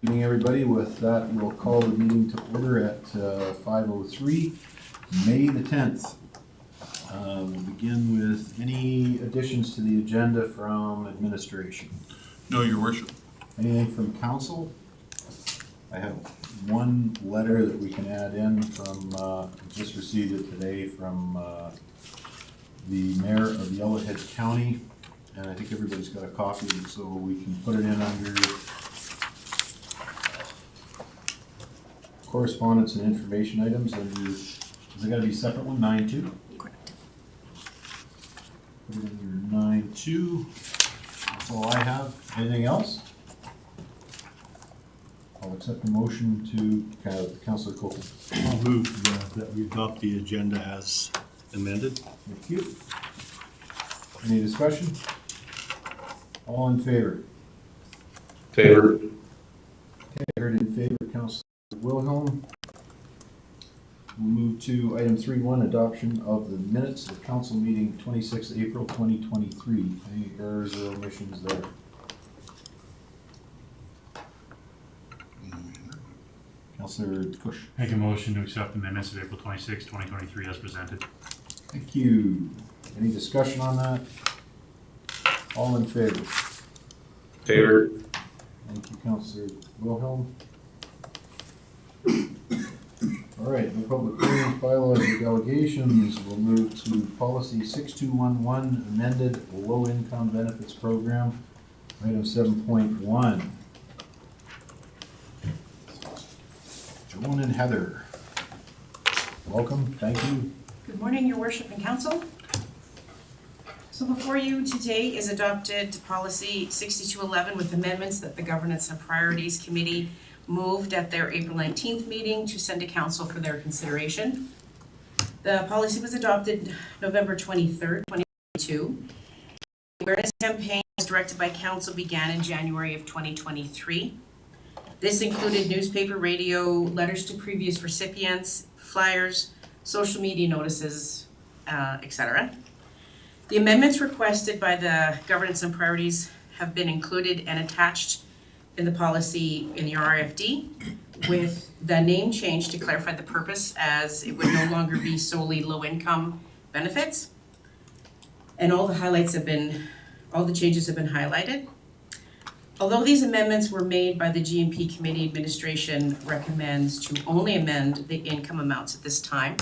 Evening, everybody. With that, we'll call the meeting to order at 5:03, May the 10th. We'll begin with any additions to the agenda from administration. No, Your Worship. Anything from council? I have one letter that we can add in from, just received it today from the mayor of Yellowhead County, and I think everybody's got a copy, so we can put it in under correspondence and information items. Under, is it got to be a separate one? 9.2? Correct. Put it under 9.2. That's all I have. Anything else? I'll accept the motion to Councillor Copeland. I'll move that we adopt the agenda as amended. Thank you. Any discussion? All in favor? Favor. Okay, heard in favor, Councillor Wilhelm. We'll move to item 3.1, adoption of the minutes of council meeting 26th April 2023. Any errors or omissions there? Councillor Kush. Make a motion to accept the minutes of April 26, 2023 as presented. Thank you. Any discussion on that? All in favor? Favor. Thank you, Councillor Wilhelm. All right, the public hearings, bylaws, and delegations. We'll move to policy 6211, amended low-income benefits program, item 7.1. Joan and Heather, welcome, thank you. Good morning, Your Worship and Council. So before you today is adopted policy 6211 with amendments that the Governance and Priorities Committee moved at their April 19th meeting to send to Council for their consideration. The policy was adopted November 23rd, 2022. The awareness campaign was directed by Council began in January of 2023. This included newspaper, radio, letters to previous recipients, flyers, social media notices, etc. The amendments requested by the Governance and Priorities have been included and attached in the policy in the RFD, with the name change to clarify the purpose, as it would no longer be solely low-income benefits. And all the changes have been highlighted. Although these amendments were made by the GMP Committee, administration recommends to only amend the income amounts at this time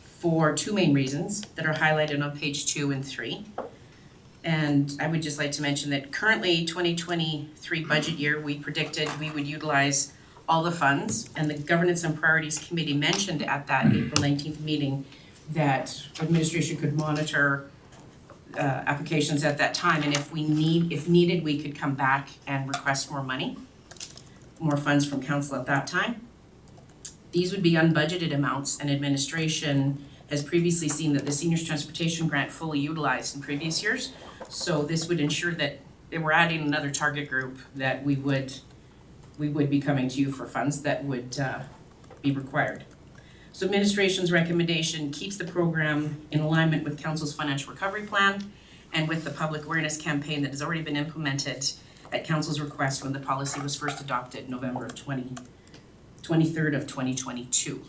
for two main reasons that are highlighted on page 2 and 3. And I would just like to mention that currently 2023 budget year, we predicted we would utilize all the funds, and the Governance and Priorities Committee mentioned at that April 19th meeting that administration could monitor applications at that time, and if needed, we could come back and request more funds from council at that time. These would be unbudgeted amounts, and administration has previously seen that the seniors transportation grant fully utilized in previous years. So this would ensure that we're adding another target group that we would be coming to you for funds that would be required. So administration's recommendation keeps the program in alignment with council's financial recovery plan and with the public awareness campaign that has already been implemented at council's request when the policy was first adopted November of 23rd of 2022.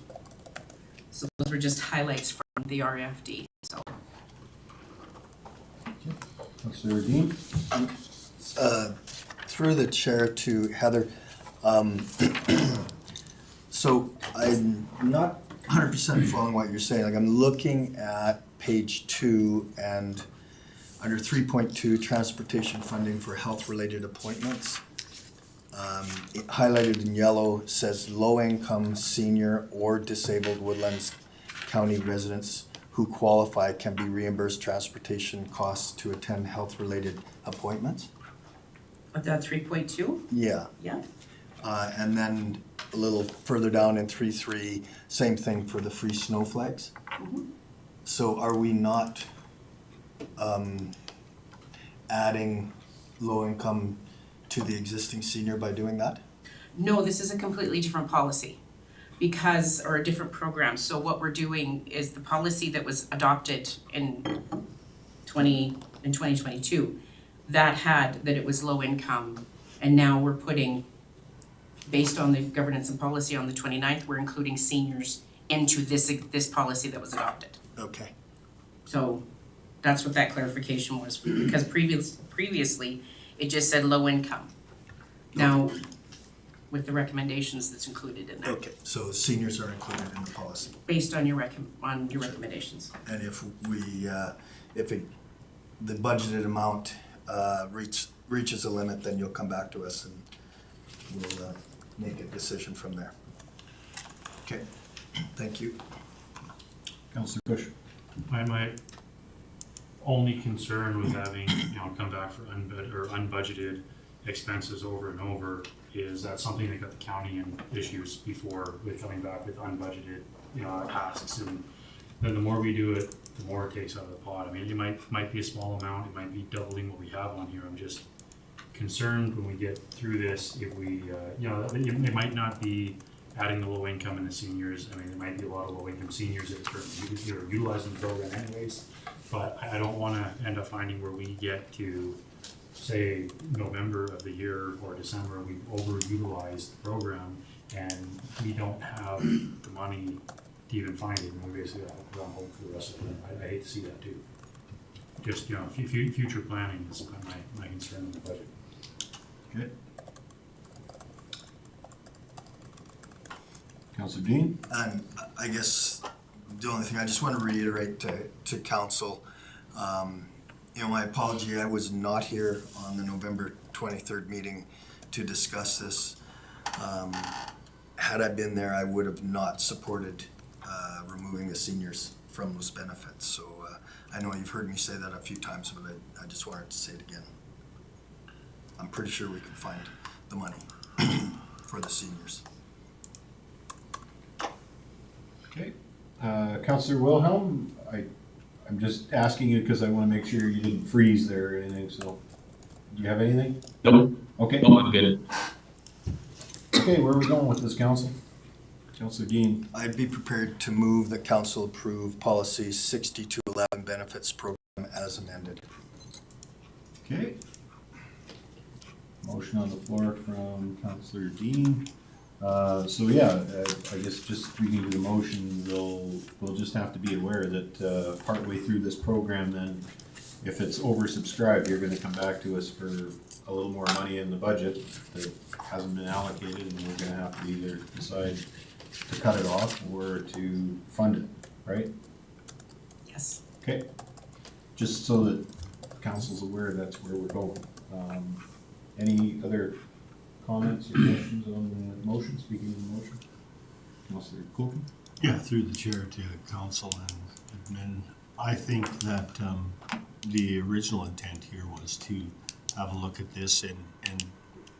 So those were just highlights from the RFD. So. Councillor Dean. Through the chair to Heather. So I'm not 100% following what you're saying. Like, I'm looking at page 2 and under 3.2, transportation funding for health-related appointments. Highlighted in yellow says low-income, senior, or disabled Woodlands County residents who qualify can be reimbursed transportation costs to attend health-related appointments. Of that 3.2? Yeah. Yeah. And then a little further down in 3.3, same thing for the free snow flags. Mm-hmm. So are we not adding low-income to the existing senior by doing that? No, this is a completely different policy or a different program. So what we're doing is the policy that was adopted in 2022, that it was low income, and now we're putting based on the governance and policy on the 29th, we're including seniors into this policy that was adopted. Okay. So that's what that clarification was, because previously, it just said low income. Now, with the recommendations that's included in there, Okay, so seniors are included in the policy. based on your recommendations. And if the budgeted amount reaches a limit, then you'll come back to us and we'll make a decision from there. Okay, thank you. Councillor Cush. My only concern with having, come back for unbudgeted expenses over and over is that's something that got the county in issues before with coming back with unbudgeted, asks. And then the more we do it, the more it takes out of the pot. I mean, it might be a small amount, it might be doubling what we have on here. I'm just concerned when we get through this, if we, it might not be adding the low income and the seniors. I mean, there might be a lot of low income seniors that are utilizing the program anyways, but I don't wanna end up finding where we get to, say, November of the year or December, we've overutilized the program and we don't have the money to even find it, and we basically have to run home for the rest of the year. I hate to see that too. Just, future planning is my concern in the budget. Okay. Councillor Dean? And I guess the only thing I just want to reiterate to council, my apology, I was not here on the November 23rd meeting to discuss this. Had I been there, I would have not supported removing the seniors from those benefits. So I know you've heard me say that a few times, but I just wanted to say it again. I'm pretty sure we can find the money for the seniors. Okay. Councillor Wilhelm, I'm just asking you because I want to make sure you didn't freeze there or anything, so. Do you have anything? Nope. Okay. No, I'm good. Okay, where are we going with this, council? Councillor Dean? I'd be prepared to move that council approve policy 6211 benefits program as amended. Okay. Motion on the floor from Councillor Dean. I guess just reading to the motion, we'll just have to be aware that partway through this program, then if it's oversubscribed, you're gonna come back to us for a little more money in the budget that hasn't been allocated, and we're gonna have to either decide to cut it off or to fund it, right? Yes. Okay, just so that council's aware that's where we're going. Any other comments or questions on the motion, speaking of the motion? Councillor Coulton? Yeah, through the chair to council and admin. I think that the original intent here was to have a look at this and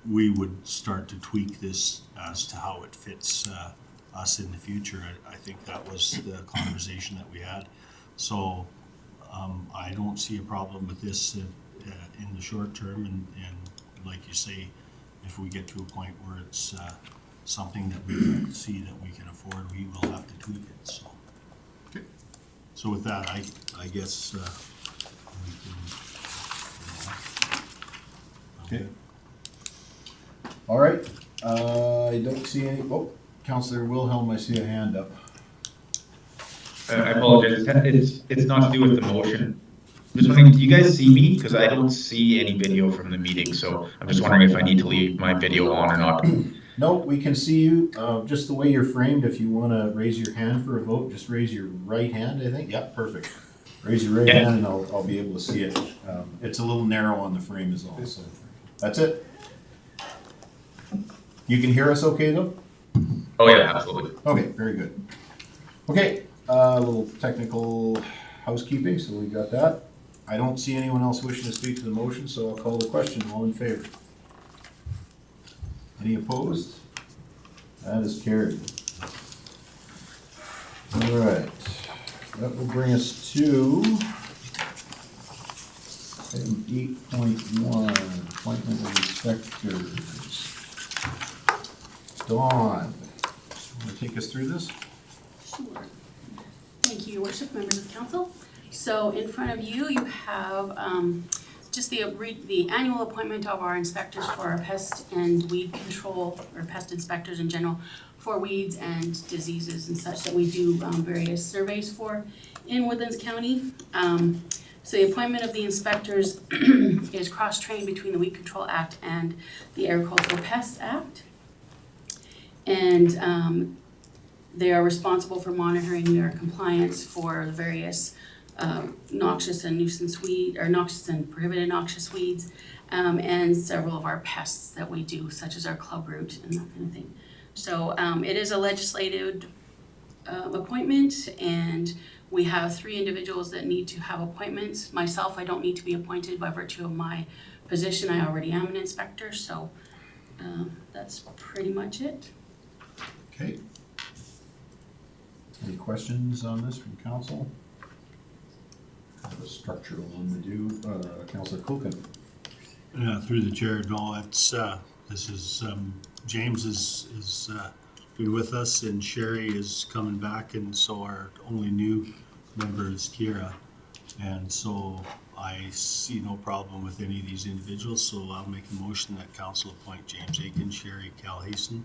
we would start to tweak this as to how it fits us in the future. I think that was the conversation that we had. So I don't see a problem with this in the short term, and like you say, if we get to a point where it's something that we can see that we can afford, we will have to tweak it, so. Okay. So with that, I guess we can. Okay. All right, I don't see any, Councillor Wilhelm, I see a hand up. I apologize. It's not to do with the motion. I'm just wondering, do you guys see me? Because I don't see any video from the meeting, so I'm just wondering if I need to leave my video on or not. No, we can see you, just the way you're framed. If you want to raise your hand for a vote, just raise your right hand, I think. Yep, perfect. Raise your right hand and I'll be able to see it. It's a little narrow on the frame is all, so that's it. You can hear us okay though? Oh yeah, absolutely. Okay, very good. Okay, a little technical housekeeping, so we got that. I don't see anyone else wishing to speak to the motion, so I'll call the question. All in favor? Any opposed? That is carried. All right, that will bring us to item 8.1, appointment of inspectors. Dawn, want to take us through this? Sure. Thank you, Your Worship, members of council. So in front of you, you have just just the annual appointment of our inspectors for our pest and weed control, or pest inspectors in general, for weeds and diseases and such that we do various surveys for in Woodlands County. So the appointment of the inspectors is cross-trained between the Weed Control Act and the Agricultural Pest Act. And they are responsible for monitoring their compliance for the various noxious and nuisance weed, or noxious and prohibited noxious weeds, and several of our pests that we do, such as our clubroot and that kind of thing. So it is a legislative appointment, and we have 3 individuals that need to have appointments. Myself, I don't need to be appointed by virtue of my position. I already am an inspector, so that's pretty much it. Okay. Any questions on this from council? The structural one to do, Councillor Kulkin. Through the chair, no, it's, this is, James is been with us, and Sherry is coming back, and so our only new member is Kira. And so I see no problem with any of these individuals, so I'll make a motion that council appoint James Aiken, Sherry Calhason,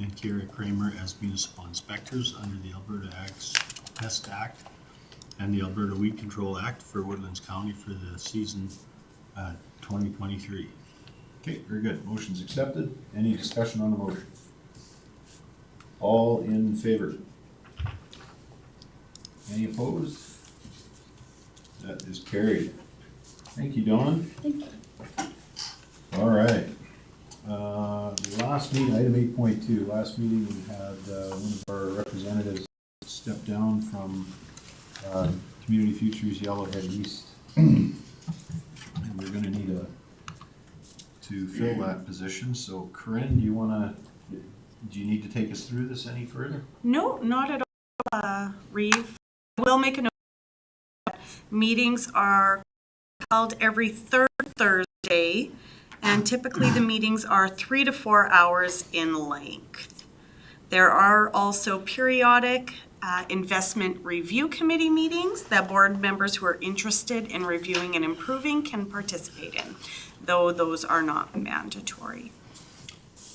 and Kira Kramer as municipal inspectors under the Alberta Pest Act and the Alberta Weed Control Act for Woodlands County for the season 2023. Okay, very good. Motion's accepted. Any discussion on the motion? All in favor? Any opposed? That is carried. Thank you, Dawn. Thank you. All right. Last meeting, item 8.2, last meeting we had one of our representatives step down from Community Futures Yellowhead East. And we're gonna need to fill that position. So Corinne, do you need to take us through this any further? No, not at all, Reeve. I will make a note that meetings are held every third Thursday, and typically the meetings are 3 to 4 hours in length. There are also periodic investment review committee meetings that board members who are interested in reviewing and improving can participate in, though those are not mandatory.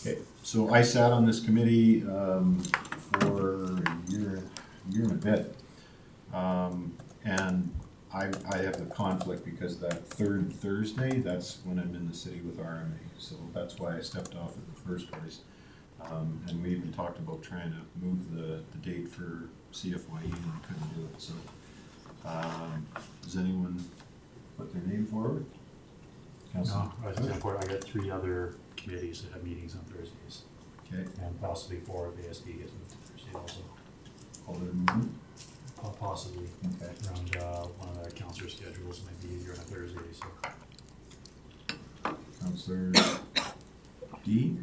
Okay, so I sat on this committee for a year and a bit. And I have a conflict because that third Thursday, that's when I'm in the city with RMA. So that's why I stepped off in the first place. And we even talked about trying to move the date for CFYE, and I couldn't do it. So does anyone put their name forward? Councilor? No, I think it's important. I got 3 other committees that have meetings on Thursdays, Okay. and possibly 4 if ASB gets moved to Thursday also. Alder movement? Possibly Okay. around one of the councillor schedules might be easier on a Thursday, so. Councillor D?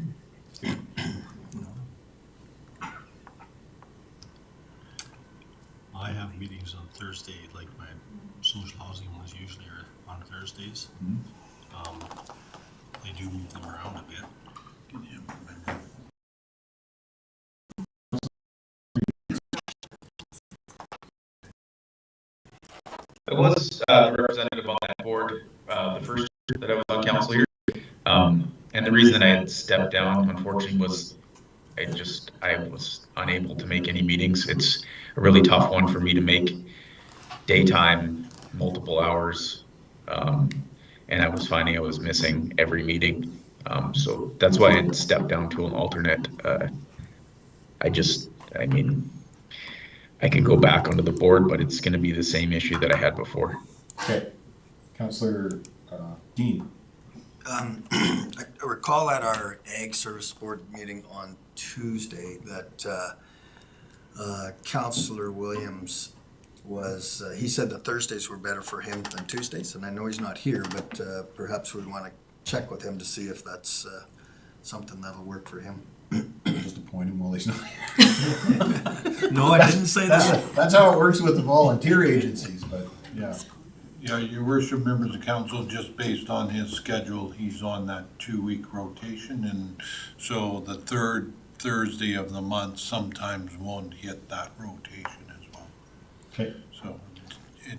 I have meetings on Thursday, like my social housing ones usually are on Thursdays. They do move them around a bit. I was the representative on that board the first year that I was on council here. And the reason I had stepped down, unfortunately, was I was unable to make any meetings. It's a really tough one for me to make daytime, multiple hours. And I was finding I was missing every meeting. So that's why I stepped down to an alternate. I could go back onto the board, but it's going to be the same issue that I had before. Okay. Councillor Dean. I recall at our Ag Service Board meeting on Tuesday that Councillor Williams he said that Thursdays were better for him than Tuesdays, and I know he's not here, but perhaps we'd want to check with him to see if that's something that'll work for him. Just appoint him while he's not here. No, I didn't say that. That's how it works with the volunteer agencies, but yeah. Yeah, your worship, members of council, just based on his schedule, he's on that 2-week rotation, and so the third Thursday of the month sometimes won't hit that rotation as well. Okay. So it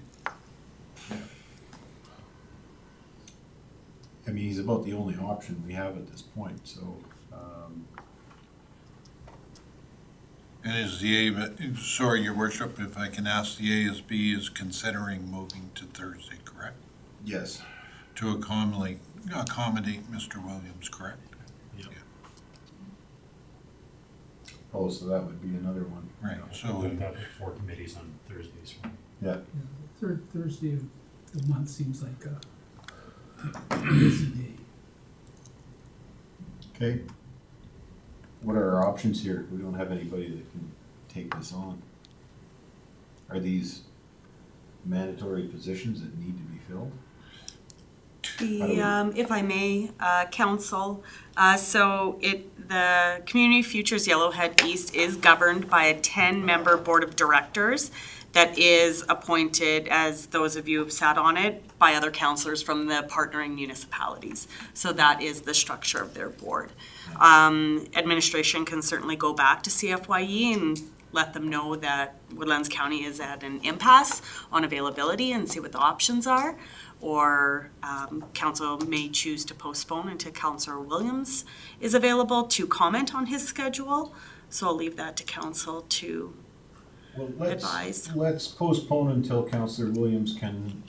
mean, he's about the only option we have at this point, so, And is the A, sorry, your worship, if I can ask, the ASB is considering moving to Thursday, correct? yes. To accommodate Mr. Williams, correct? Oh, so that would be another one. Right, so, We've got 4 committees on Thursdays. Yeah, Yeah, the third Thursday of the month seems like a busy day. okay. What are our options here? We don't have anybody that can take this on. Are these mandatory positions that need to be filled? If I may, council, the Community Futures Yellowhead East is governed by a 10-member board of directors that is appointed, as those of you who've sat on it, by other councillors from the partnering municipalities. So that is the structure of their board. Administration can certainly go back to CFYE and let them know that Woodlands County is at an impasse on availability and see what the options are. Or council may choose to postpone until Councillor Williams is available to comment on his schedule. So I'll leave that to council to Well, advise. let's postpone until Councillor Williams can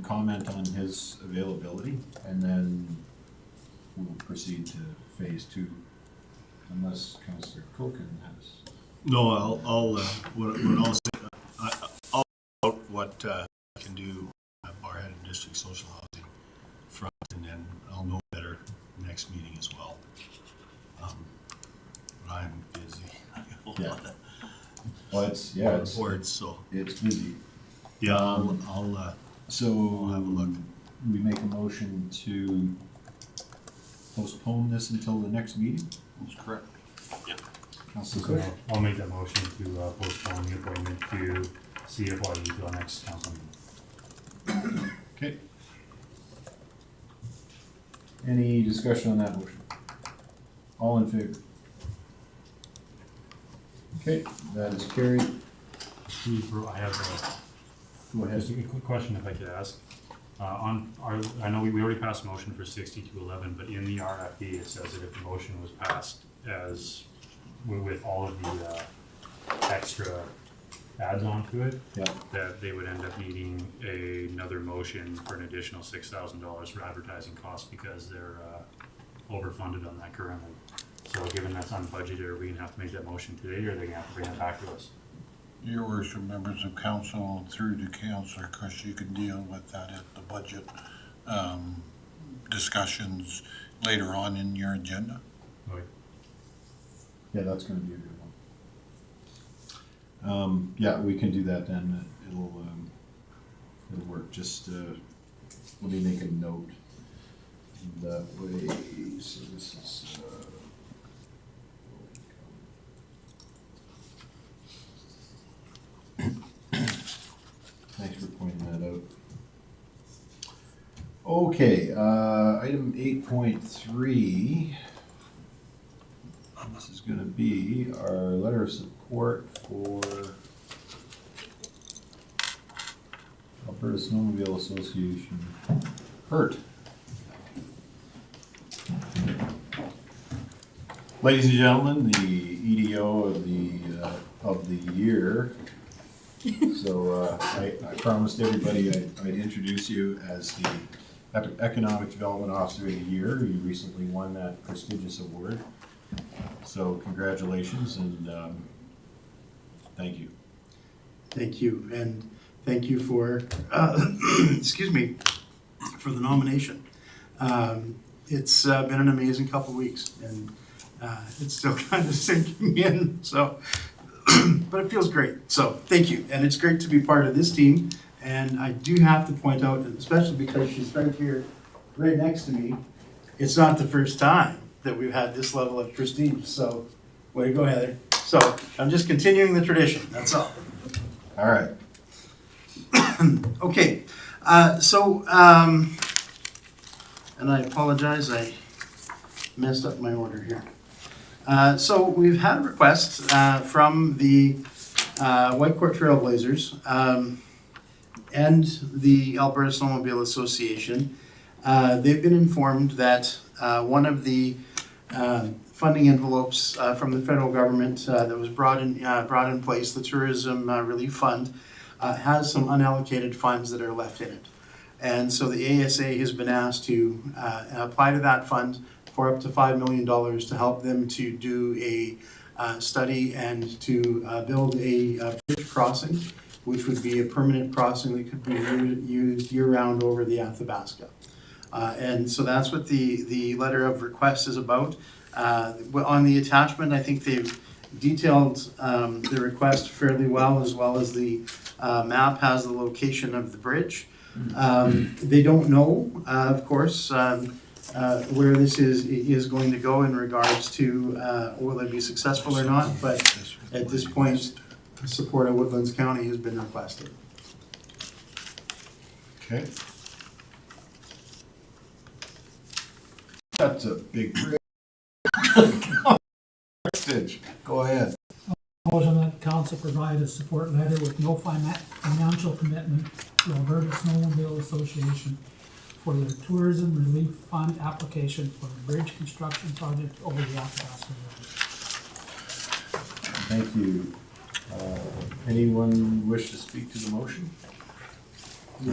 comment on his availability, and then we'll proceed to phase 2, unless Councillor Koken has. No, what I'll say, I'll out what I can do at Barhead and District Social Housing front, and then I'll know better next meeting as well. But I'm busy. Yeah. Well, it's Boards, so, it's busy. yeah, I'll So have a look. we make a motion to postpone this until the next meeting? that's correct. Councillor So Cook? I'll make that motion to postpone the appointment to CFYE to the next council meeting. Okay. Any discussion on that motion? All in favor? Okay, that is carried. I have Go ahead. just a quick question if I could ask. I know we already passed a motion for 60 to 11, but in the RFP, it says that if the motion was passed as, with all of the extra adds onto it, Yeah, that they would end up needing another motion for an additional $6,000 for advertising costs because they're overfunded on that currently. So given that's unbudgeted, are we gonna have to make that motion today, or are they gonna have to bring it back to us? Your worship, members of council, through to councillor, of course, you can deal with that at the budget discussions later on in your agenda. Okay. yeah, that's gonna be a good one. Yeah, we can do that then. It'll work. Just, let me make a note that way. So this is, thanks for pointing that out. Okay, item 8.3. This is gonna be our letter of support for Alberta Snowmobile Association, HURT. Ladies and gentlemen, the EDO of the year. So I promised everybody I'd introduce you as the Economic Development Officer of the Year. You recently won that prestigious award. So congratulations and thank you. Thank you, and thank you for, excuse me, for the nomination. It's been an amazing couple of weeks, and it's still kind of sinking in, so, but it feels great, so thank you. And it's great to be part of this team, and I do have to point out, and especially because she's right here, right next to me, it's not the first time that we've had this level of prestige, so way to go, Heather. So I'm just continuing the tradition, that's all. All right. Okay, and I apologize, I messed up my order here. So we've had requests from the Whitecourt Trailblazers and the Alberta Snowmobile Association they've been informed that one of the funding envelopes from the federal government that was brought in place, the Tourism Relief Fund, has some unallocated funds that are left in it. And so the ASA has been asked to apply to that fund for up to $5 million to help them to do a study and to build a bridge crossing, which would be a permanent crossing that could be used year-round over the Athabasca. And so that's what the letter of request is about. On the attachment, I think they've detailed the request fairly well as the map has the location of the bridge. They don't know, of course, where this is going to go in regards to will it be successful or not, but at this point, support of Woodlands County has been requested. Okay. That's a big bridge. Go ahead. Motion that council provide a support letter with no financial commitment to Alberta Snowmobile Association for their tourism relief fund application for a bridge construction project over the Athabasca River. Thank you. Anyone wish to speak to the motion?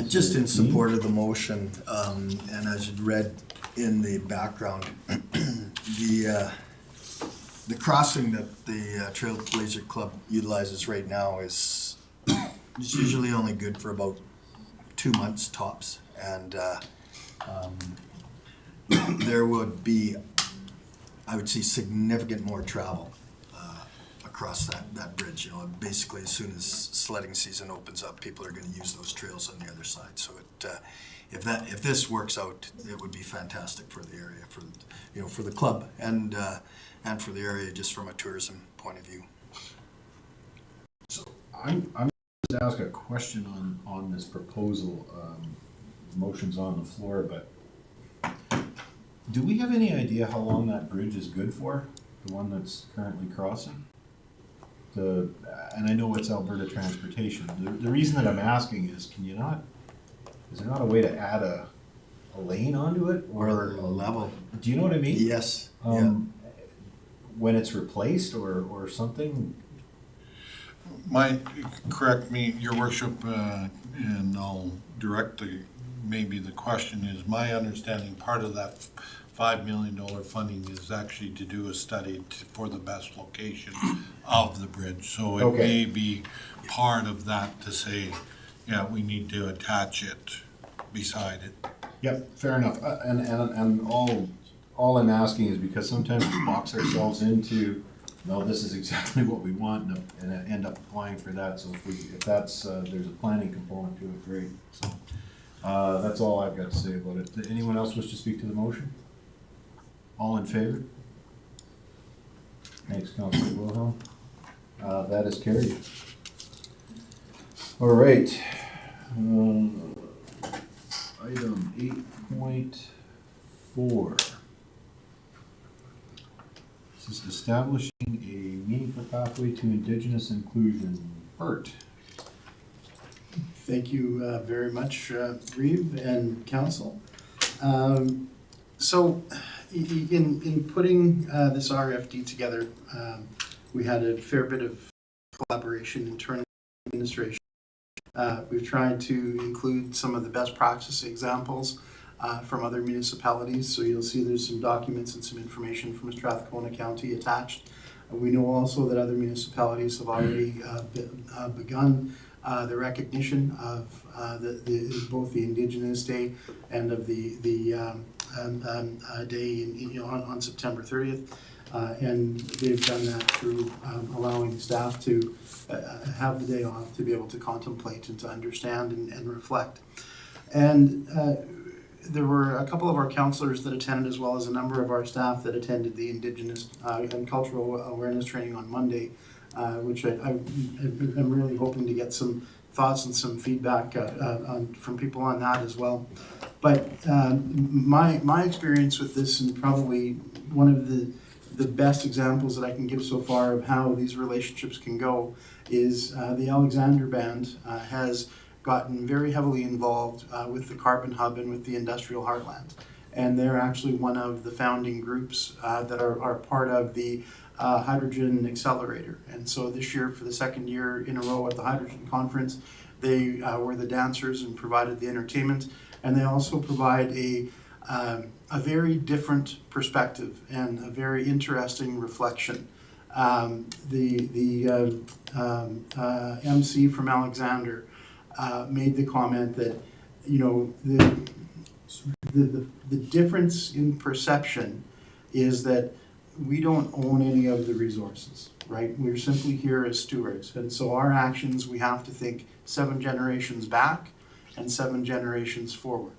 Just in support of the motion, and as you read in the background, the crossing that the Trailblazer Club utilizes right now is usually only good for about 2 months tops, and there would be, I would see, significant more travel across that bridge. You know, basically as soon as sledding season opens up, people are going to use those trails on the other side. So if this works out, it would be fantastic for the area, for the club and for the area just from a tourism point of view. So I'm going to ask a question on this proposal. The motion's on the floor, but do we have any idea how long that bridge is good for? The one that's currently crossing? And I know it's Alberta Transportation. The reason that I'm asking is, is there not a way to add a lane onto it? Or a level. Do you know what I mean? Yes. When it's replaced or something? Correct me, your worship, and I'll direct maybe the question is, my understanding, part of that $5 million funding is actually to do a study for the best location of the bridge. So it may be part of that to say, yeah, we need to attach it beside it. Yep, fair enough. And all I'm asking is because sometimes we box ourselves into, no, this is exactly what we want, and end up applying for that. So if that's there's a planning component to it, great. So that's all I've got to say about it. Did anyone else wish to speak to the motion? All in favor? Thanks, Councilor Wilhelm. That is carried. All right. Item 8.4. This is establishing a meaningful pathway to Indigenous inclusion. Bert. Thank you very much, Reeve and council. So in putting this RFD together, we had a fair bit of collaboration internally in the administration. We've tried to include some of the best practice examples from other municipalities. So you'll see there's some documents and some information from Strathcona County attached. We know also that other municipalities have already begun the recognition of both the Indigenous Day and of the day on September 30th. And they've done that through allowing staff to have the day off to be able to contemplate and to understand and reflect. And there were a couple of our councillors that attended, as well as a number of our staff that attended the Indigenous and Cultural Awareness Training on Monday, which I'm really hoping to get some thoughts and some feedback from people on that as well. But my experience with this, and probably one of the best examples that I can give so far of how these relationships can go, is the Alexander Band has gotten very heavily involved with the Carbon Hub and with the Industrial Heartland. And they're actually one of the founding groups that are part of the Hydrogen Accelerator. And so this year, for the second year in a row at the Hydrogen Conference, they were the dancers and provided the entertainment. And they also provide a very different perspective and a very interesting reflection. The MC from Alexander made the comment that, you know, the difference in perception is that we don't own any of the resources, right? We're simply here as stewards. And so our actions, we have to think 7 generations back and 7 generations forward.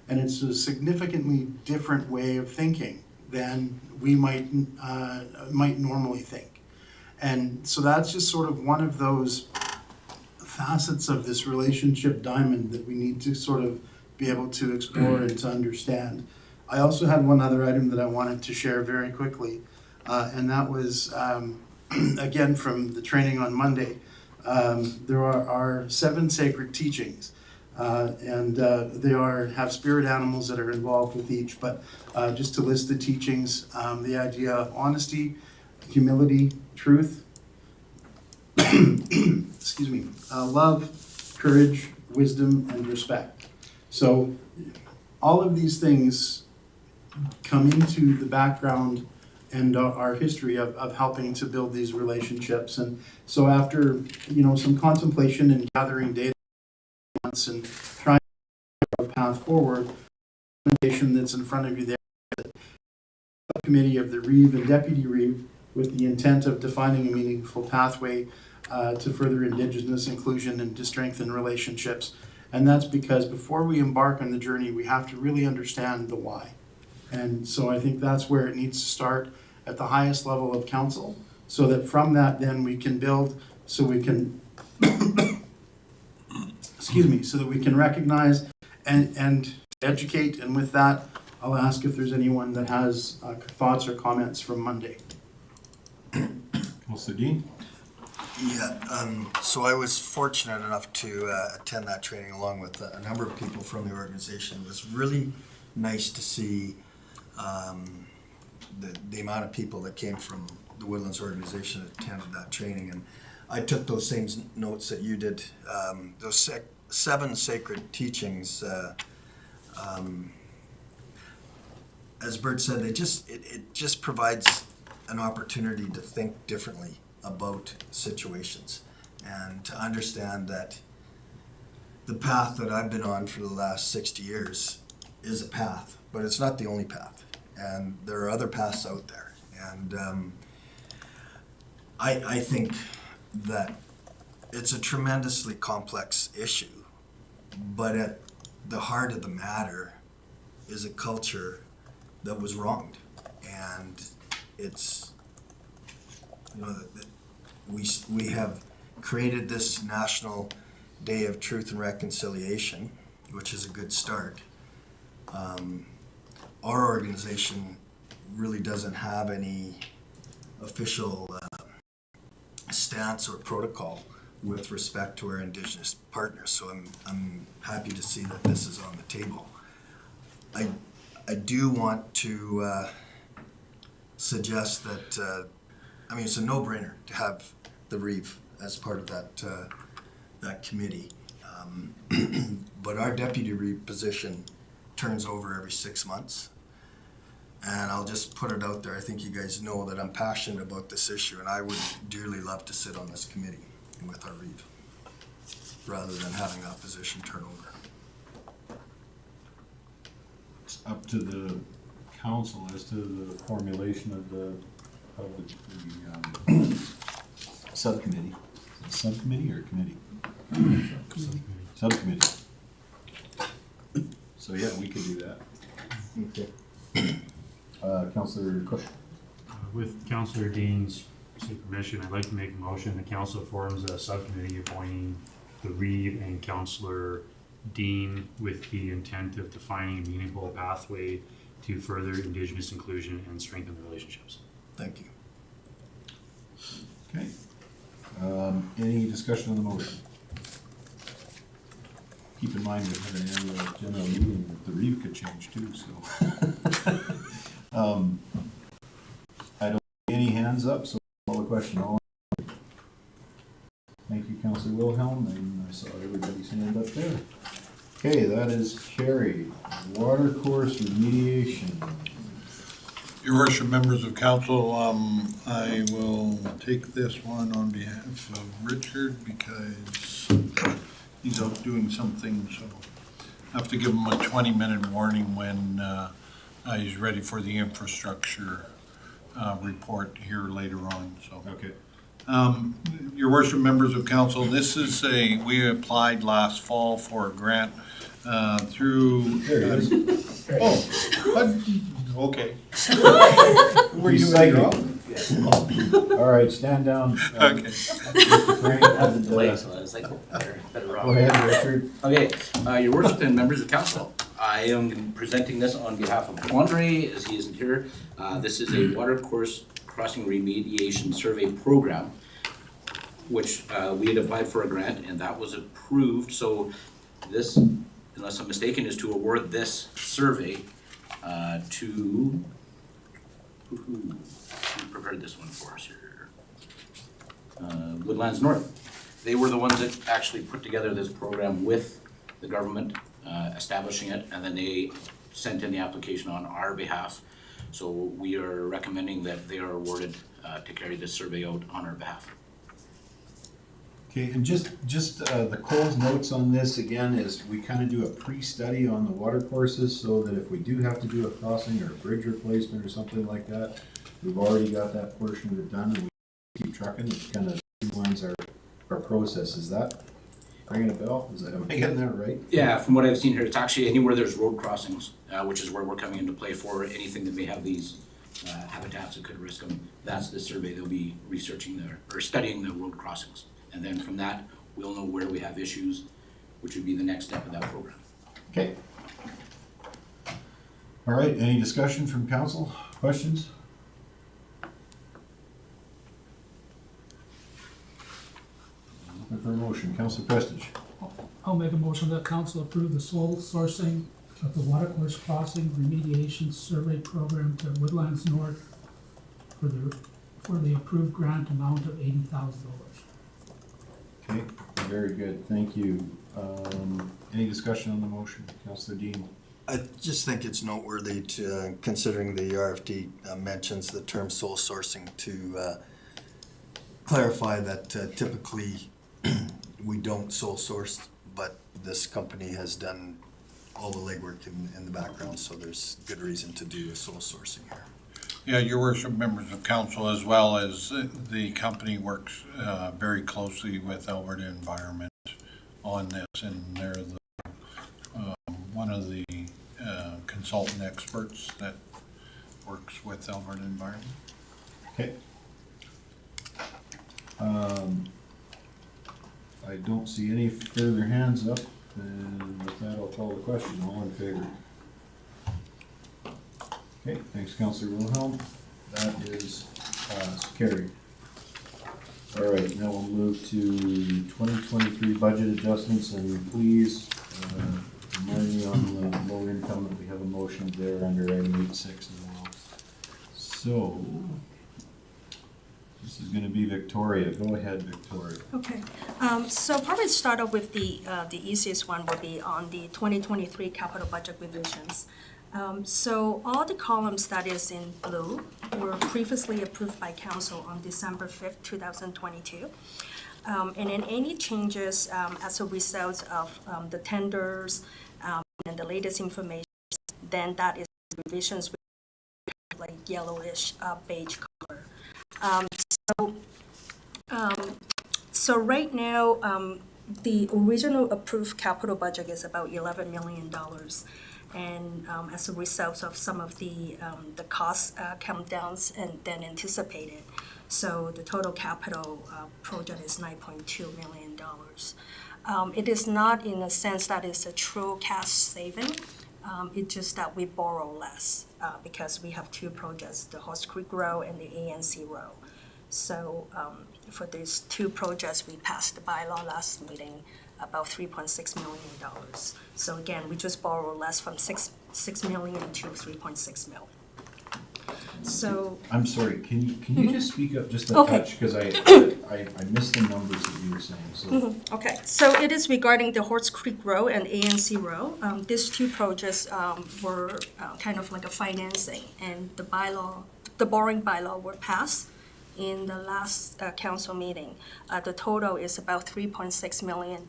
And it's a significantly different way of thinking than we might normally think. And so that's just sort of one of those facets of this relationship diamond that we need to sort of be able to explore and to understand. I also had one other item that I wanted to share very quickly, and that was, again, from the training on Monday. There are 7 sacred teachings, and they have spirit animals that are involved with each, but just to list the teachings, the idea of honesty, humility, truth, excuse me, love, courage, wisdom, and respect. So all of these things come into the background and our history of helping to build these relationships. And so after, you know, some contemplation and gathering data and trying to figure out a path forward, the recommendation that's in front of you there, the subcommittee of the Reeve and Deputy Reeve with the intent of defining a meaningful pathway to further Indigenous inclusion and to strengthen relationships. And that's because before we embark on the journey, we have to really understand the why. And so I think that's where it needs to start at the highest level of council, so that from that then we can build, so we can, excuse me, so that we can recognize and educate. And with that, I'll ask if there's anyone that has thoughts or comments from Monday. Councilor Dean? Yeah, so I was fortunate enough to attend that training along with a number of people from the organization. It was really nice to see the amount of people that came from the Woodlands organization that attended that training. And I took those same notes that you did. Those 7 sacred teachings, as Bert said, it just provides an opportunity to think differently about situations and to understand that the path that I've been on for the last 60 years is a path, but it's not the only path. And there are other paths out there. And I think that it's a tremendously complex issue, but at the heart of the matter is a culture that was wronged. And it's, you know, we have created this National Day of Truth and Reconciliation, which is a good start. Our organization really doesn't have any official stance or protocol with respect to our Indigenous partners, so I'm happy to see that this is on the table. I do want to suggest that I mean, it's a no-brainer to have the Reeve as part of that committee. But our deputy Reeve position turns over every 6 months. And I'll just put it out there. I think you guys know that I'm passionate about this issue, and I would dearly love to sit on this committee with our Reeve, rather than having that position turn over. It's up to the council as to the formulation of the subcommittee. Subcommittee or committee? Subcommittee. So yeah, we could do that. Okay. Councilor Cook. With Councilor Dean's permission, I'd like to make a motion. The council forms a subcommittee appointing the Reeve and Councilor Dean with the intent of defining a meaningful pathway to further Indigenous inclusion and strengthen relationships. Thank you. Okay. Any discussion on the motion? keep in mind we have an annual general meeting, that the reef could change too, so. I don't see any hands up, so call the question. All. Thank you, Councillor Wilhelm, and I saw everybody's hand up there. Okay, that is carried. Watercourse remediation. Your worship, members of council, I will take this one on behalf of Richard because he's out doing something, so I have to give him a 20-minute warning when he's ready for the infrastructure report here later on, so. Okay. Your worship, members of council, this is we applied last fall for a grant through. There he is. Okay. Were you psychic? All right, stand down. Okay. Mr. Frank, go ahead, Richard. Okay, your worship and members of council, I am presenting this on behalf of Andre, as he isn't here. This is a watercourse crossing remediation survey program, which we had applied for a grant and that was approved. So this, unless I'm mistaken, is to award this survey to, who prepared this one for us here? Woodlands North. They were the ones that actually put together this program with the government, establishing it, and then they sent in the application on our behalf. So we are recommending that they are awarded to carry this survey out on our behalf. Okay, and just the Cole's notes on this again is we kind of do a pre-study on the water courses so that if we do have to do a crossing or a bridge replacement or something like that, we've already got that portion of it done and we keep trucking. It kind of streamlines our process. Is that ringing a bell? Am I getting that right? Yeah, from what I've seen here, it's actually anywhere there's road crossings, which is where we're coming into play for anything that may have these habitats that could risk them. That's the survey they'll be researching there, or studying the road crossings. And then from that, we'll know where we have issues, which would be the next step of that program. Okay. All right, any discussion from council? Questions? Looking for a motion. Councilor Prestige. I'll make a motion that council approve the sole sourcing of the watercourse crossing remediation survey program to Woodlands North for the approved grant amount of $80,000. Okay, very good, thank you. Any discussion on the motion? Councilor Dean? I just think it's noteworthy to, considering the RFD mentions the term sole sourcing, to clarify that typically we don't sole source, but this company has done all the legwork in the background, so there's good reason to do a sole sourcing here. Yeah, your worship, members of council, as well as the company works very closely with Alberta Environment on this, and they're the, one of the consultant experts that works with Alberta Environment. Okay. I don't see any further hands up, and with that, I'll call the question. All in favor? Okay, thanks, Councilor Wilhelm. That is carried. All right, now we'll move to 2023 budget adjustments, and please remind me on the low income that we have a motion there under item 8.6 as well. So, this is gonna be Victoria. Go ahead, Victoria. Okay, so probably start off with the easiest one would be on the 2023 capital budget revisions. So all the columns that is in blue were previously approved by council on December 5th, 2022. And then any changes as a result of the tenders and the latest information, then that is revisions with like yellowish beige color. So right now, the original approved capital budget is about $11 million. And as a result of some of the costs come down than anticipated. So the total capital project is $9.2 million. It is not in a sense that it's a true cash saving. It's just that we borrow less because we have two projects, the Horse Creek Road and the ANC Road. So for these two projects, we passed the bylaw last meeting about $3.6 million. So again, we just borrow less from 6 million to 3.6 mil. So, I'm sorry, can you just speak up just a Okay. touch, because I missed the numbers that you were saying, so. okay, so it is regarding the Horse Creek Road and ANC Road. These two projects were kind of like a financing, and the borrowing bylaw were passed in the last council meeting. The total is about $3.6 million.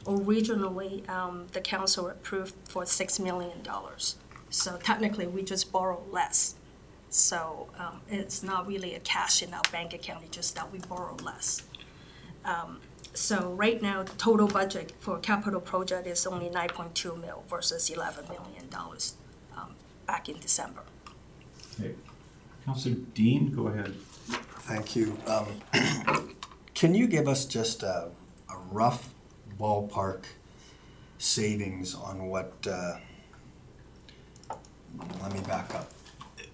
Originally, the council approved for $6 million. So technically, we just borrow less. So it's not really a cash in our bank account, it's just that we borrow less. So right now, the total budget for capital project is only 9.2 mil versus $11 million back in December. Okay. Councillor Dean, go ahead. Thank you. Can you give us just a rough ballpark savings on what, let me back up.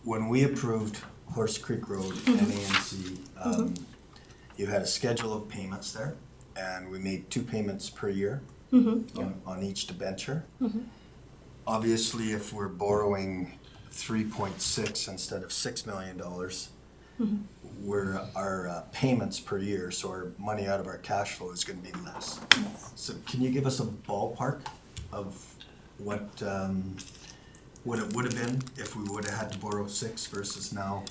When we approved Horse Creek Road and ANC, you had a schedule of payments there, and we made 2 payments per year on each debenture. Obviously, if we're borrowing 3.6 instead of $6 million, our payments per year, so our money out of our cash flow is going to be less. So can you give us a ballpark of what it would have been if we would have had to borrow 6 versus now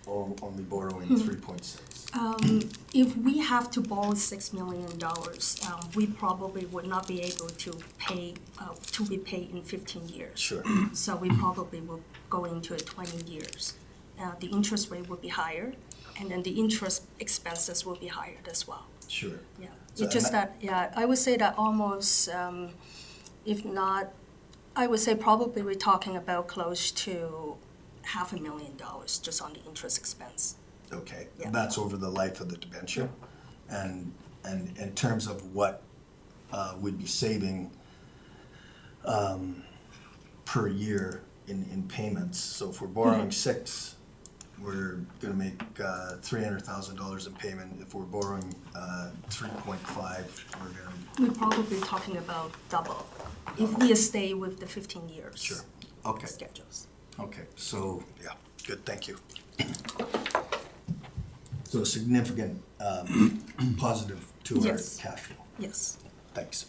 only borrowing 3.6? If we have to borrow $6 million, we probably would not be able to pay, to repay in 15 years. Sure. So we probably will go into 20 years. The interest rate will be higher, and then the interest expenses will be higher as well. Sure. Yeah, So it's just that, I would say that almost, if not, I would say probably we're talking about close to $500,000 just on the interest expense. Okay, Yeah. that's over the life of the debenture. And in terms of what we'd be saving per year in payments, so if we're borrowing 6, we're gonna make $300,000 in payment. If we're borrowing 3.5, we're gonna. We're probably talking about double, if we stay with the 15 years. Sure. Okay. Schedules. Okay, so, yeah, good, thank you. So a significant positive to our Yes. cash flow. Yes. Thanks.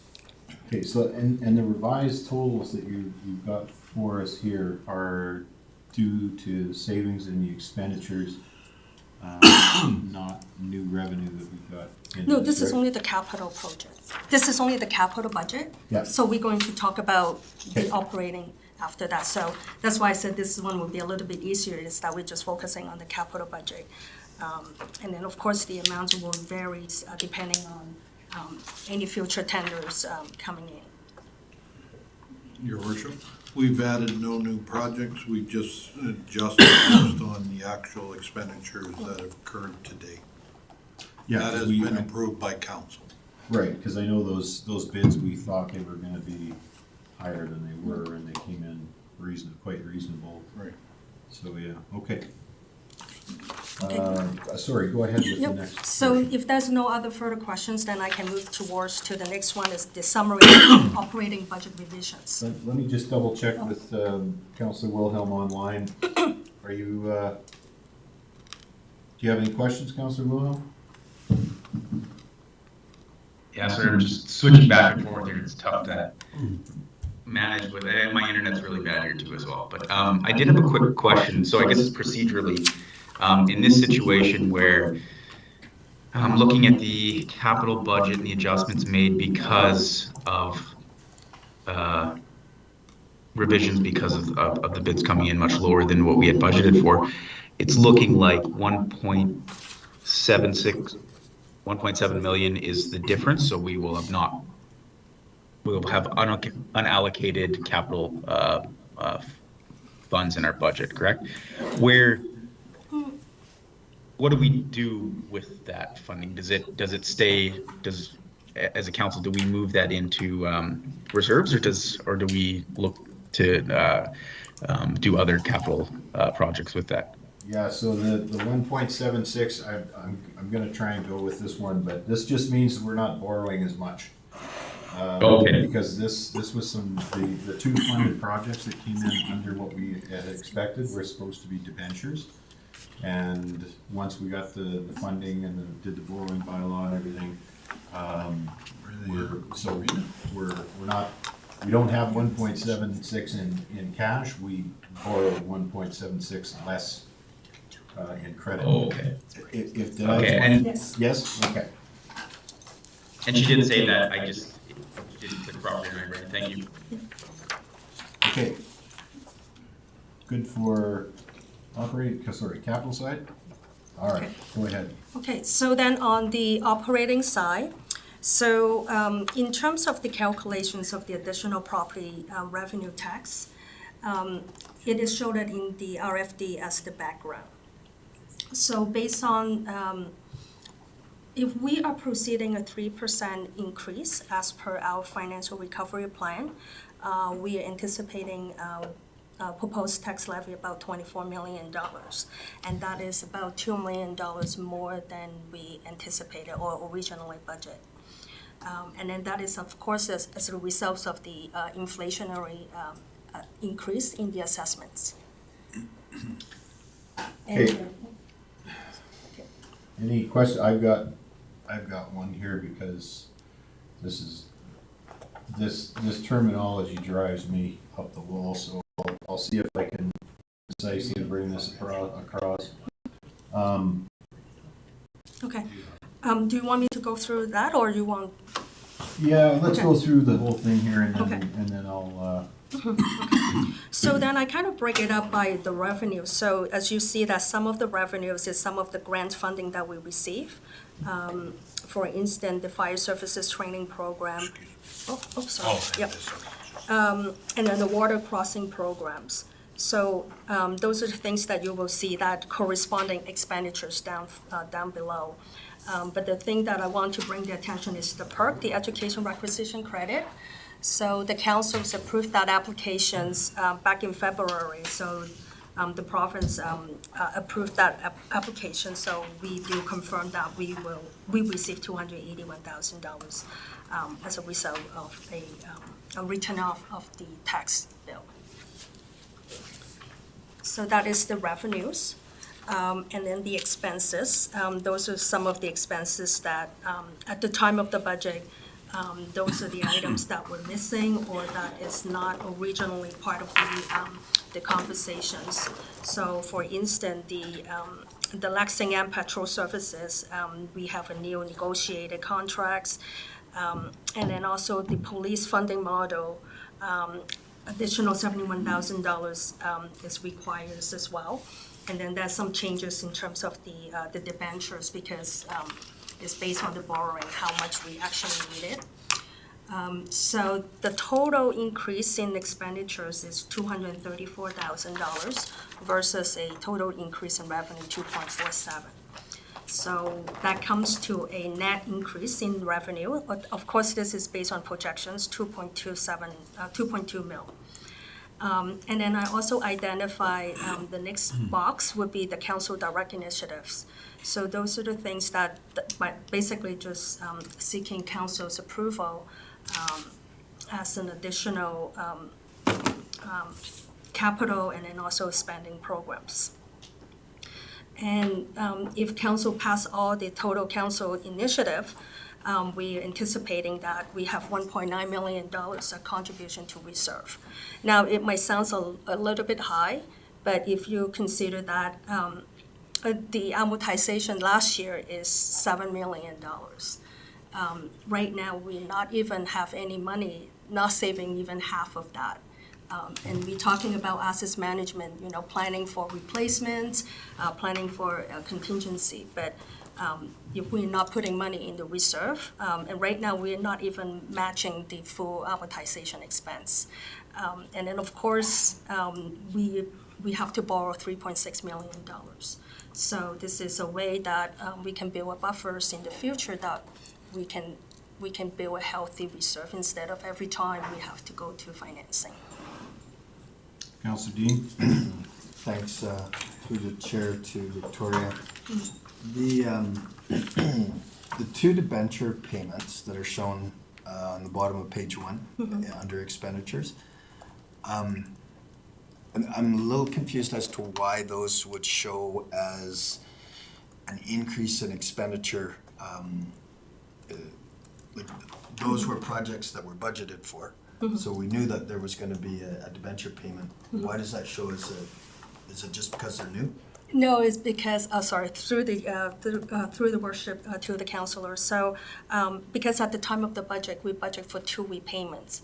Okay, so, and the revised totals that you've got for us here are due to savings in the expenditures, not new revenue that we've got in No, this is right? only the capital project. This is only the capital budget. Yeah. So we're going to talk about Okay. the operating after that. So that's why I said this one will be a little bit easier, is that we're just focusing on the capital budget. And then, of course, the amounts will vary depending on any future tenders coming in. Your worship, we've added no new projects, we just adjusted based on the actual expenditures that have occurred to date. Yeah, That 'cause has we- been approved by council. Right, because I know those bids, we thought they were gonna be higher than they were, and they came in quite reasonable. Right. So, yeah, okay. Okay. Sorry, go ahead with the Yep, next. so portion. if there's no other further questions, then I can move towards to the next one, is the summary of operating budget revisions. Let me just double check with Councillor Wilhelm online. Are you, do you have any questions, Councillor Wilhelm? Yeah, so I'm just switching back and forth here. It's tough to manage with, and my internet's really bad here too as well. But I did have a quick question. So I guess it's procedurally, in this situation where I'm looking at the capital budget and the adjustments made because of revisions because of the bids coming in much lower than what we had budgeted for, it's looking like 1.7 million is the difference. So we will have unallocated capital funds in our budget, correct? What do we do with that funding? Does it stay, as a council, do we move that into reserves, or do we look to do other capital projects with that? Yeah, so the 1.76, I'm gonna try and go with this one, but this just means we're not borrowing as much. Okay. Because this was the two funded projects that came in under what we had expected were supposed to be debentures. And once we got the funding and did the borrowing bylaw and everything, we don't have 1.76 in cash, we borrowed 1.76 less in credit. Oh, okay. If did Okay, I? and, Yes, okay. and she did say that, I just didn't put properly in my brain, thank you. Okay. Good for capital side? All right, Okay. go ahead. Okay, so then on the operating side, so in terms of the calculations of the additional property revenue tax, it is shown in the RFD as the background. So based on, if we are proceeding a 3% increase as per our financial recovery plan, we are anticipating proposed tax levy about $24 million. And that is about $2 million more than we anticipated or originally budgeted. And then that is, of course, as a result of the inflationary increase in the assessments. Okay. Any question? I've got one here because this terminology drives me up the wall, so I'll see if I can precisely bring this across. Okay. Do you want me to go through that, or you want? Yeah, let's Okay. go through the whole thing here and then, Okay. and then I'll, So then I kind of break it up by the revenue. So as you see that some of the revenues is some of the grant funding that we receive. For instance, the fire services training program. Sorry. Yep. And then the water crossing programs. So those are the things that you will see that corresponding expenditures down below. But the thing that I want to bring the attention is the PERC, the Education Requisition Credit. So the councils approved that applications back in February. So the province approved that application. So we do confirm that we received $281,000 as a result of a return of the tax bill. So that is the revenues. And then the expenses, those are some of the expenses that, at the time of the budget, those are the items that were missing or that is not originally part of the conversations. So for instance, the Lansing and Patrol Services, we have a new negotiated contracts. And then also the police funding model, additional $71,000 is required as well. And then there's some changes in terms of the debentures because it's based on the borrowing, how much we actually needed. So the total increase in expenditures is $234,000 versus a total increase in revenue 2.47. So that comes to a net increase in revenue. Of course, this is based on projections, 2.2 mil. And then I also identify the next box would be the council direct initiatives. So those are the things that basically just seeking council's approval as an additional capital and then also spending programs. And if council pass all the total council initiative, we're anticipating that we have $1.9 million of contribution to reserve. Now, it might sound a little bit high, but if you consider that the amortization last year is $7 million. Right now, we not even have any money, not saving even half of that. And we're talking about assets management, planning for replacements, planning for contingency. But if we're not putting money in the reserve, and right now we're not even matching the full amortization expense. And then, of course, we have to borrow $3.6 million. So this is a way that we can build a buffers in the future that we can build a healthy reserve instead of every time we have to go to financing. Councilor Dean? Thanks, through the chair to Victoria. The two debenture payments that are shown on the bottom of page 1, under expenditures. And I'm a little confused as to why those would show as an increase in expenditure. Like, those were projects that were budgeted for. So we knew that there was gonna be a debenture payment. Why does that show as is it just because they're new? No, it's because, through the worship to the councilor. So, because at the time of the budget, we budget for 2 repayments,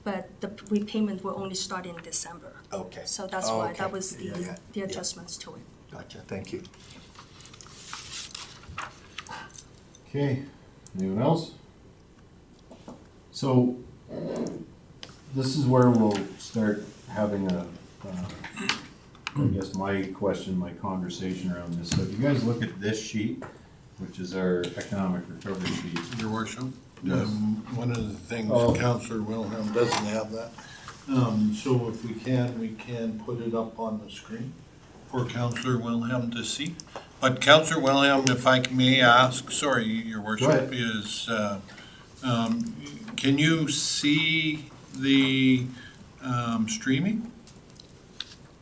but the repayment will only start in December. Okay. So that's why, Okay. that was Yeah. the adjustments to it. Gotcha, thank you. Okay, anyone else? So, this is where we'll start having I guess my question, my conversation around this. So if you guys look at this sheet, which is our economic recovery sheet. Your worship, Yes. one of the things, Oh. Councillor Wilhelm doesn't have that. So if we can put it up on the screen for Councillor Wilhelm to see. But Councillor Wilhelm, if I may ask, sorry, your worship, ahead. is, can you see the streaming?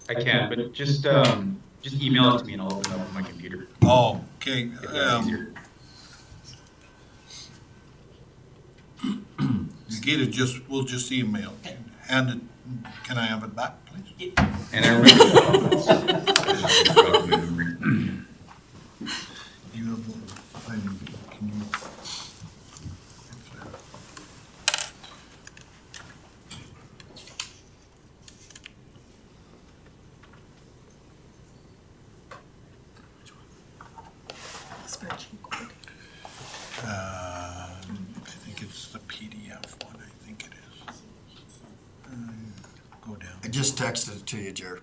I can, but just email it to me and I'll open it up on my computer. Oh, okay. If that's easier. Gita, we'll just email. Hand it, can I have it back, please? And I remember. You have, can you? I think it's the PDF one, I think it is. Go down. I just texted it to you, Jer.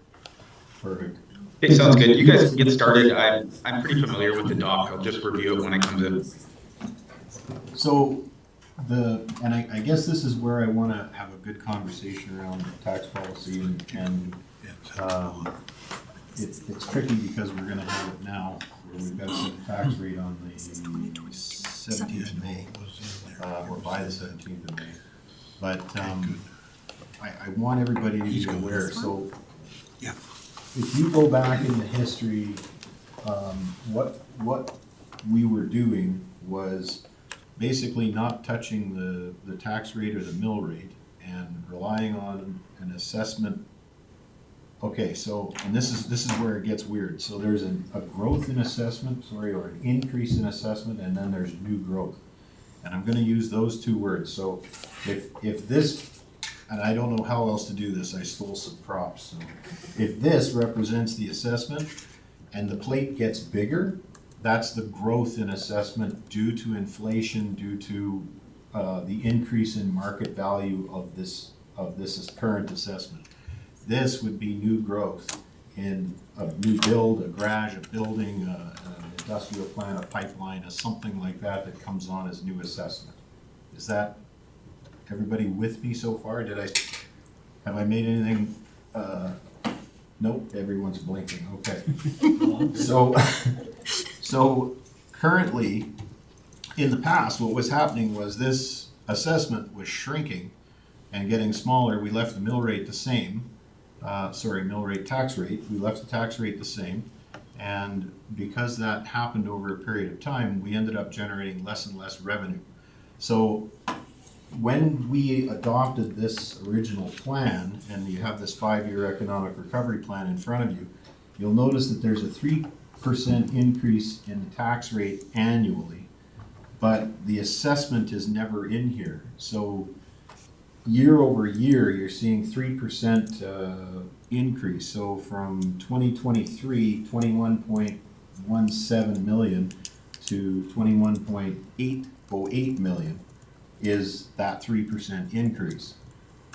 Perfect. It sounds good. You guys can get started. I'm pretty familiar with the doc. I'll just review it when it comes in. So, I guess this is where I wanna have a good conversation around tax policy and it's tricky because we're gonna have it now, where we've got to set the tax rate on the 17th of May, or by the 17th of May. But, I want everybody to be aware, so. Yeah. If you go back in the history, what we were doing was basically not touching the tax rate or the mill rate and relying on an assessment. Okay, so, and this is where it gets weird. So there's a growth in assessment, or an increase in assessment, and then there's new growth. And I'm gonna use those 2 words. So if this, and I don't know how else to do this, I stole some props. So if this represents the assessment and the plate gets bigger, that's the growth in assessment due to inflation, due to the increase in market value of this current assessment. This would be new growth in a new build, a garage, a building, an industrial plant, a pipeline, something like that comes on as new assessment. Is that everybody with me so far? Have I made anything, nope, everyone's blinking, okay. So currently, in the past, what was happening was this assessment was shrinking and getting smaller. We left the mill rate the same, tax rate, we left the tax rate the same. And because that happened over a period of time, we ended up generating less and less revenue. So when we adopted this original plan, and you have this 5-year economic recovery plan in front of you, you'll notice that there's a 3% increase in the tax rate annually, but the assessment is never in here. So year over year, you're seeing 3% increase. So from 2023, 21.17 million to 21.808 million is that 3% increase.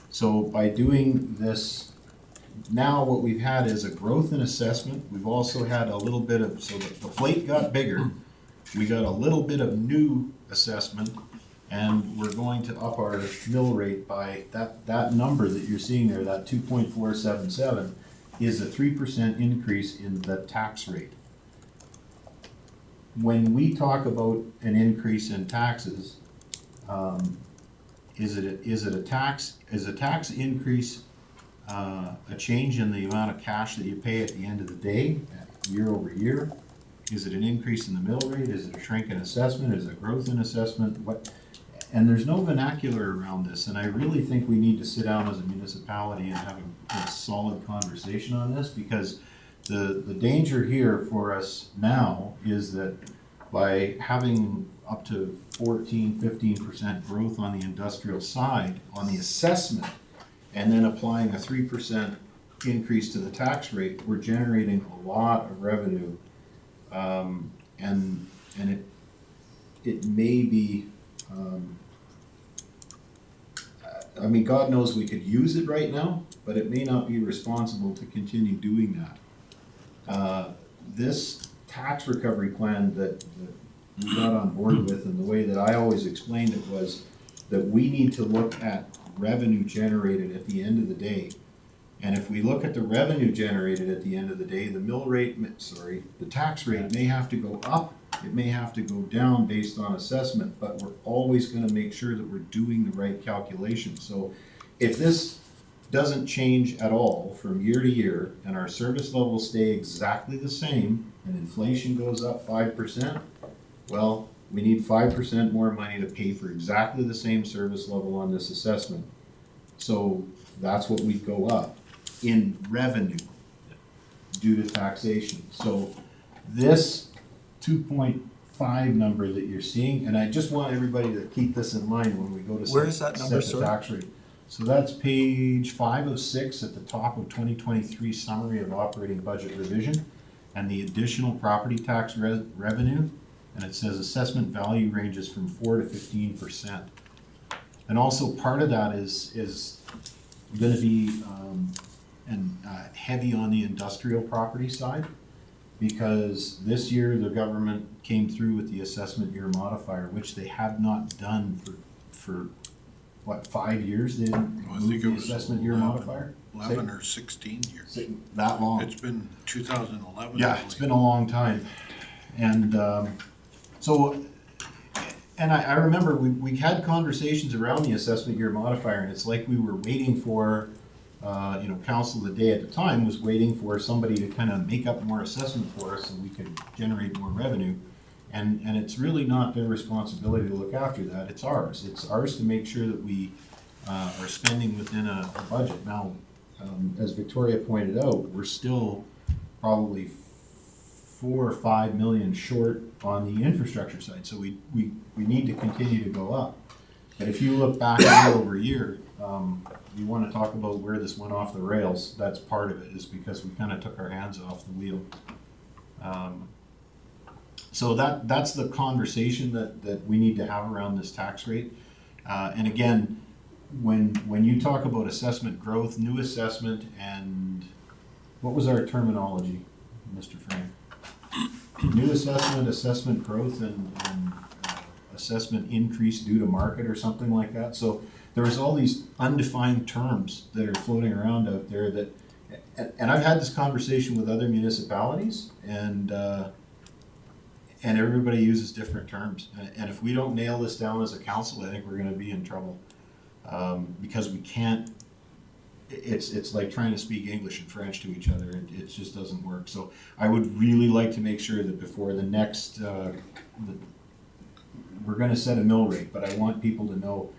So by doing this, now what we've had is a growth in assessment. We've also had a little bit of, so the plate got bigger, we got a little bit of new assessment, and we're going to up our mill rate by that number that you're seeing there, that 2.477, is a 3% increase in the tax rate. When we talk about an increase in taxes, is it a tax, is a tax increase a change in the amount of cash that you pay at the end of the day, year over year? Is it an increase in the mill rate? Is it a shrink in assessment? Is it growth in assessment? What? And there's no vernacular around this, and I really think we need to sit down as a municipality and have a solid conversation on this, because the danger here for us now is that by having up to 14-15% growth on the industrial side on the assessment, and then applying a 3% increase to the tax rate, we're generating a lot of revenue, and it may be. I mean, God knows we could use it right now, but it may not be responsible to continue doing that. This tax recovery plan that we got on board with, and the way that I always explained it, was that we need to look at revenue generated at the end of the day. And if we look at the revenue generated at the end of the day, the the tax rate may have to go up, it may have to go down based on assessment, but we're always gonna make sure that we're doing the right calculation. So if this doesn't change at all from year to year, and our service levels stay exactly the same, and inflation goes up 5%, well, we need 5% more money to pay for exactly the same service level on this assessment. So that's what we'd go up in revenue due to taxation. So this 2.5 number that you're seeing, and I just want everybody to keep this in mind when we go to Where is that number, set the sir? tax rate. So that's page 5 of 6 at the top of 2023 summary of operating budget revision, and the additional property tax revenue, and it says assessment value ranges from 4 to 15%. And also part of that is going to be heavy on the industrial property side, because this year the government came through with the assessment year modifier, which they had not done for what, 5 years? They didn't move the assessment year modifier? 11 or 16 years. That long? It's been 2011. Yeah, it's been a long time. And I remember we had conversations around the assessment year modifier, and it's like we were waiting for, council the day at the time was waiting for somebody to kind of make up more assessment for us so we could generate more revenue. And it's really not their responsibility to look after that, it's ours. It's ours to make sure that we are spending within a budget. Now, as Victoria pointed out, we're still probably 4 or 5 million short on the infrastructure side, so we need to continue to go up. But if you look back year over year, you want to talk about where this went off the rails, that's part of it, is because we kind of took our hands off the wheel. So that's the conversation that we need to have around this tax rate. And again, when you talk about assessment growth, new assessment, and what was our terminology, Mr. Frank? New assessment, assessment growth, and assessment increase due to market or something like that. So there's all these undefined terms that are floating around out there that, and I've had this conversation with other municipalities, and everybody uses different terms. And if we don't nail this down as a council, I think we're going to be in trouble, because we can't. It's like trying to speak English and French to each other. It just doesn't work. So I would really like to make sure that before the next, we're going to set a mill rate, but I want people to know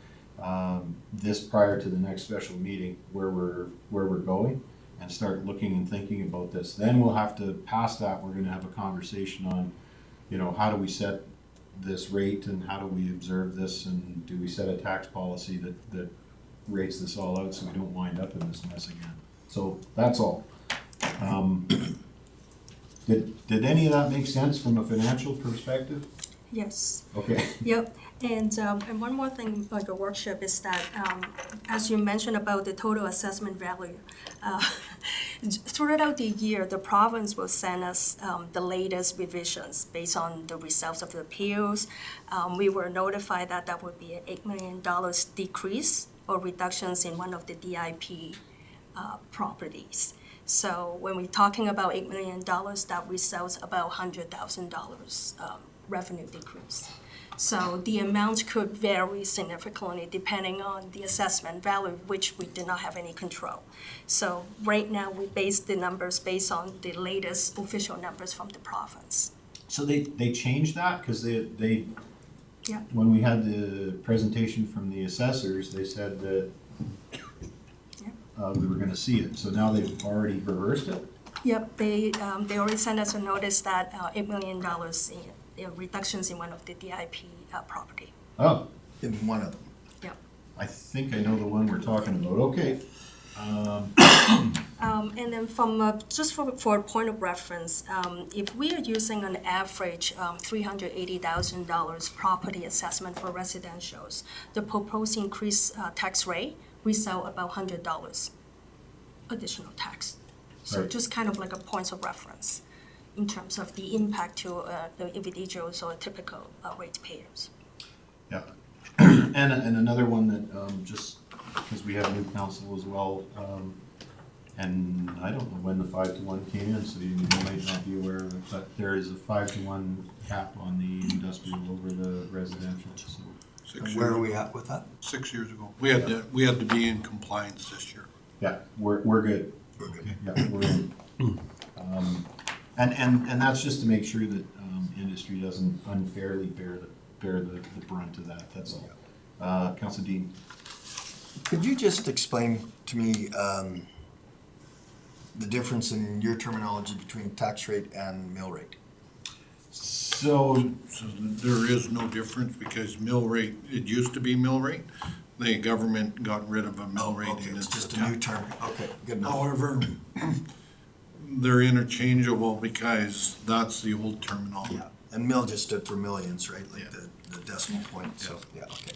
this prior to the next special meeting where we're going, and start looking and thinking about this. Then we'll have to, past that, we're going to have a conversation on, how do we set this rate, and how do we observe this, and do we set a tax policy that rates this all out so we don't wind up in this mess again. So that's all. Did any of that make sense from a financial perspective? Yes. Okay. Yep. And one more thing on your workshop is that, as you mentioned about the total assessment value, throughout the year, the province will send us the latest revisions based on the results of the appeals. We were notified that that would be an $8 million decrease or reductions in one of the DIP properties. So when we're talking about $8 million, that results about $100,000 revenue decrease. So the amount could vary significantly depending on the assessment value, which we did not have any control. So right now, we base the numbers based on the latest official numbers from the province. So they changed that, because they, Yeah. when we had the presentation from the assessors, they said that we were gonna see it, so now they've already reversed it? Yep, they already sent us a notice that $8 million in reductions in one of the DIP property. Oh, In one of them. Yep. I think I know the one we're talking about, okay. And then from, just for a point of reference, if we are using an average $380,000 property assessment for residentials, the proposed increased tax rate, we sell about $100 additional tax. So Right. just kind of like a points of reference in terms of the impact to the individuals or typical ratepayers. Yeah, and another one that, just because we have new council as well, and I don't know when the 5-to-1 came in, so you might not be aware of it, but there is a 5-to-1 cap on the industrial over the residential, so. And where are we at with that? 6 years ago. We had to be in compliance this year. Yeah, we're good. We're good. Yeah, we're in. And that's just to make sure that, industry doesn't unfairly bear the brunt of that, that's all. Council Dean? Could you just explain to me the difference in your terminology between tax rate and mill rate? So, So there is no difference because mill rate, it used to be mill rate. The government got rid of a mill rate. Okay, and it's just a tax. new term. Okay, good enough. However, they're interchangeable because that's the old terminology. Yeah, and mill just stood for millions, right? Like Yeah. the decimal point, so, yeah, okay.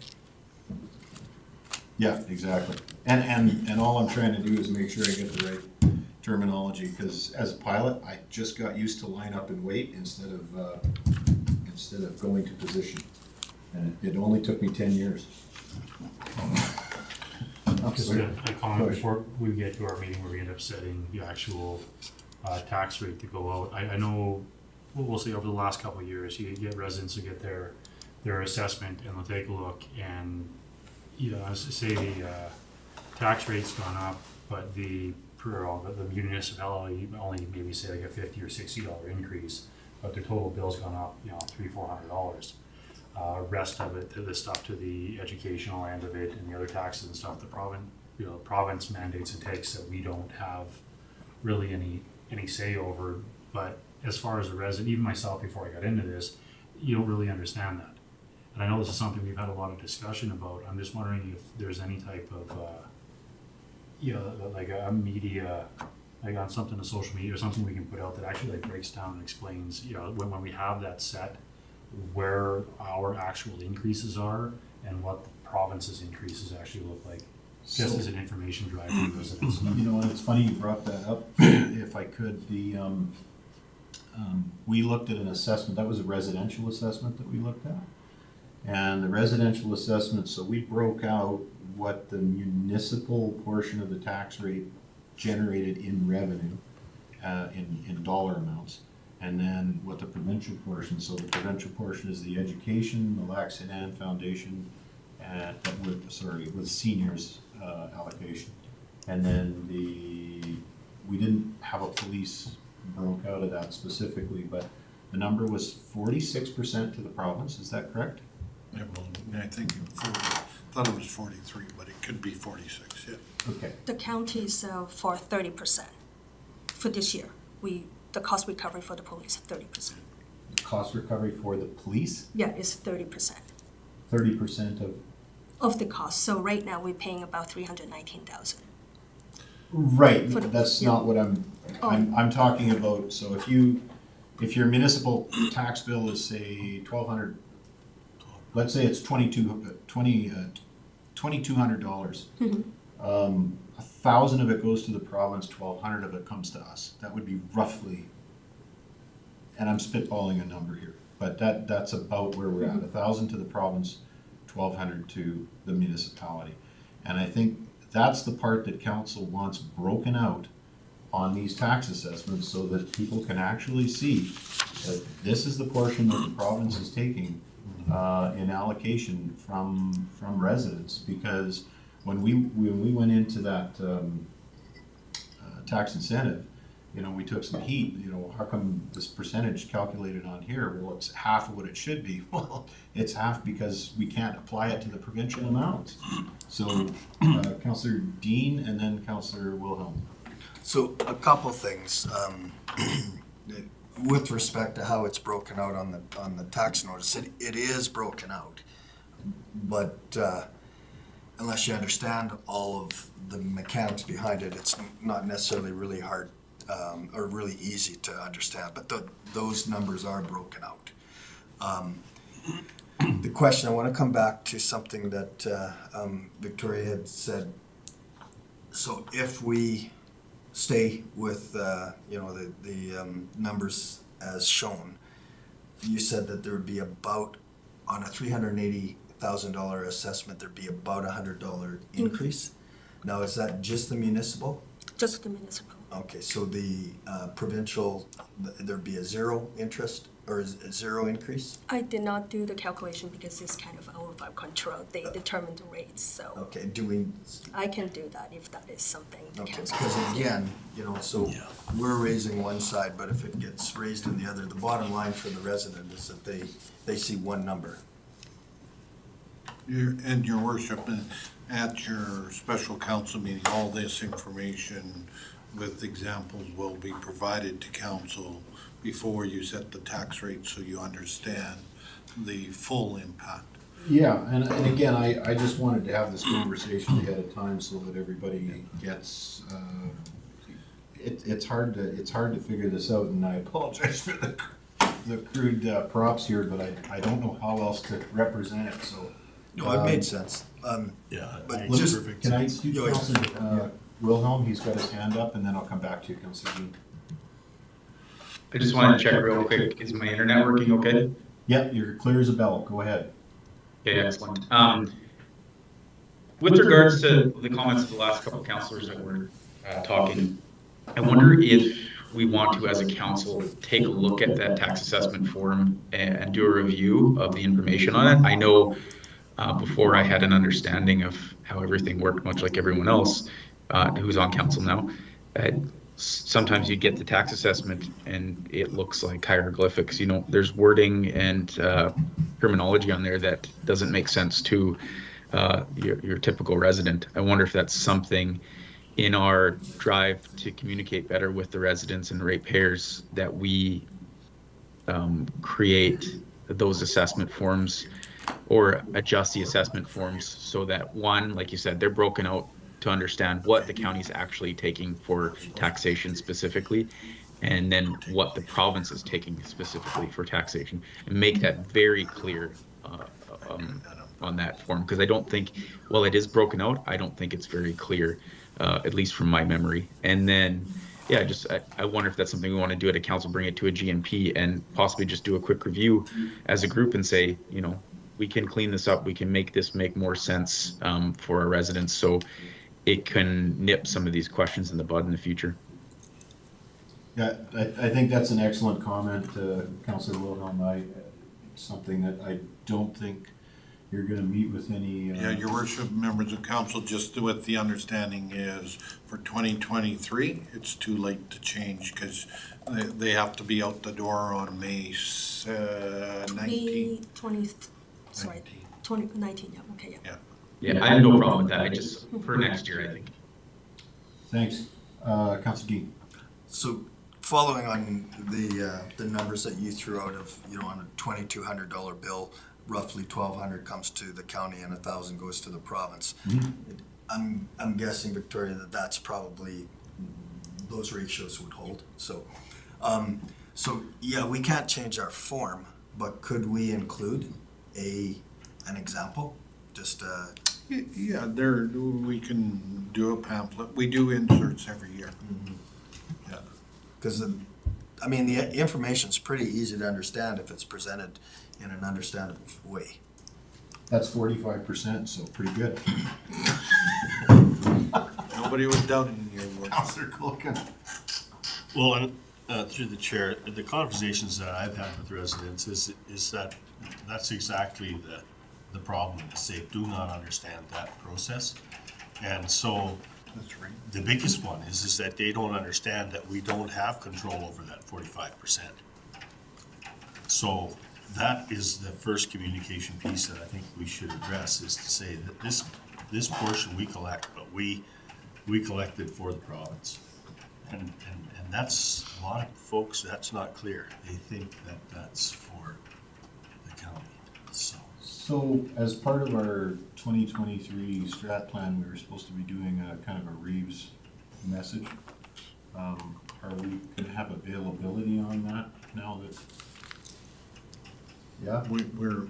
yeah, exactly. And all I'm trying to do is make sure I get the right terminology, because as a pilot, I just got used to line up and wait instead of going to position. And it only took me 10 years. Just a comment before we get to our meeting where we end up setting the actual tax rate to go out. I know, we'll say over the last couple of years, you get residents to get their assessment and they'll take a look and, you know, say the tax rate's gone up, but the municipality only maybe say like a $50 or $60 increase, but their total bill's gone up, you know, $300-400. Rest of it, the stuff to the educational end of it and the other taxes and stuff, the province mandates and takes that we don't have really any say over. But as far as a resident, even myself before I got into this, you don't really understand that. And I know this is something we've had a lot of discussion about. I'm just wondering if there's any type of, like a media, like on something on social media or something we can put out that actually like breaks down and explains, you know, when we have that set, where our actual increases are and what the province's increases actually look like, just as an information drive for residents. You know, and it's funny you brought that up, if I could, we looked at an assessment, that was a residential assessment that we looked at. And the residential assessment, so we broke out what the municipal portion of the tax rate generated in revenue, in dollar amounts. And then what the provincial portion, so the provincial portion is the education, the Lac St. Anne Foundation, with seniors allocation. And then we didn't have a police broke out of that specifically, but the number was 46% to the province, is that correct? Yeah, well, I think thought it was 43, but it could be 46, yeah. Okay. The county's for 30% for this year. The cost recovery for the police, 30%. The cost recovery for the police, Yeah, it's 30% 30% of, the cost. So right now, we're paying about $319,000. right, For the- that's yeah. not what I'm talking about. So if your municipal tax bill is say 1,200, let's say it's $2,200. Mhm. 1,000 of it goes to the province, 1,200 of it comes to us. That would be roughly, and I'm spitballing a number here, but that's about where we're at. 1,000 to the province, 1,200 to the municipality. And I think that's the part that council wants broken out on these tax assessments so that people can actually see that this is the portion that the province is taking in allocation from residents, because when we went into that tax incentive, you know, we took some heat, you know, how come this percentage calculated on here, well, it's half of what it should be. Well, it's half because we can't apply it to the provincial amounts. So, Councillor Dean and then Councillor Wilhelm. So a couple things, with respect to how it's broken out on the tax notice, it is broken out. But unless you understand all of the mechanics behind it, it's not necessarily really hard or really easy to understand, but those numbers are broken out. The question, I want to come back to something that Victoria had said. So if we stay with you know, the numbers as shown, you said that there would be about, on a $380,000 assessment, there'd be about $100 increase. Now, is that just the municipal? Just the municipal. Okay, so the provincial, there'd be a zero interest or a zero increase? I did not do the calculation because it's kind of out of our control. They determine the rates, so Okay, do we, I can do that if that is something the okay, council. because again, you know, so we're raising one side, but if it gets raised in the other, the bottom line for the resident is that they see one number. And your worship, at your special council meeting, all this information with examples will be provided to council before you set the tax rate, so you understand the full impact. Yeah, and again, I just wanted to have this conversation ahead of time so that everybody gets, it's hard to figure this out, and I apologize for the crude props here, but I don't know how else to represent it, so. No, it made sense. Yeah, But it makes just- perfect Can I sense. do Councillor Wilhelm? He's got his hand up, and then I'll come back to you, Councillor Dean. I just wanted to check real quick, is my internet working okay? Yep, you're clear as a bell. Go ahead. Okay, excellent. With regards to the comments of the last couple of councillors that were talking, I wonder if we want to, as a council, take a look at that tax assessment form and do a review of the information on it. I know before I had an understanding of how everything worked, much like everyone else who's on council now. Sometimes you get the tax assessment and it looks like hieroglyphics. You know, there's wording and terminology on there that doesn't make sense to your typical resident. I wonder if that's something in our drive to communicate better with the residents and ratepayers that we create those assessment forms or adjust the assessment forms so that, one, like you said, they're broken out to understand what the county's actually taking for taxation specifically, and then what the province is taking specifically for taxation, and make that very clear on that form, because I don't think, well, it is broken out, I don't think it's very clear, at least from my memory. And then, yeah, I wonder if that's something we want to do at a council, bring it to a GNP and possibly just do a quick review as a group and say, you know, we can clean this up, we can make this make more sense for our residents, so it can nip some of these questions in the bud in the future. Yeah, I think that's an excellent comment, Councillor Wilhelm. Something that I don't think you're gonna meet with any. Yeah, your worship, members of council, just with the understanding is for 2023, it's too late to change because they have to be out the door on May 19th. May 2019, yeah, okay, yeah. Yeah, I have no problem with that. I just, for next year, I think. Thanks. Councillor Dean. So following on the numbers that you threw out of, you know, on a $2,200 bill, roughly $1,200 comes to the county and $1,000 goes to the province. I'm guessing, Victoria, that's probably, those ratios would hold. So, so yeah, we can't change our form, but could we include an example? Just Yeah, we can do a pamphlet. We do inserts every year. yeah, because I mean, the information's pretty easy to understand if it's presented in an understandable way. That's 45%, so pretty good. Nobody was doubting your work. Councillor Culkin. Well, and through the chair, the conversations that I've had with residents is that that's exactly the problem, is they do not understand that process. And so That's right. the biggest one is that they don't understand that we don't have control over that 45%. So that is the first communication piece that I think we should address, is to say that this portion we collect, but we collected for the province. And that's, a lot of folks, that's not clear. They think that that's for the county, so. So as part of our 2023 strat plan, we were supposed to be doing a kind of a Reeves message. Are we gonna have availability on that now that? Yeah? We are,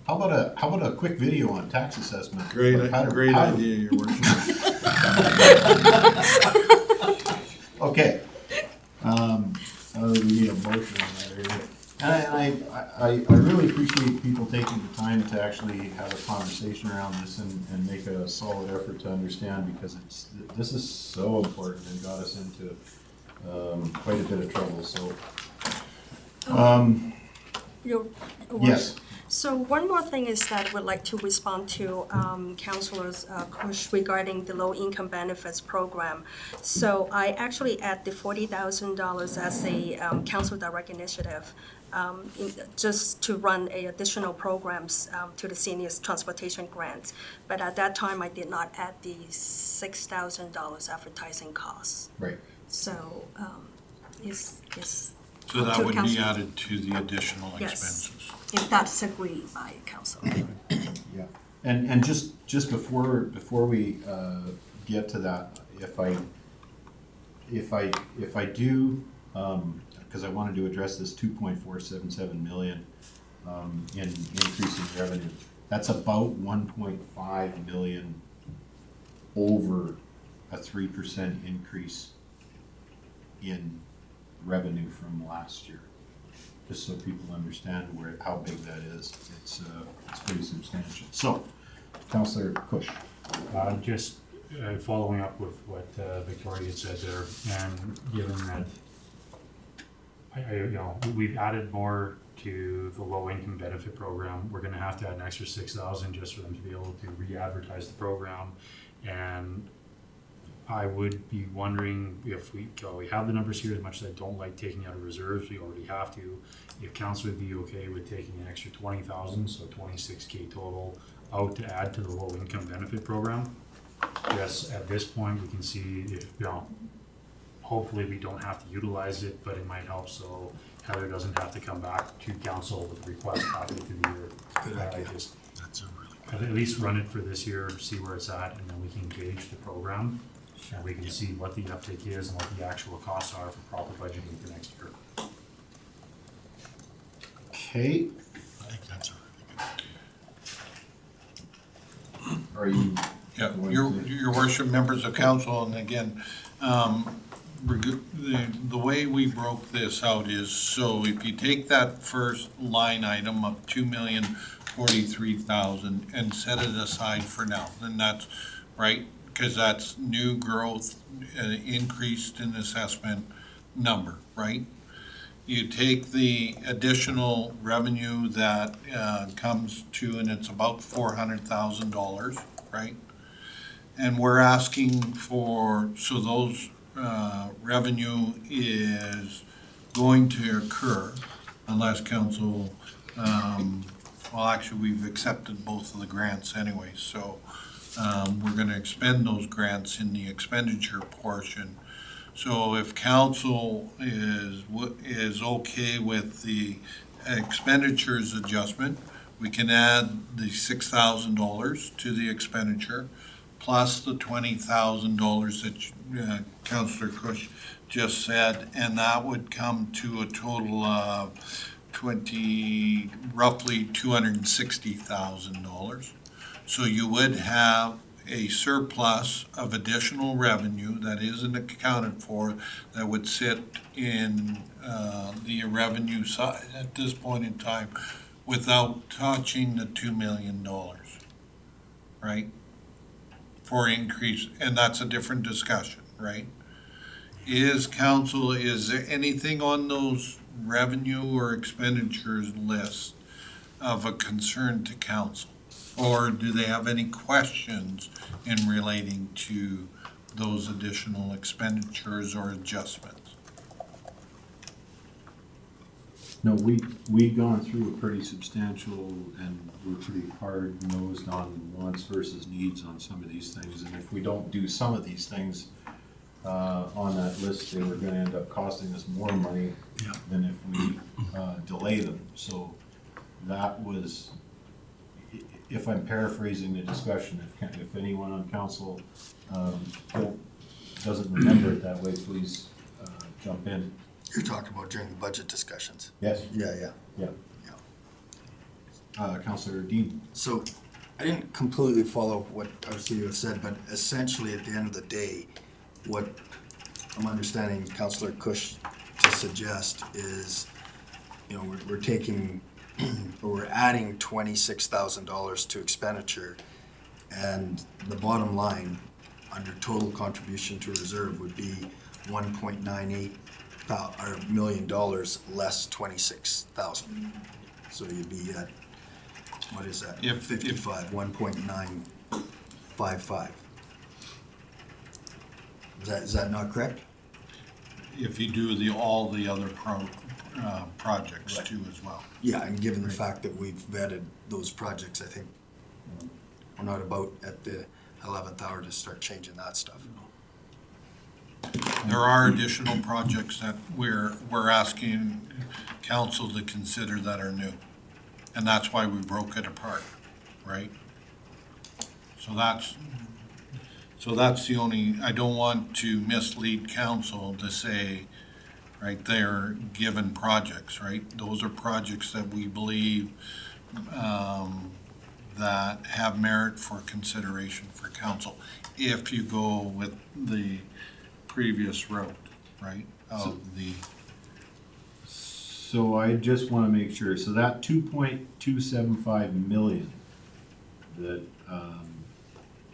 How about a quick video on tax assessment? great How to- idea, your worship. Okay. We need a motion on that area. And I really appreciate people taking the time to actually have a conversation around this and make a solid effort to understand, because this is so important and got us into quite a bit of trouble, so. Your Yes. So one more thing is that I would like to respond to Councillor's question regarding the low-income benefits program. So I actually add the $40,000 as a council direct initiative, just to run additional programs to the seniors transportation grants. But at that time, I did not add the $6,000 advertising costs. Right. So is So that to would be council. added to the additional Yes. expenses. If that's agreed by council. Yeah, and just before we get to that, if I do, because I wanted to address this 2.477 million in increase in revenue, that's about 1.5 million over a 3% increase in revenue from last year. Just so people understand how big that is. It's pretty substantial. So, Councillor Cush. Just following up with what Victoria had said there, and given that we've added more to the low income benefit program, we're gonna have to add an extra 6,000 just for them to be able to re-advertise the program. And I would be wondering if we have the numbers here, as much as I don't like taking out of reserves, we already have to. If council would be okay with taking an extra 20,000, so 26K total, out to add to the low income benefit program. Yes, at this point, we can see if, hopefully we don't have to utilize it, but it might help so Heather doesn't have to come back to council with a request halfway through the year. Good idea. Just That's a really good. at least run it for this year, see where it's at, and then we can gauge the program. And we can see what the uptake is and what the actual costs are for proper budgeting for next year. Okay, I think that's a really good idea. are you? Yeah, your worship, members of council, and again, the way we broke this out is, so if you take that first line item of 2,043,000 and set it aside for now, then that's right, because that's new growth, increased in assessment number, right? You take the additional revenue that comes to, and it's about $400,000, right? And we're asking for, so those revenue is going to occur unless council, well, actually, we've accepted both of the grants anyway, so we're gonna expend those grants in the expenditure portion. So if council is okay with the expenditures adjustment, we can add the $6,000 to the expenditure, plus the $20,000 that Councillor Cush just said, and that would come to a total of roughly $260,000. So you would have a surplus of additional revenue that isn't accounted for that would sit in the revenue side at this point in time without touching the $2 million, right? For increase, and that's a different discussion, right? Is there anything on those revenue or expenditures list of a concern to council? Or do they have any questions in relating to those additional expenditures or adjustments? No, we've gone through a pretty substantial, and we're pretty hard-nosed on wants versus needs on some of these things. And if we don't do some of these things on that list, they were gonna end up costing us more money Yeah. than if we delay them. So that was, if I'm paraphrasing the discussion, if anyone on council doesn't remember it that way, please jump in. You're talking about during the budget discussions. Yes? Yeah. Councillor Dean? So I didn't completely follow what our CEO said, but essentially at the end of the day, what I'm understanding Councillor Cush to suggest is, you know, we're taking, or we're adding $26,000 to expenditure, and the bottom line under total contribution to reserve would be $1.98 million less 26,000. So you'd be at, what is that? If- 55, 1.955. Is that not correct? If you do all the other projects Right. too as well. Yeah, and given the fact that we've vetted those projects, I think we're not about at the 11th hour to start changing that stuff. There are additional projects that we're asking council to consider that are new. And that's why we broke it apart, right? So that's the only, I don't want to mislead council to say, right, they're given projects, right? Those are projects that we believe that have merit for consideration for council. If you go with the previous route, right, of the. So I just want to make sure, so that 2.275 million that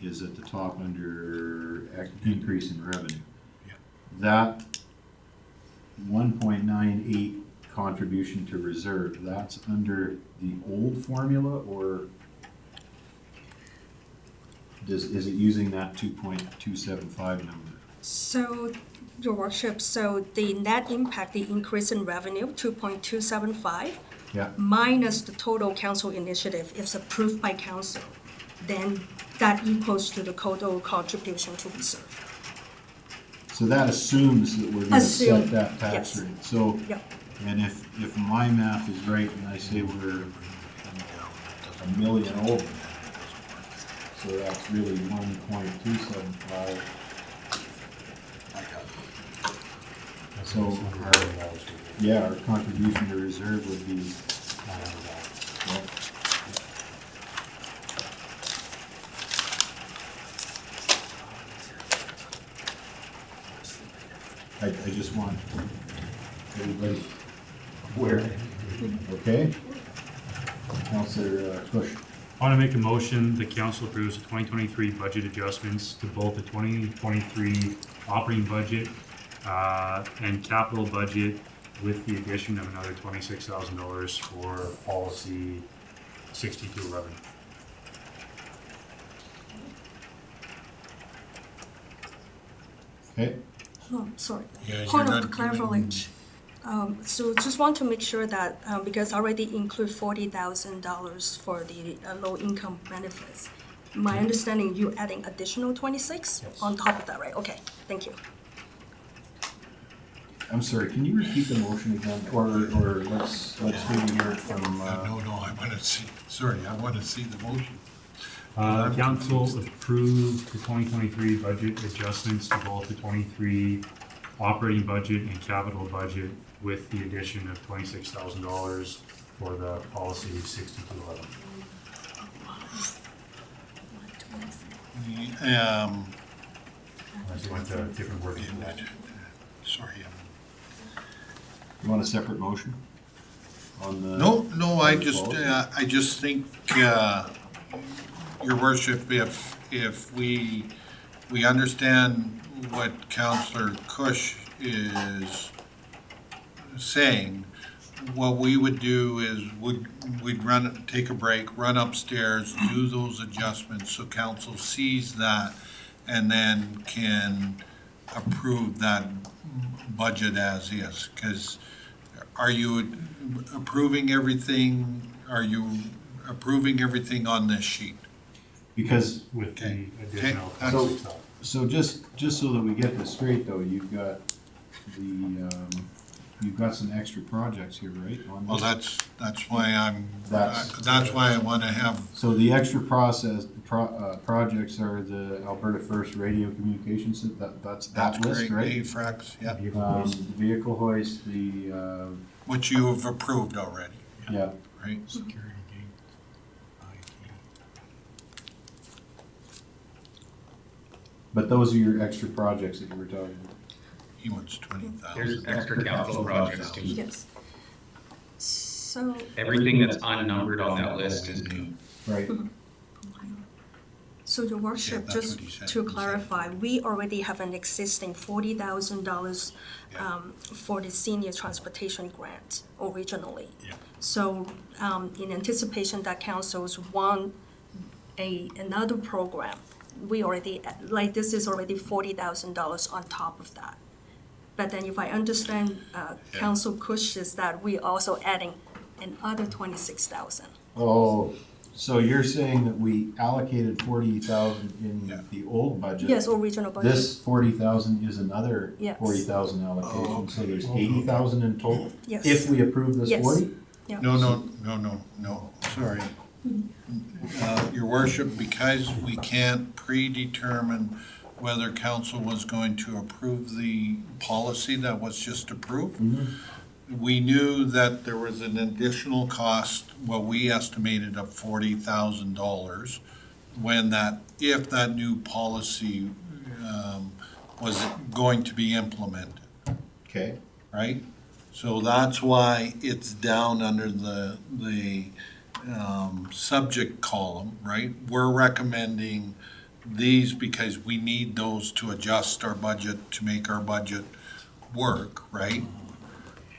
is at the top under increase in revenue. Yeah. That 1.98 contribution to reserve, that's under the old formula, or is it using that 2.275 number? So, Your Worship, so the net impact, the increase in revenue, 2.275, Yeah. minus the total council initiative, if approved by council, then that equals to the total contribution to reserve. So that assumes that we're gonna set Assume, that tax yes. rate. So, Yep. and if my math is right, and I say we're $1 million over, so that's really 1.275. So our contribution to reserve would be, well, I just want everybody aware, okay? Councillor Cush. I want to make a motion, the council approves the 2023 budget adjustments to both the 2023 operating budget and capital budget with the addition of another $26,000 for policy 6211. Okay, Oh, sorry. Yeah, you're Point not of clarification. So just want to make sure that, because already include $40,000 for the low-income benefits. My understanding, you adding additional 26 on top of that, right? Okay, thank you. I'm sorry, can you repeat the motion again, or let's maybe hear it from, No, I want to see, I want to see the motion. Council approved the 2023 budget adjustments to both the 23 operating budget and capital budget with the addition of $26,000 for the policy 6211. Unless you want a different wording than that. Sorry. you want a separate motion? On the? No, I just think, your worship, if we understand what Councillor Cush is saying, what we would do is we'd take a break, run upstairs, do those adjustments so council sees that and then can approve that budget as is. Because are you approving everything, on this sheet? Because, with the Okay. additional Okay. $26,000. so just so that we get this straight though, you've got you've got some extra projects here, right? On Well, this? that's why That's- that's why I want to have, So the extra projects are the Alberta First Radio Communications, that's that's that list, great, right? AFRAX, yeah, The vehicle hoist, the, which you have approved already, yeah, right? Security gate, IT. but those are your extra projects that you were talking about. He wants 20,000. There's extra capital projects too. Yes. So, Everything that's unnumbered on that list is new. Right, so your worship, that's just what he said. to clarify, we already have an existing $40,000 for the senior transportation grant originally. Yeah. So, in anticipation that councils want another program, we already, like, this is already $40,000 on top of that. But then if I understand, Council Kush is that we also adding another 26,000. oh, so you're saying that we allocated 40,000 in Yeah. the old budget? Yes, original budget. This 40,000 is another Yes. 40,000 allocation, so there's 80,000 in total? Yes. If we approve this Yes. 40? Yeah. No, sorry. Your worship, because we can't predetermine whether council was going to approve the policy that was just approved, we knew that there was an additional cost, what we estimated of $40,000, if that new policy was going to be implemented, Okay. right? So that's why it's down under the subject column, right? We're recommending these because we need those to adjust our budget, to make our budget work, right?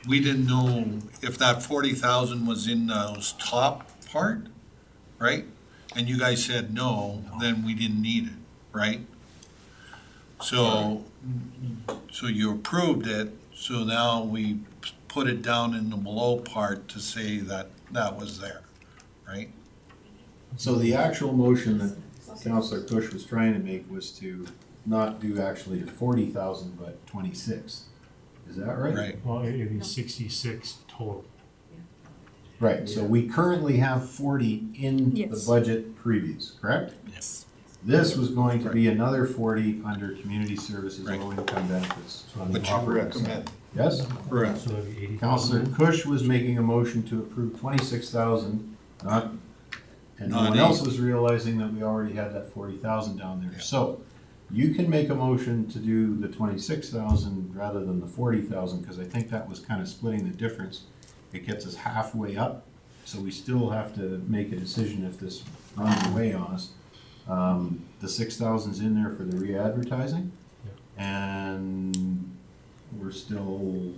We didn't know if that 40,000 was in those top part, right? And you guys said no, then we didn't need it, right? So you approved it, so now we put it down in the below part to say that that was there, right? So the actual motion that Councillor Kush was trying to make was to not do actually the 40,000, but 26. Is that right? Right. Well, it'd be 66 total. Right, so we currently have 40 in the Yes. budget previous, correct? Yes. This was going to be another 40 under community services, Right. low income benefits. on the Which you operating side. recommend. Yes? Correct. So that'd be 80,000. Councillor Kush was making a motion to approve 26,000, not, and no Not one else 80. was realizing that we already had that 40,000 down there. Yeah. So you can make a motion to do the 26,000 rather than the 40,000, because I think that was kind of splitting the difference. It gets us halfway up, so we still have to make a decision if this runs away on us. The 6,000's in there for the re-advertising, and we're still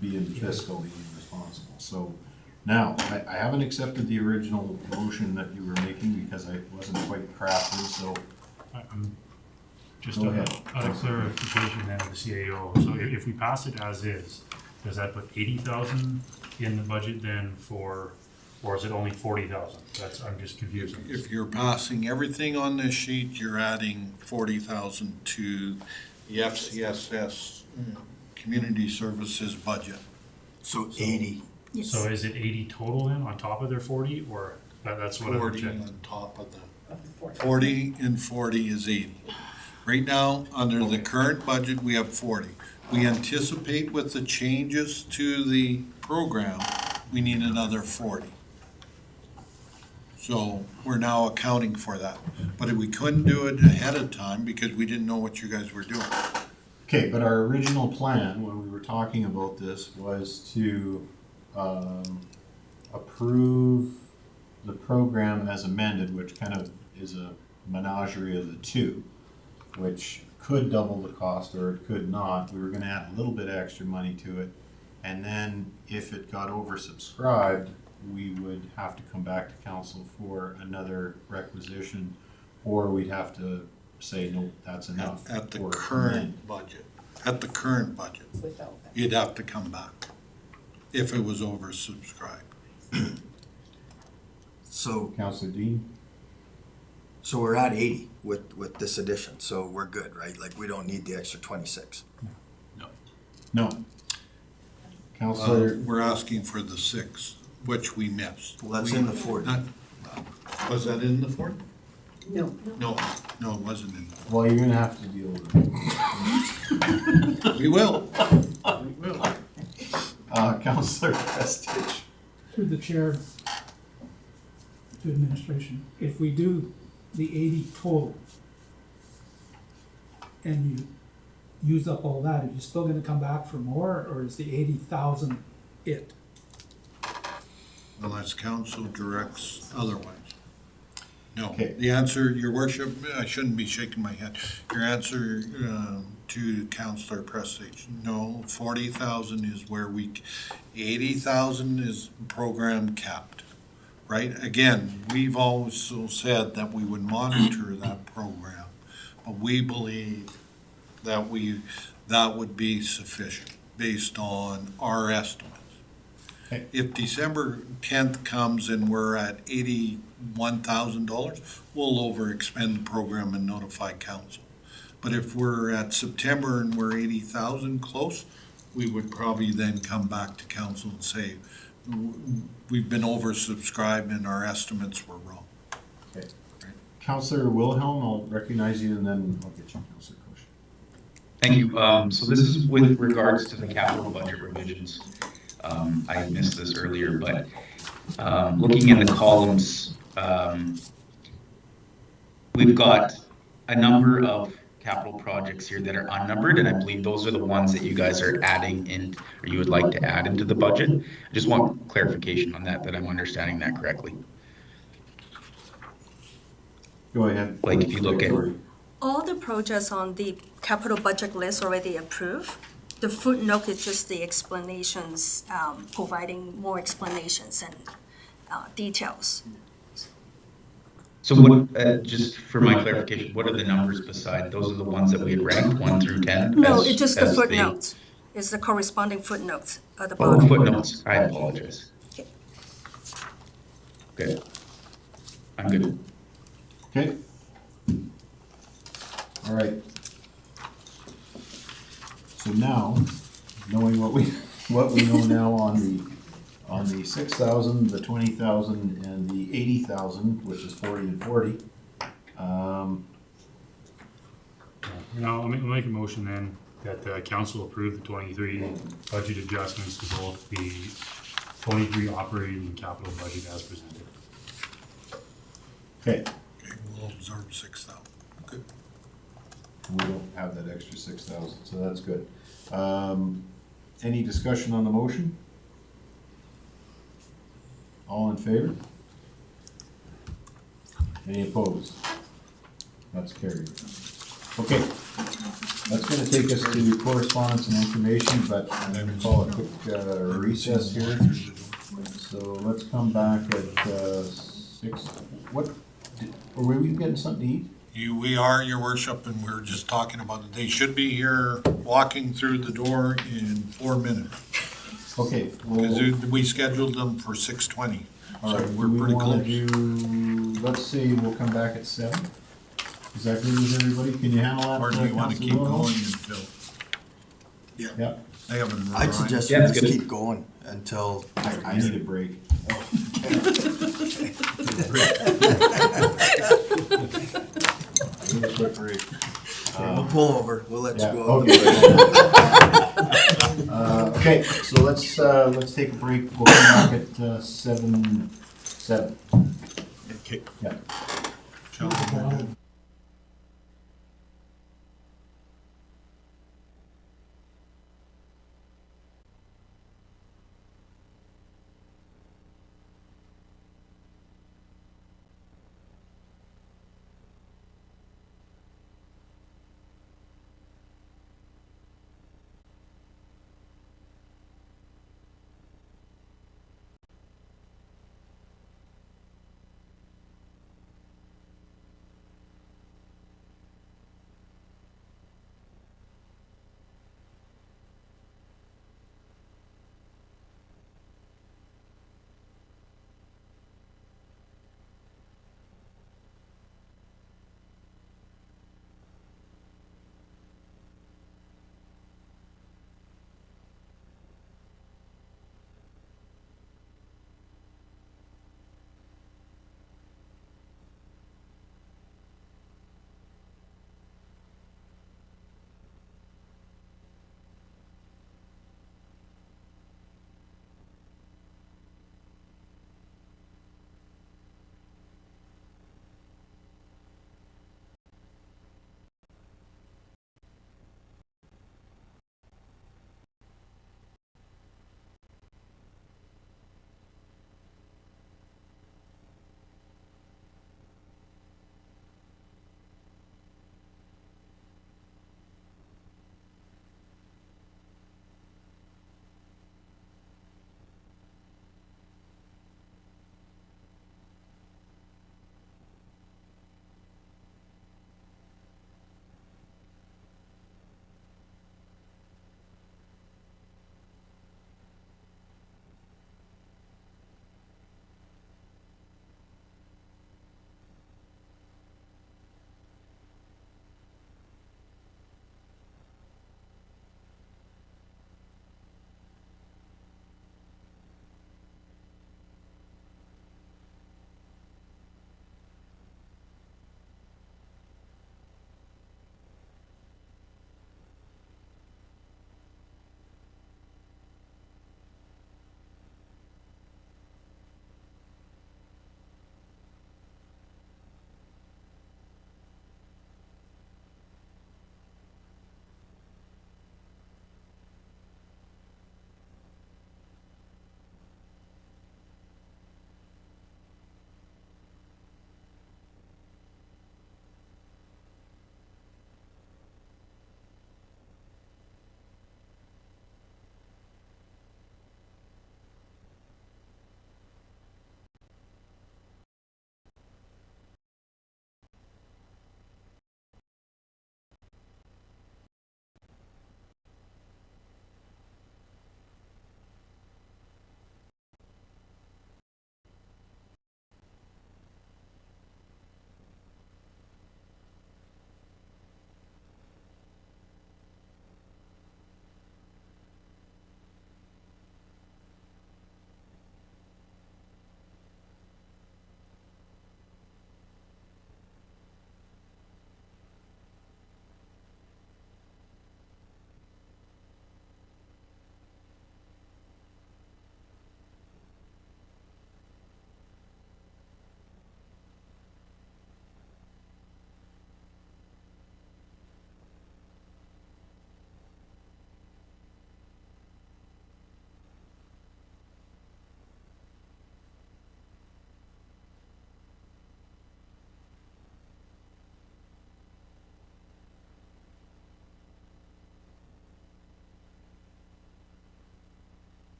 being fiscally responsible. So now, I haven't accepted the original motion that you were making because I wasn't quite crafted, so I'm just Go a ahead. clarification then of the CAO. So if we pass it as is, does that put 80,000 in the budget then for, or is it only 40,000? I'm just confused. on this. If you're passing everything on this sheet, you're adding 40,000 to the FCSS Community Services budget. So 80. Yes. So is it 80 total then on top of their 40, or that's what I'm 40 checking? on top of them. 40 and 40 is 80. Right now, under the current budget, we have 40. We anticipate with the changes to the program, we need another 40. So we're now accounting for that. But we couldn't do it ahead of time because we didn't know what you guys were doing. okay, but our original plan, when we were talking about this, was to approve the program as amended, which kind of is a menagerie of the two, which could double the cost or it could not. We were gonna add a little bit extra money to it, And then if it got oversubscribed, we would have to come back to council for another requisition, or we'd have to say, no, that's enough. At the or current budget, Without that. you'd have to come back if it was oversubscribed. So, Councillor Dean? so we're at 80 with this addition, so we're good, right? Like, we don't need the extra 26. No. Councillor, We're asking for the 6, which we missed. Well, that's in the 40. Was that in the 4? No. No, it wasn't in. well, you're gonna have to deal with it. We will. We will. Councillor Prestige. Through the chair to administration, if we do the 80 total and you use up all that, are you still gonna come back for more, or is the 80,000 it? Unless council directs otherwise. No, Okay. the answer, your worship, I shouldn't be shaking my head. Your answer to Councillor Prestige, no, 40,000 is where 80,000 is program capped, right? Again, we've also said that we would monitor that program, but we believe that that would be sufficient based on our estimates. Okay. If December 10th comes and we're at $81,000, we'll overexpend the program and notify council. But if we're at September and we're 80,000 close, we would probably then come back to council and say, we've been oversubscribed and our estimates were wrong. Okay. Councillor Wilhelm, I'll recognize you and then I'll get you, Councillor Kosh. Thank you. So this is with regards to the capital budget revisions. I missed this earlier, but looking in the columns, we've got a number of capital projects here that are unnumbered, and I believe those are the ones that you guys are adding in, or you would like to add into the budget. I just want clarification on that I'm understanding that correctly. Go ahead. Like if you look at, All the projects on the capital budget list already approved. The footnote is just the explanations, providing more explanations and details. so what, just for my clarification, what are the numbers beside, those are the ones that we had ranked 1 through 10? No, as- it's just the as footnotes. It's the corresponding footnotes at the Oh, bottom. footnotes, I apologize. Okay. Good. I'm good. Okay. All right. So now, knowing what we know now on the 6,000, the 20,000, and the 80,000, which is 40 and 40. Now, I'll make a motion then that the council approve the 23 budget adjustments to both the 23 operating and capital budget as presented. Okay, Okay, we'll absorb 6,000. Good. we don't have that extra 6,000, so that's good. Any discussion on the motion? All in favor? Any opposed? That's carried. Okay, that's gonna take us to correspondence and information, but I'm gonna call a quick recess here. So let's come back at 6, were we getting something to eat? We are, your worship, and we're just talking about it. They should be here walking through the door in 4 minutes. Okay, well, Because we scheduled them for 6:20, all so right, we're do we pretty wanna close. do, let's say we'll come back at 7? Is that good with everybody? Can you handle that? Or do you want to Councilor keep Wilhelm? going until? Yeah, I haven't. I'd suggest we Yeah, that's just good. keep going until. I need a break. I need a quick break. We'll pull over, we'll let you Yeah, go. okay. Okay, so let's take a break. We'll come back at 7. Okay. Yeah. Councilor.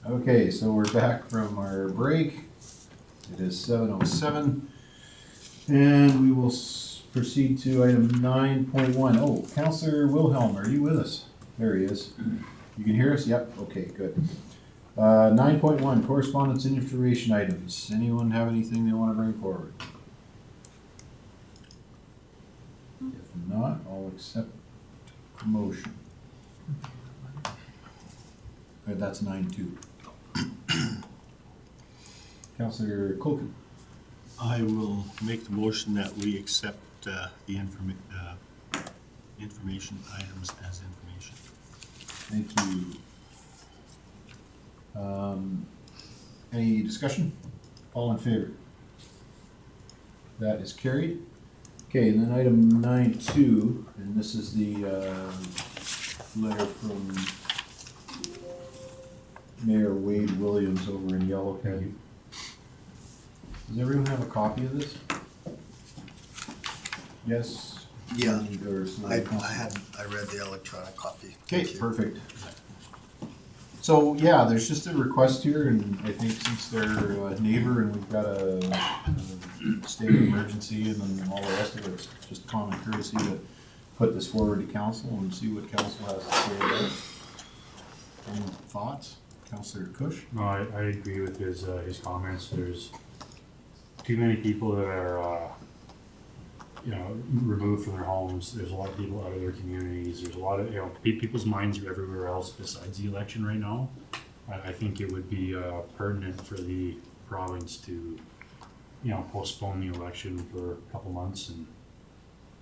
Okay, so we're back from our break. It is 7:07. And we will proceed to item 9.1. Oh, Counselor Wilhelm, are you with us? There he is. You can hear us? Yep, okay, good. 9.1, correspondence and information items. Anyone have anything they want to bring forward? If not, I'll accept the motion. That's 9.2. Counselor Colkin. I will make the motion that we accept the information items as information. Thank you. Any discussion? All in favor? That is carried. Okay, and then item 9.2, and this is the letter from Mayor Wade Williams over in Yellowhead. Does everyone have a copy of this? Yes? Yeah. Or I read the electronic copy. Okay, Thank you. perfect. So, yeah, there's just a request here, and I think since they're a neighbor and we've got a state of emergency and then all the rest of it, it's just common courtesy to put this forward to council and see what council has to say about it. Any thoughts? Councillor Kush? No, I agree with his comments. There's too many people that are, removed from their homes. There's a lot of people out of their communities. There's a lot of, people's minds are everywhere else besides the election right now. I think it would be pertinent for the province to, postpone the election for a couple months and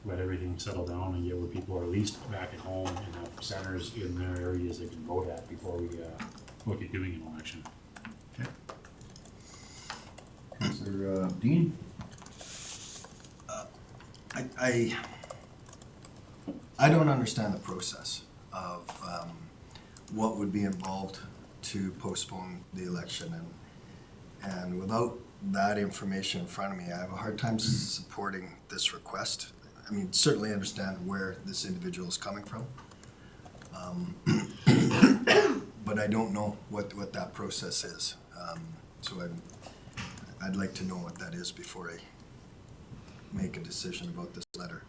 let everything settle down and get where people are at least back at home and have centers in their areas they can vote at before we look at doing an election. Okay. Councillor Dean? I don't understand the process of what would be involved to postpone the election, and without that information in front of me, I have a hard time supporting this request. I mean, certainly understand where this individual is coming from, but I don't know what that process is. So I'd like to know what that is before I make a decision about this letter.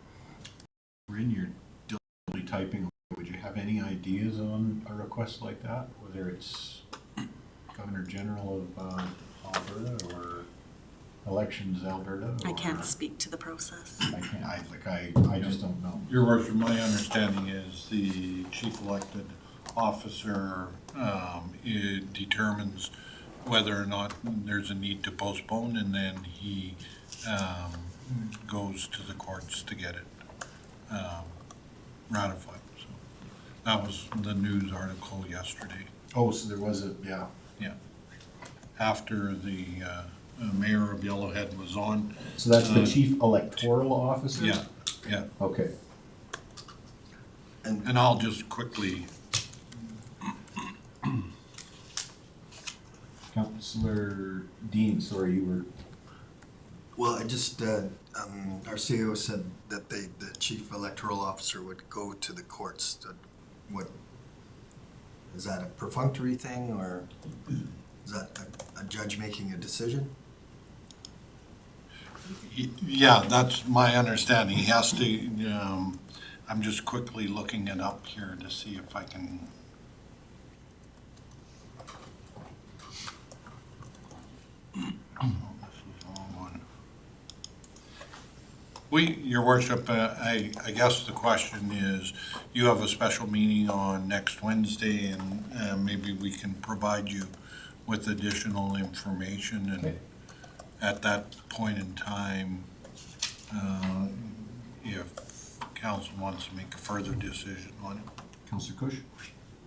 Rin, you're diligently typing. Would you have any ideas on a request like that? Whether it's Governor General of Alberta or Elections Alberta? I or- can't speak to the process. I can't, I just don't know. Your Worship, my understanding is the chief elected officer it determines whether or not there's a need to postpone, and then he goes to the courts to get it ratified. So that was the news article yesterday. Oh, so there was yeah. Yeah. After the mayor of Yellowhead was on. So that's the chief electoral officer? Yeah, yeah. Okay. And I'll just quickly, Councillor Dean, sorry, you were, Well, I just, our CAO said that the chief electoral officer would go to the courts. What, is that a perfunctory thing, or is that a judge making a decision? yeah, that's my understanding. He has to, I'm just quickly looking it up here to see if I can. Oh, this is the wrong one. Your Worship, I guess the question is, you have a special meeting on next Wednesday, and maybe we can provide you with additional information, and okay. at that point in time, if council wants to make a further decision on it. Councillor Kush?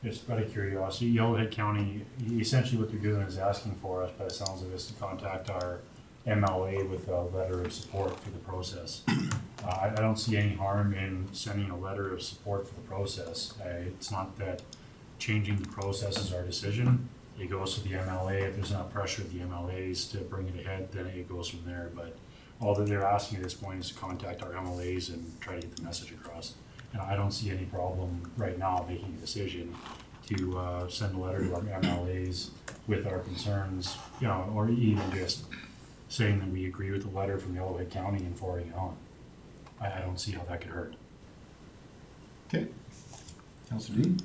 Just out of curiosity, Yellowhead County, essentially what they're doing is asking for us, by the sounds of this, to contact our MLA with a letter of support for the process. I don't see any harm in sending a letter of support for the process. It's not that changing the process is our decision. It goes to the MLA. If there's not pressure of the MLAs to bring it ahead, then it goes from there. But all that they're asking at this point is to contact our MLAs and try to get the message across. And I don't see any problem right now making a decision to send a letter to our MLAs with our concerns, you know, or even just saying that we agree with the letter from Yellowhead County and forwarding it on. I don't see how that could hurt. Okay. Councilor Dean?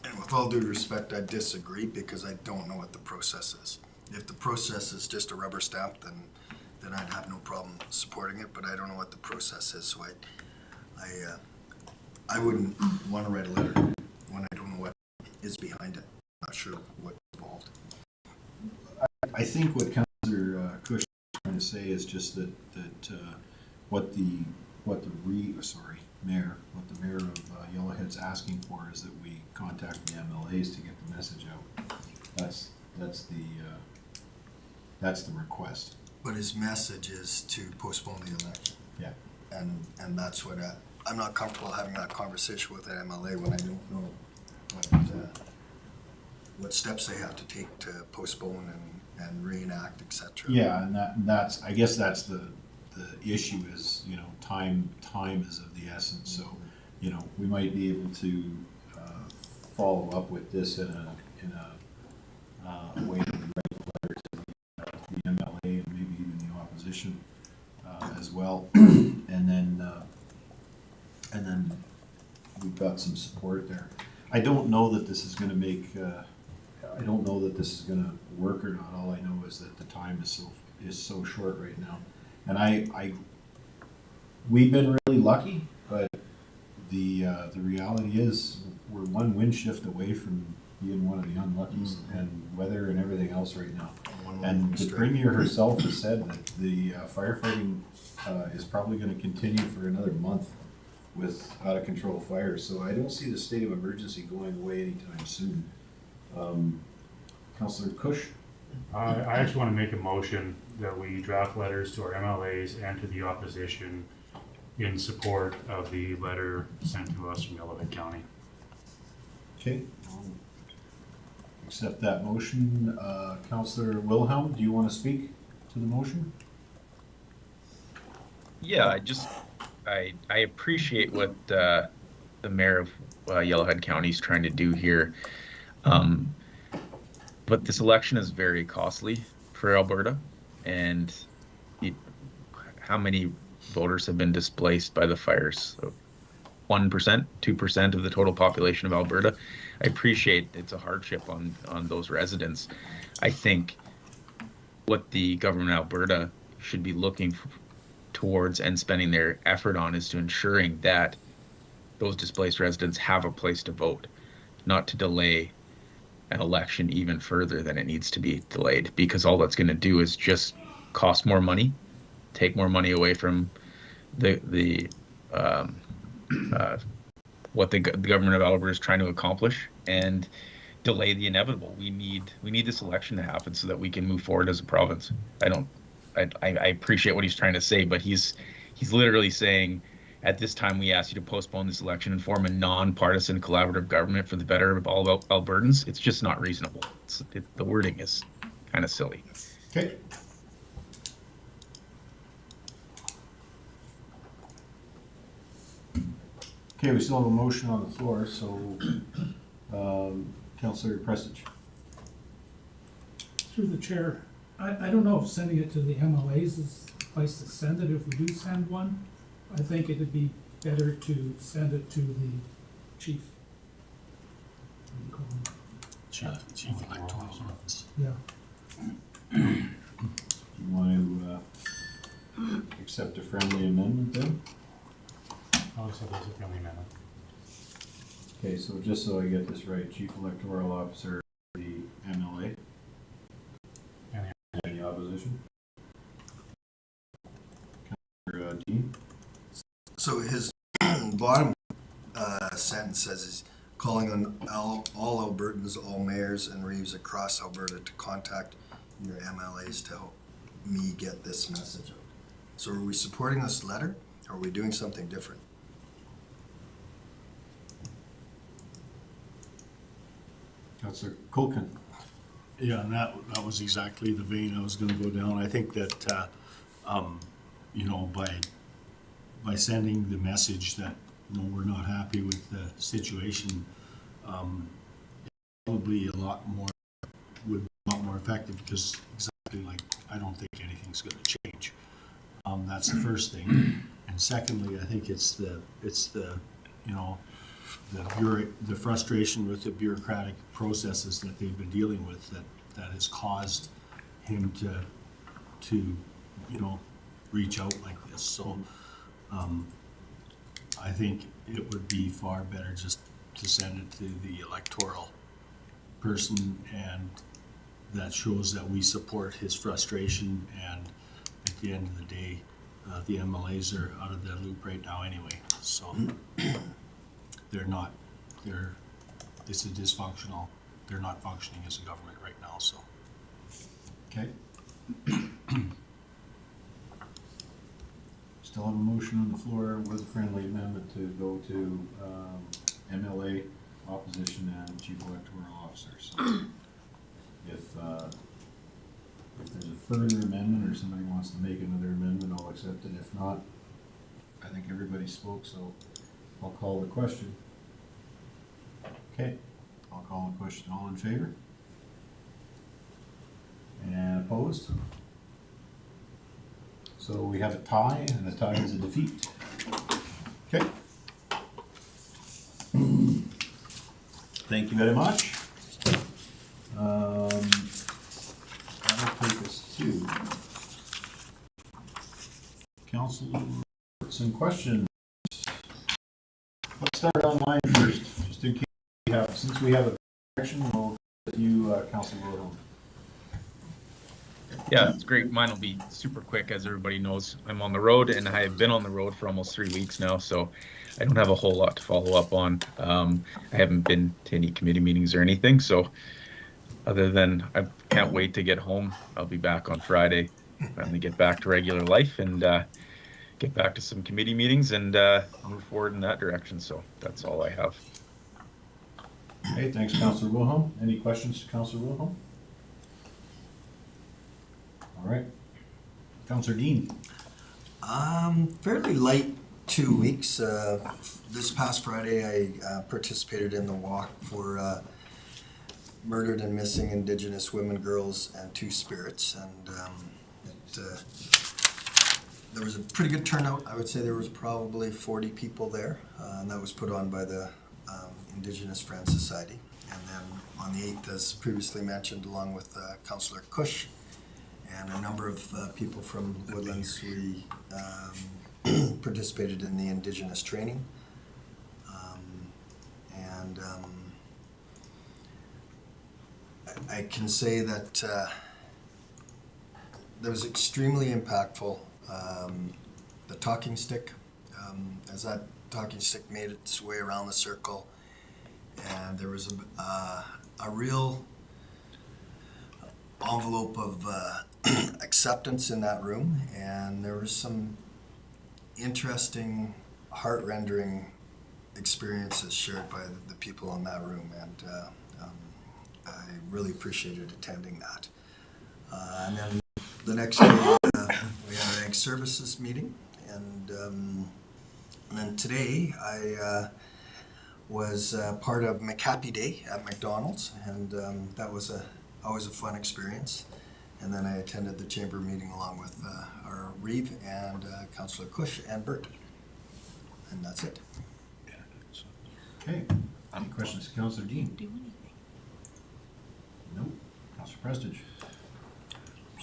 And with all due respect, I disagree because I don't know what the process is. If the process is just a rubber stamp, then I'd have no problem supporting it, but I don't know what the process is, so I wouldn't want to write a letter when I don't know what is behind it. I'm not sure what's involved. I think what Councillor Cush is trying to say is just that what the mayor of Yellowhead's asking for is that we contact the MLAs to get the message out. That's the request. But his message is to postpone the election. Yeah. And that's what I'm not comfortable having that conversation with an MLA when I don't know what steps they have to take to postpone and reenact, et cetera. Yeah, and that's I guess that's the issue is, you know, time is of the essence. So, you know, we might be able to follow up with this in a way that we write a letter to the MLA and maybe even the opposition as well, and then we've got some support there. I don't know that this is going to make. I don't know that this is going to work or not. All I know is that the time is so short right now, and we've been really lucky, but the reality is we're one wind shift away from being one of the unluckies, and weather and everything else right now. And the Premier herself has said that the firefighting is probably going to continue for another month with out of control fires. So I don't see the state of emergency going away anytime soon. Councillor Cush? I actually want to make a motion that we draft letters to our MLAs and to the opposition in support of the letter sent to us from Yellowhead County. Okay. I'll accept that motion. Councillor Wilhelm, do you want to speak to the motion? Yeah, I appreciate what the mayor of Yellowhead County is trying to do here. But this election is very costly for Alberta, and how many voters have been displaced by the fires? So 1%, 2% of the total population of Alberta. I appreciate it's a hardship on those residents. I think what the government of Alberta should be looking towards and spending their effort on is to ensuring that those displaced residents have a place to vote, not to delay an election even further than it needs to be delayed, because all that's going to do is just cost more money, take more money away from the what the government of Alberta is trying to accomplish, and delay the inevitable. We need this election to happen so that we can move forward as a province. I appreciate what he's trying to say, but he's literally saying, at this time, we ask you to postpone this election and form a non-partisan collaborative government for the better of all Albertans. It's just not reasonable. The wording is kind of silly. Okay. Okay, we still have a motion on the floor, so Councillor Prestidge. Through the chair, I don't know if sending it to the MLAs is the place to send it if we do send one. I think it'd be better to send it to the chief. What do you call him? Chief Electoral Office. Yeah. Do you want to accept a friendly amendment then? I'll accept this as a friendly amendment. Okay, so just so I get this right, Chief Electoral Officer, the MLA. Any opposition? Councillor Dean? So his bottom sentence says he's calling on all Albertans, all mayors and reeves across Alberta to contact your MLAs to help me get this message out. So are we supporting this letter, or are we doing something different? Councillor Culkin? Yeah, and that was exactly the vein I was going to go down. I think that, you know, by sending the message that, you know, we're not happy with the situation, probably a lot more, would be a lot more effective, because exactly like, I don't think anything's gonna change. That's the first thing. And secondly, I think it's the, you know, the frustration with the bureaucratic processes that they've been dealing with that has caused him to, you know, reach out like this. So, I think it would be far better just to send it to the electoral person, and that shows that we support his frustration, and at the end of the day, the MLAs are out of the loop right now anyway, so it's a dysfunctional, they're not functioning as a government right now, so. Okay. Still have a motion on the floor with a friendly amendment to go to MLA, opposition, and chief electoral officer. So if there's a further amendment or somebody wants to make another amendment, I'll accept it. If not, I think everybody spoke, so I'll call the question. Okay, I'll call the question. All in favor? And opposed? So we have a tie, and a tie is a defeat. Okay. Thank you very much. That'll take us to council reports and questions. Let's start online first, just in case we have, since we have a direction, we'll let you, Councilor Wilhelm. Yeah, it's great. Mine will be super quick. As everybody knows, I'm on the road, and I have been on the road for almost 3 weeks now, so I don't have a whole lot to follow up on. I haven't been to any committee meetings or anything, so other than I can't wait to get home. I'll be back on Friday, finally get back to regular life, and get back to some committee meetings and move forward in that direction. So that's all I have. Okay, thanks, Councilor Wilhelm. Any questions to Councilor Wilhelm? All right. Councilor Dean. Fairly light 2 weeks. This past Friday, I participated in the walk for murdered and missing Indigenous women, girls, and two spirits, and there was a pretty good turnout. I would say there was probably 40 people there, and that was put on by the Indigenous Friends Society. And then on the 8th, as previously mentioned, along with Councillor Cush and a number of people from Woodlands, we participated in the Indigenous training. I can say that that was extremely impactful. The talking stick, as that talking stick made its way around the circle, and there was a real envelope of acceptance in that room, and there was some interesting, heart-rendering experiences shared by the people in that room, and I really appreciated attending that. And then the next day, we had an Ag Services meeting, and then today I was part of McHappy Day at McDonald's, and that was always a fun experience. And then I attended the chamber meeting along with our Reeve and Councillor Cush and Bert, and that's it. Okay. Any questions to Councilor Dean? Nope. Councilor Prestige.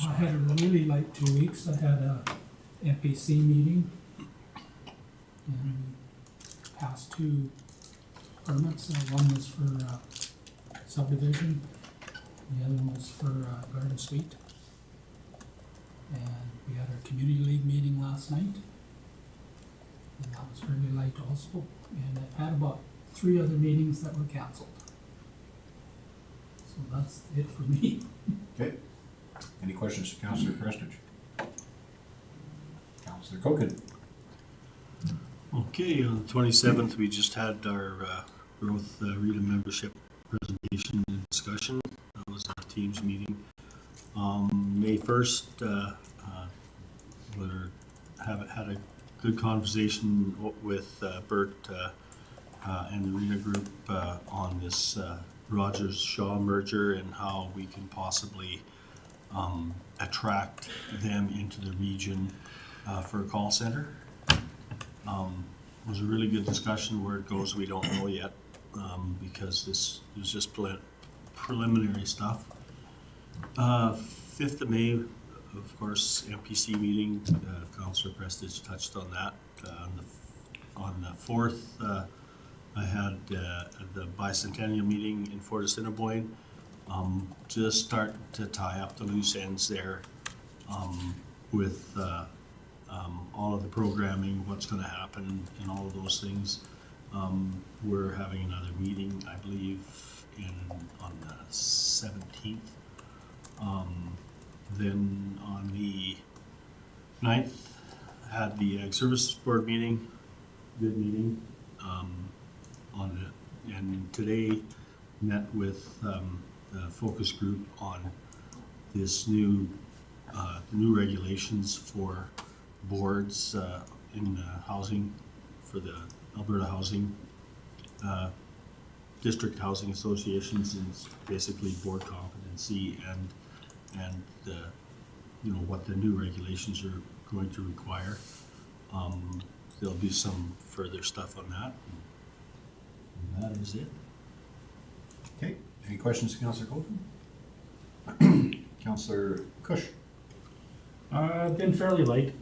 I had a really light 2 weeks. I had a MPC meeting and we passed 2 permits. One was for subdivision, the other one was for garden suite. And we had our community league meeting last night, and that was fairly light also. And I've had about 3 other meetings that were canceled. So that's it for me. Okay. Any questions to Councilor Prestige? Councilor Koken. Okay, on the 27th, we just had our growth RETA membership presentation and discussion. That was our team's meeting. May 1st, we had a good conversation with Bert and the RETA group on this Rogers-Shaw merger and how we can possibly attract them into the region for a call center. It was a really good discussion. Where it goes, we don't know yet, because this is just preliminary stuff. 5th of May, of course, MPC meeting, Councillor Prestige touched on that. On the 4th, I had the bicentennial meeting in Fort Assiniboine. Just start to tie up the loose ends there with all of the programming, what's going to happen, and all of those things. We're having another meeting, I believe, on the 17th. Then on the 9th, had the Ag Services Board meeting, good meeting. And today met with the focus group on this new regulations for boards in housing for the Alberta Housing District Housing Associations, and basically board competency and what the new regulations are going to require. There'll be some further stuff on that. And that is it. Okay, any questions to Councillor Colton? Councillor Kush? Been fairly light.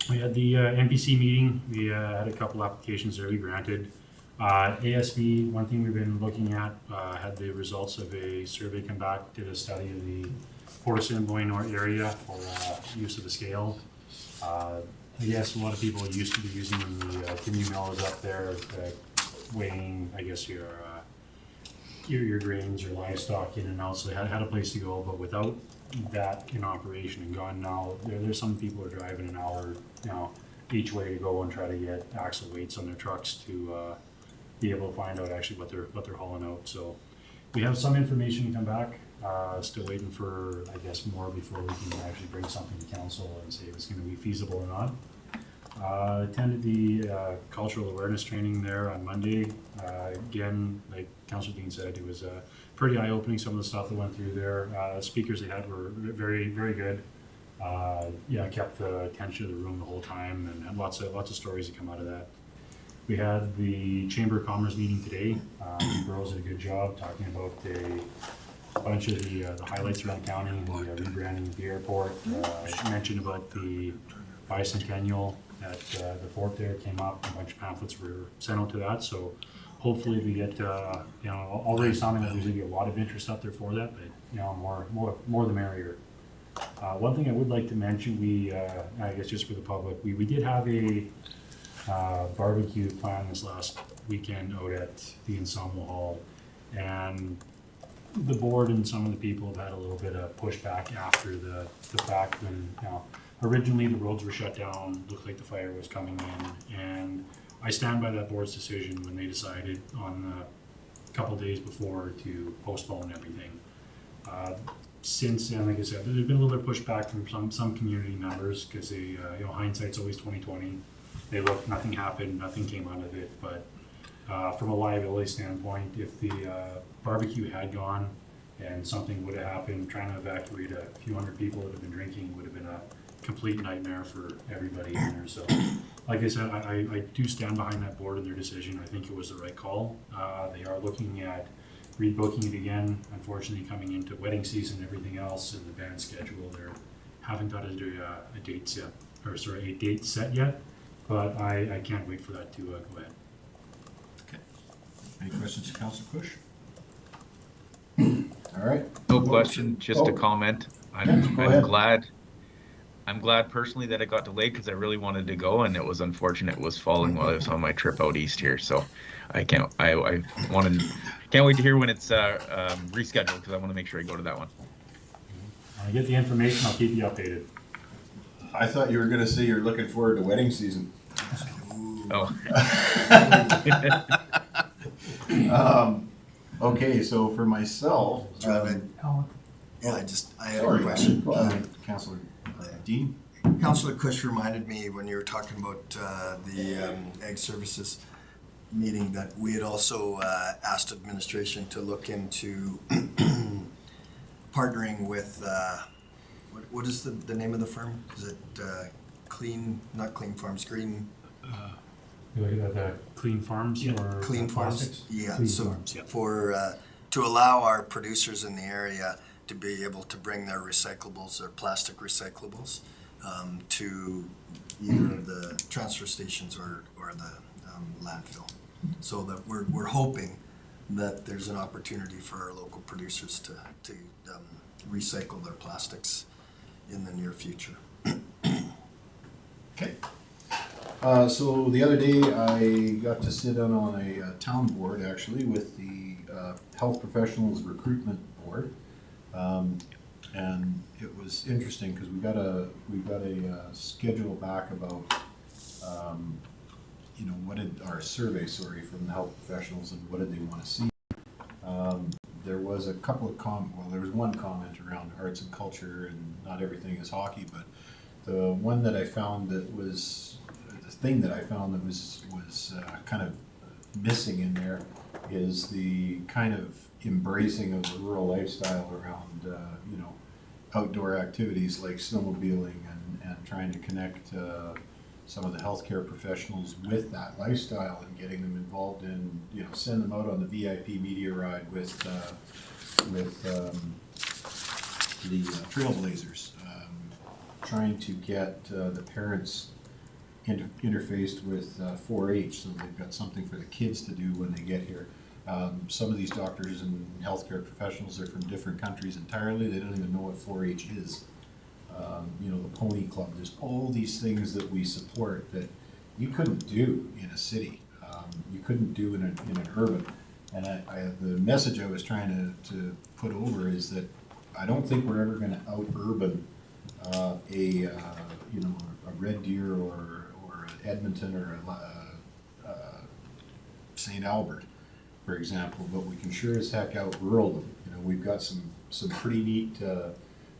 We had the MPC meeting. We had a couple applications there we granted. ASB, one thing we've been looking at, had the results of a survey come back, did a study of the Fort Assiniboine area for use of the scale. I guess a lot of people used to be using the canoe mills up there, weighing, I guess, your grains or livestock in and out, so they had a place to go. But without that in operation and gone now, there's some people who are driving an hour each way to go and try to get axle weights on their trucks to be able to find out actually what they're hauling out. So we have some information to come back. Still waiting for, I guess, more before we can actually bring something to council and say if it's going to be feasible or not. Attended the cultural awareness training there on Monday. Again, like Councillor Dean said, it was pretty eye-opening, some of the stuff that went through there. Speakers they had were very, very good. Kept the attention of the room the whole time, and had lots of stories that come out of that. We had the Chamber of Commerce meeting today. The girls did a good job talking about a bunch of the highlights around county and the rebranding of the airport. Mentioned about the bicentennial at the fort there came up. A bunch of pamphlets were sent out to that. So hopefully we get already sounding like there's going to be a lot of interest out there for that. But more the merrier. One thing I would like to mention, we I guess just for the public, we did have a barbecue plan this last weekend out at the Ensemble Hall, and the board and some of the people have had a little bit of pushback after the fact when originally the roads were shut down, looked like the fire was coming in, and I stand by that board's decision when they decided on a couple days before to postpone everything. Since then, like I said, there's been a little bit of pushback from some community members because they, hindsight's always 20/20. They looked, nothing happened, nothing came out of it. But from a liability standpoint, if the barbecue had gone and something would have happened, trying to evacuate a few hundred people that have been drinking would have been a complete nightmare for everybody in there. So, like I said, I do stand behind that board and their decision. I think it was the right call. They are looking at rebooking it again. Unfortunately, coming into wedding season and everything else in the band schedule, they haven't got a date set yet. But I can't wait for that to go ahead. Okay. Any questions to Councillor Kush? All right. No question, just a comment. I'm glad personally that it got delayed because I really wanted to go, and it was unfortunate it was falling while I was on my trip out east here. So I can't wait to hear when it's rescheduled because I want to make sure I go to that one. When I get the information, I'll keep you updated. I thought you were going to say you're looking forward to wedding season. Oh. Okay, so for myself, I have a question. Go ahead, Councillor Dean. Councillor Kush reminded me when you were talking about the Ag Services. meeting that we had also asked administration to look into partnering with, what is the name of the firm? Is it not Clean Farms, Green? You look at that Clean Farms Yeah, or Clean Farms? plastics? Yeah, Clean so Farms, yeah. to allow our producers in the area to be able to bring their recyclables, their plastic recyclables, to either of the transfer stations or the landfill. So that we're hoping that there's an opportunity for our local producers to recycle their plastics in the near future. Okay. So the other day, I got to sit in on a town board, actually, with the Health Professionals Recruitment Board. And it was interesting, because we got a schedule back about, our survey, from the health professionals, and what did they want to see. There was a couple of there was one comment around arts and culture, and not everything is hockey, but the one that I found that was, the thing that I found that was kind of missing in there is the kind of embracing of the rural lifestyle around, outdoor activities like snowmobiling and trying to connect some of the healthcare professionals with that lifestyle and getting them involved in, send them out on the VIP media ride with the Trailblazers, trying to get the parents interfaced with 4-H, so they've got something for the kids to do when they get here. Some of these doctors and healthcare professionals are from different countries entirely. They don't even know what 4-H is. The Pony Club. There's all these things that we support that you couldn't do in a city. You couldn't do in an urban. And the message I was trying to put over is that I don't think we're ever going to out-urban a Red Deer or Edmonton or St. Albert, for example, but we can sure as heck out-rural them. We've got some pretty neat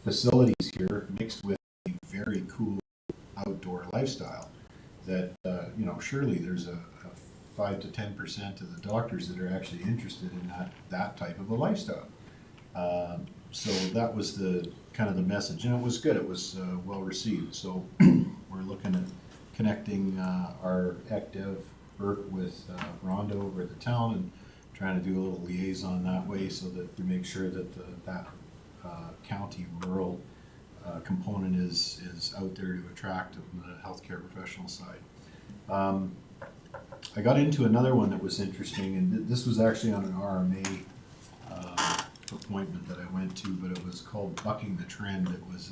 facilities here mixed with a very cool outdoor lifestyle that, surely there's a 5 to 10% of the doctors that are actually interested in that type of a lifestyle. So that was the kind of the message, and it was good. It was well received. So we're looking at connecting our ECDev work with Rhonda over at the town and trying to do a little liaison that way so that we make sure that that county rural component is out there to attract on the healthcare professional side. I got into another one that was interesting, and this was actually on an RMA appointment that I went to, but it was called Bucking the Trend. It was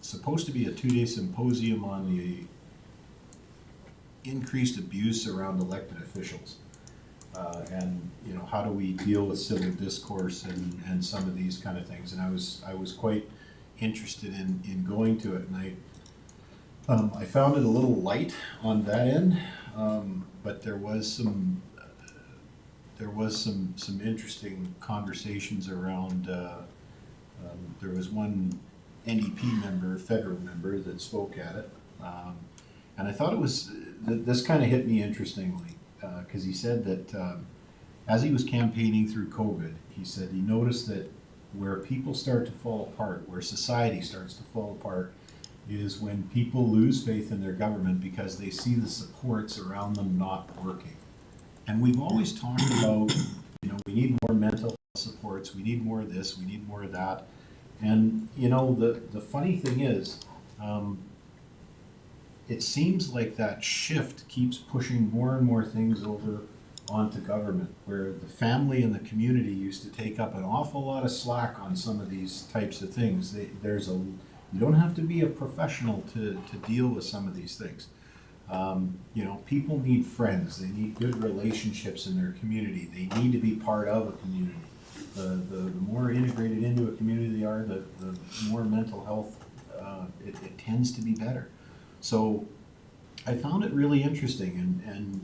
supposed to be a 2-day symposium on the increased abuse around elected officials. And how do we deal with civil discourse and some of these kind of things. And I was quite interested in going to it, and I found it a little light on that end, but there was some interesting conversations around. There was one NDP member, federal member, that spoke at it, and I thought it was this kind of hit me interestingly, because he said that as he was campaigning through COVID, he said he noticed that where people start to fall apart, where society starts to fall apart, is when people lose faith in their government because they see the supports around them not working. And we've always talked about, we need more mental health supports, we need more of this, we need more of that. And, the funny thing is, it seems like that shift keeps pushing more and more things over onto government, where the family and the community used to take up an awful lot of slack on some of these types of things. You don't have to be a professional to deal with some of these things. People need friends. They need good relationships in their community. They need to be part of a community. The more integrated into a community they are, the more mental health it tends to be better. So I found it really interesting, and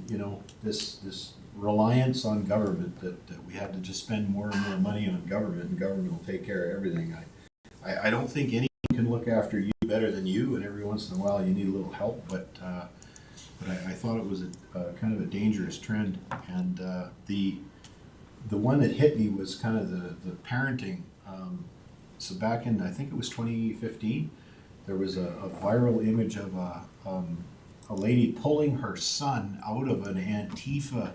this reliance on government that we had to just spend more and more money on government, and government will take care of everything. I don't think anyone can look after you better than you, and every once in a while you need a little help, but but I thought it was a kind of a dangerous trend. And the one that hit me was kind of the parenting. So back in, I think it was 2015, there was a viral image of a lady pulling her son out of an Antifa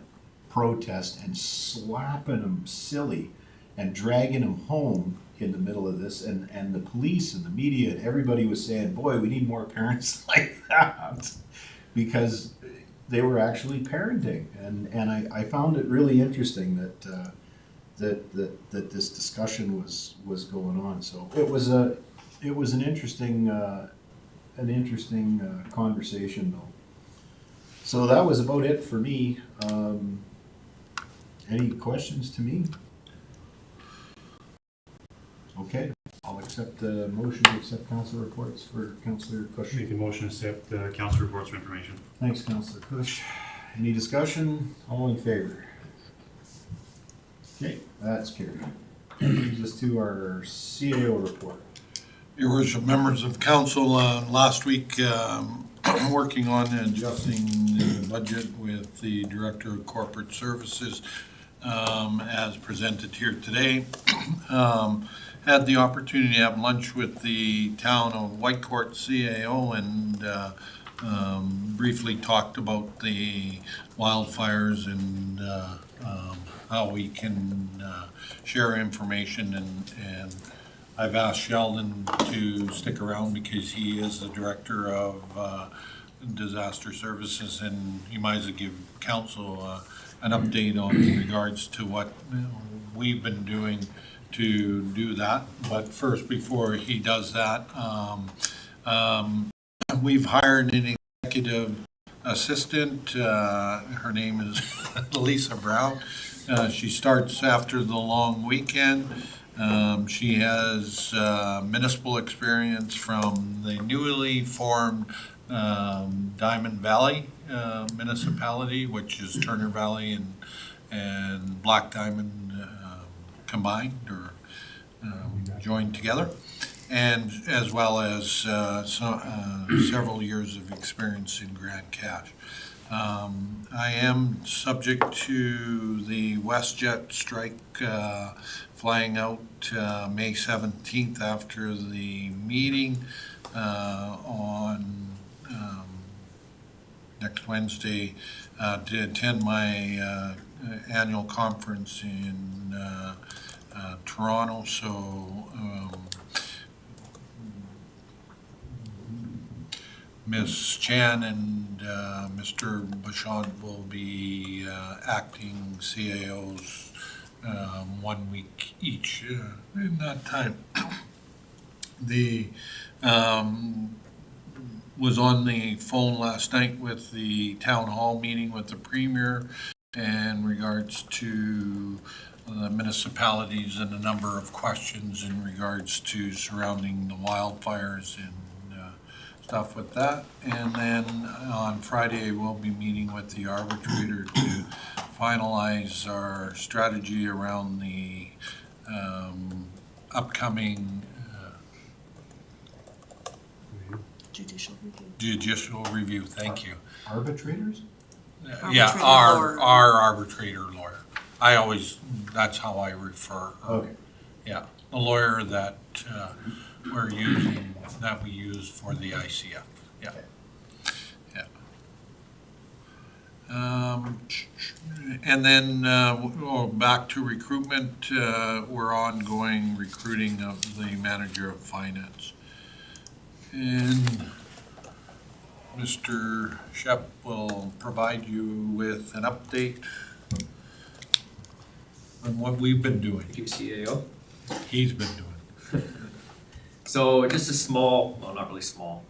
protest and slapping him silly and dragging him home in the middle of this, and the police and the media and everybody was saying, boy, we need more parents like that, because they were actually parenting. And I found it really interesting that that this discussion was going on. So it was an interesting conversation though. So that was about it for me. Any questions to me? Okay, I'll accept the motion to accept council reports for Councillor Cush. Make a motion to accept the council reports for information. Thanks, Councillor Cush. Any discussion? All in favor? Okay, that's carried. That brings us to our CAO report. Your worship, members of council, last week, working on adjusting the budget with the Director of Corporate Services, as presented here today. Had the opportunity to have lunch with the town of Whitecourt CAO and briefly talked about the wildfires and how we can share information, and I've asked Sheldon to stick around because he is the Director of Disaster Services, and he might as well give council an update on regards to what we've been doing to do that. But first, before he does that, we've hired an executive assistant. Her name is Lisa Brown. She starts after the long weekend. She has municipal experience from the newly formed Diamond Valley municipality, which is Turner Valley and Black Diamond combined or joined together, and as well as several years of experience in Grand Cache. I am subject to the WestJet strike flying out May 17th after the meeting on next Wednesday to attend my annual conference in Toronto. So Ms. Chan and Mr. Bouchard will be acting CAOs 1 week each in that time. The was on the phone last night with the town hall meeting with the premier in regards to the municipalities and a number of questions in regards to surrounding the wildfires and stuff with that. And then on Friday, we'll be meeting with the arbitrator to finalize our strategy around the upcoming judicial review. Thank you. Arbitrators? Yeah, our arbitrator lawyer. I always, that's how I refer. Okay. Yeah, the lawyer that we're using, that we use for the ICF. Yeah. Yeah. And then back to recruitment, we're ongoing recruiting of the manager of finance. And Mr. Shep will provide you with an update on what we've been doing. Thank you, CAO. He's been doing. So just a small, well, not really small,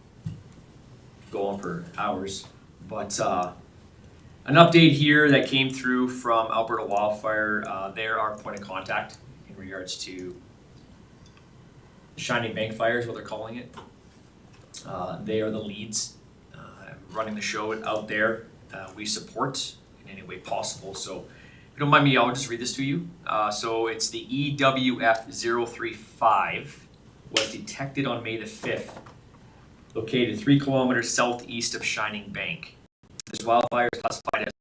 go on for hours, but an update here that came through from Alberta Wildfire. They're our point of contact in regards to Shining Bank fires, what they're calling it. They are the leads running the show out there. We support in any way possible. So if you don't mind me, I'll just read this to you. So it's the EWF 035 was detected on May the 5th, located 3 kilometers southeast of Shining Bank. This wildfire is classified as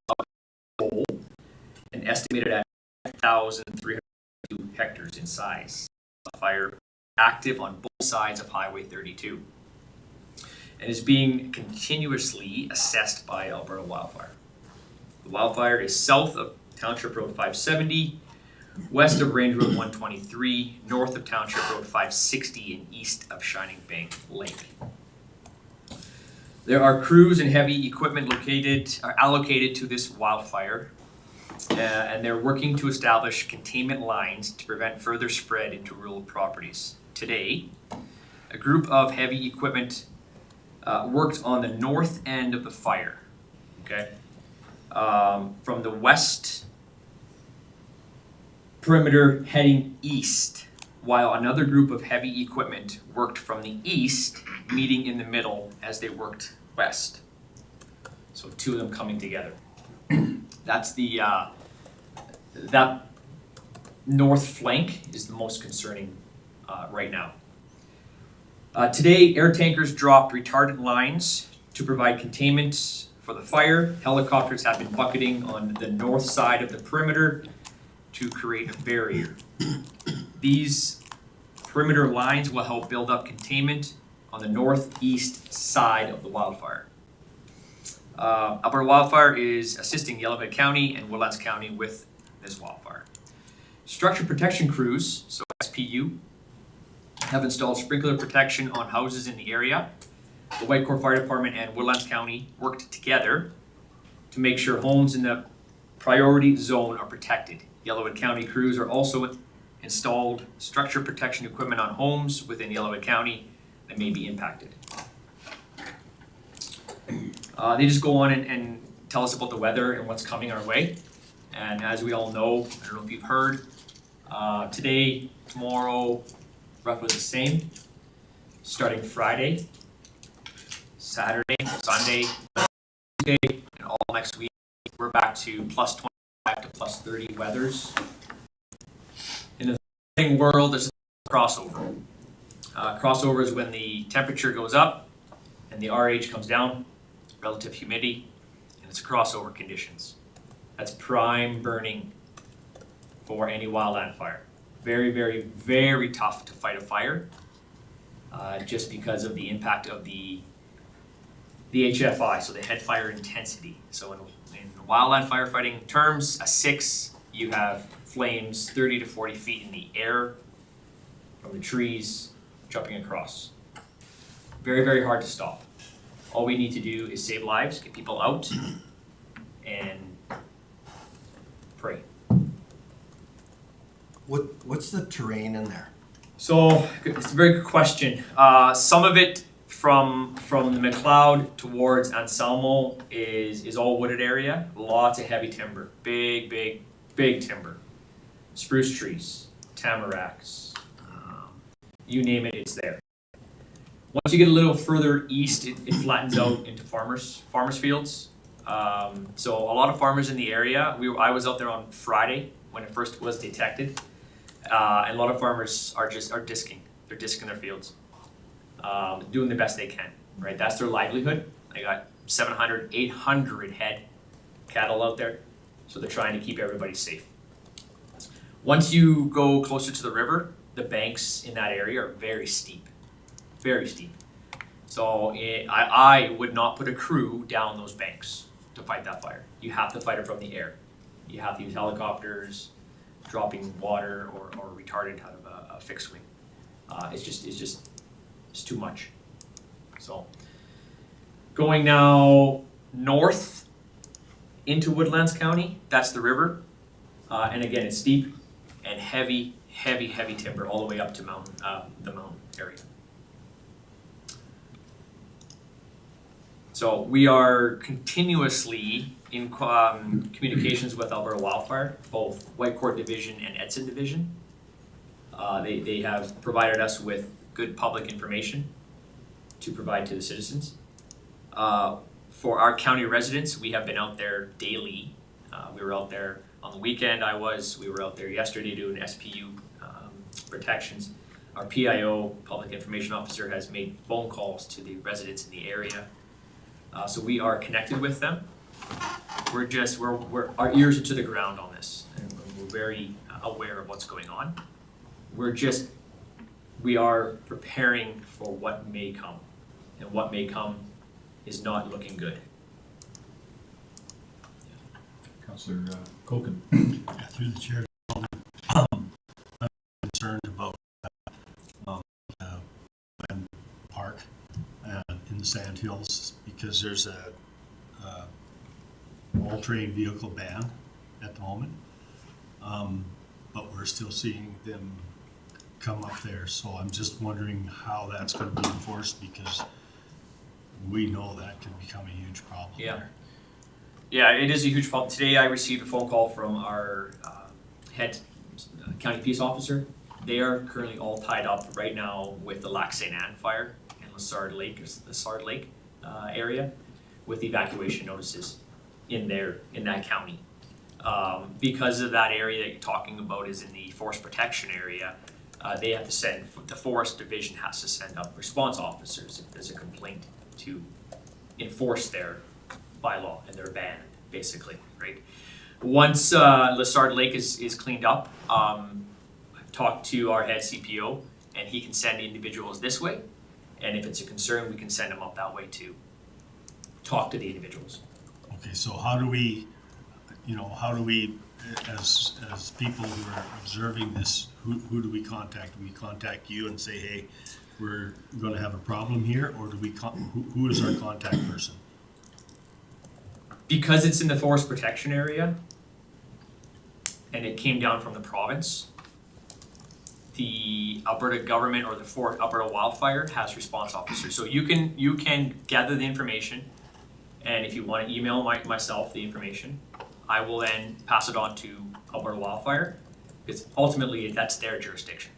whole and estimated at 5,302 hectares in size. Fire active on both sides of Highway 32 and is being continuously assessed by Alberta Wildfire. The wildfire is south of Township Road 570, west of Range Road 123, north of Township Road 560, and east of Shining Bank Lake. There are crews and heavy equipment allocated to this wildfire, and they're working to establish containment lines to prevent further spread into rural properties. Today, a group of heavy equipment worked on the north end of the fire, okay? From the west perimeter heading east, while another group of heavy equipment worked from the east, meeting in the middle as they worked west. So two of them coming together. That's the, that north flank is the most concerning right now. Today, air tankers dropped retardant lines to provide containment for the fire. Helicopters have been bucketing on the north side of the perimeter to create a barrier. These perimeter lines will help build up containment on the northeast side of the wildfire. Alberta Wildfire is assisting Yellowhead County and Woodlands County with this wildfire. Structure protection crews, so SPU, have installed sprinkler protection on houses in the area. The Watercourse Fire Department and Woodlands County worked together to make sure homes in the priority zone are protected. Yellowhead County crews are also installed structure protection equipment on homes within Yellowhead County that may be impacted. They just go on and tell us about the weather and what's coming our way. And as we all know, I don't know if you've heard, today, tomorrow, roughly the same. Starting Friday, Saturday, Sunday, Tuesday, and all next week, we're back to plus 25 to plus 30 weathers. In the thing world, there's a crossover. Crossover is when the temperature goes up and the RH comes down, relative humidity, and it's crossover conditions. That's prime burning for any wildland fire. Very, very, very tough to fight a fire, just because of the impact of the HFI, so the head fire intensity. So in wildland firefighting terms, a 6, you have flames 30 to 40 feet in the air from the trees jumping across. Very, very hard to stop. All we need to do is save lives, get people out, and pray. What's the terrain in there? So it's a very good question. Some of it from the McLeod towards Anselmo is all wooded area. Lots of heavy timber, big timber, spruce trees, tamaracks, you name it, it's there. Once you get a little further east, it flattens out into farmers fields. So a lot of farmers in the area. I was out there on Friday when it first was detected. And a lot of farmers are disking. They're disking their fields, doing the best they can, right? That's their livelihood. They got 700, 800 head cattle out there, so they're trying to keep everybody safe. Once you go closer to the river, the banks in that area are very steep, very steep. So I would not put a crew down those banks to fight that fire. You have to fight it from the air. You have to use helicopters, dropping water or retardant out of a fixed wing. It's too much. So going now north into Woodlands County, that's the river. And again, it's steep and heavy timber all the way up to the mountain area. So we are continuously in communications with Alberta Wildfire, both Whitecourt Division and Edson Division. They have provided us with good public information to provide to the citizens. For our county residents, we have been out there daily. We were out there on the weekend. We were out there yesterday doing SPU protections. Our PIO, Public Information Officer, has made phone calls to the residents in the area. So we are connected with them. our ears are to the ground on this, and we're very aware of what's going on. We are preparing for what may come, and what may come is not looking good. Councillor Koken. Yeah, through the chair, I'm concerned about Glen Park in the Sandhills because there's a all-terrain vehicle ban at the moment, but we're still seeing them come up there. So I'm just wondering how that's going to be enforced because we know that can become a huge problem. Yeah. Yeah, it is a huge problem. Today I received a phone call from our head county peace officer. They are currently all tied up right now with the Lac St. Anne fire in Lessard Lake, area, with evacuation notices in that county. Because of that area that you're talking about is in the forest protection area, they have to send, the forest division has to send up response officers if there's a complaint to enforce their bylaw and their ban, basically, right? Once Lessard Lake is cleaned up, I've talked to our head CPO, and he can send individuals this way, and if it's a concern, we can send them up that way to talk to the individuals. Okay, so how do we, as people who are observing this, who do we contact? Do we contact you and say, hey, we're going to have a problem here, or do we? Who is our contact person? Because it's in the forest protection area, and it came down from the province, the Alberta government or the Alberta Wildfire has response officers. So you can gather the information, and if you want to email myself the information, I will then pass it on to Alberta Wildfire, because ultimately that's their jurisdiction.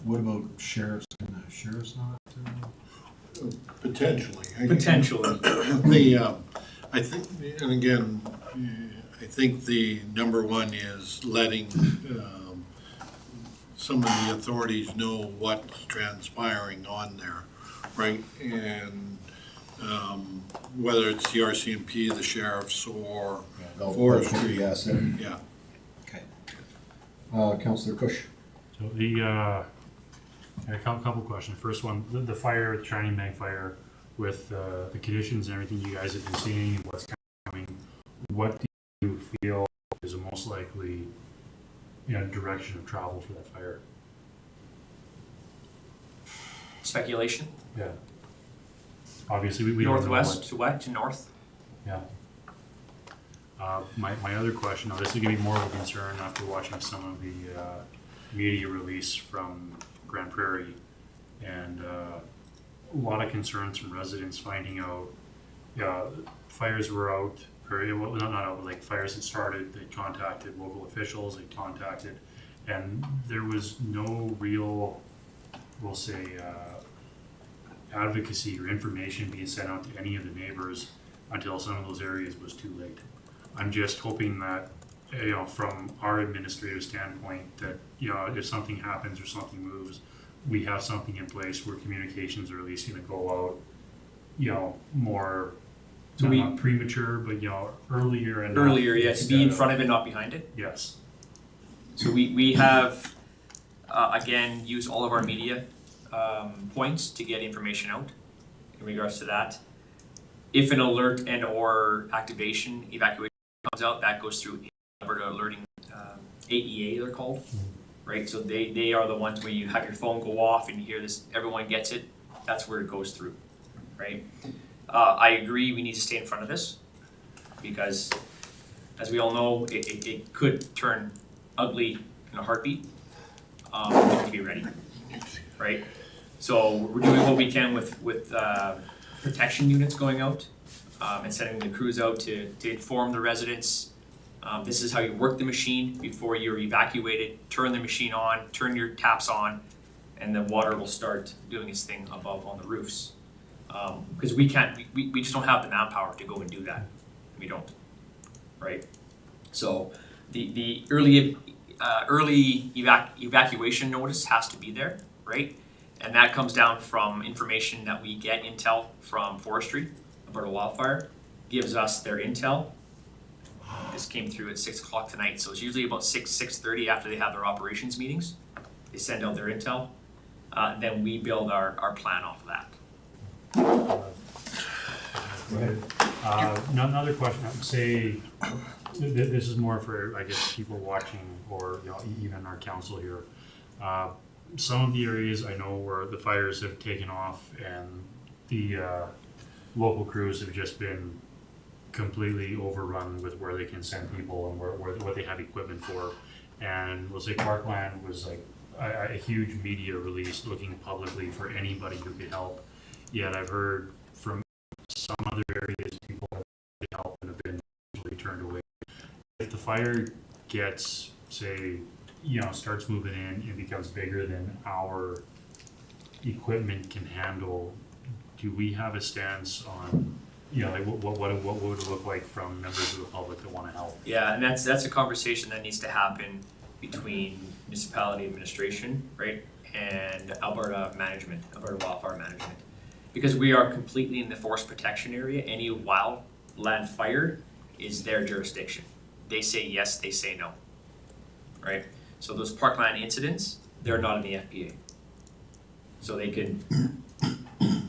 What about sheriffs? Can the sheriffs not? Potentially. Potentially. I think, and again, I think the number one is letting some of the authorities know what's transpiring on there, right? And whether it's the RCMP, the sheriffs, or forestry. Yes. Yeah. Okay. Councillor Kush. So a couple questions. First one, the fire, the Shining Bank fire, with the conditions and everything you guys have been seeing and what's coming, what do you feel is the most likely direction of travel for that fire? Speculation. Yeah. Obviously, we don't know northwest to what to north. Yeah. My other question, now this is going to be more of a concern after watching some of the media release from Grand Prairie, and a lot of concerns from residents finding out fires were out, or well, not out, like fires had started. They contacted local officials, they contacted, and there was no real, we'll say, advocacy or information being sent out to any of the neighbors until some of those areas was too late. I'm just hoping that, from our administrative standpoint, that, if something happens or something moves, we have something in place where communications are at least gonna go out, more, not premature, but, earlier and earlier, yeah, to be in front of it, not behind it. Yes. So we have, again, used all of our media points to get information out in regards to that. If an alert and or evacuation comes out, that goes through Alberta alerting, AEA they're called, right? So they are the ones where you have your phone go off and you hear this, everyone gets it, that's where it goes through, right? I agree we need to stay in front of this because, as we all know, it could turn ugly in a heartbeat. We need to be ready, right? So we're doing what we can with protection units going out and sending the crews out to inform the residents. This is how you work the machine before you're evacuated. Turn the machine on, turn your taps on, and the water will start doing its thing above on the roofs. Because we just don't have the manpower to go and do that. We don't, right? So the early evacuation notice has to be there, right? And that comes down from information that we get intel from forestry, Alberta Wildfire, gives us their intel. This came through at 6 o'clock tonight, so it's usually about 6:30 after they have their operations meetings. They send out their intel, then we build our plan off of that. Go ahead. Another question, I would say, this is more for, I guess, people watching or, you know, even our council here. Some of the areas I know where the fires have taken off and the local crews have just been completely overrun with where they can send people and what they have equipment for. And we'll say Parkland was like a huge media release looking publicly for anybody who could help. Yet I've heard from some other areas people have tried to help and have been usually turned away. If the fire gets, say, you know, starts moving in and becomes bigger than our equipment can handle, do we have a stance on, you know, like what would it look like from members of the public that want to help? Yeah, and that's a conversation that needs to happen between municipality administration, right, and Alberta management, Alberta Wildfire Management. Because we are completely in the forest protection area, any wildland fire is their jurisdiction. They say yes, they say no, right? So those parkland incidents, they're not in the FPA. So they can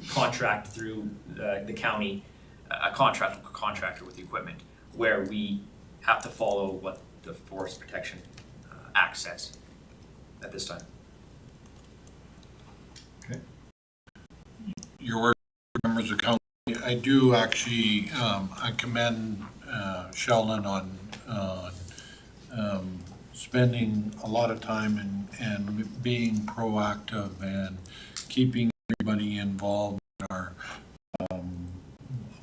contract through the county, a contractor with the equipment, where we have to follow what the Forest Protection Act says at this time. Okay. Your work, members of council, I do actually, I commend Sheldon on spending a lot of time and being proactive and keeping everybody involved in our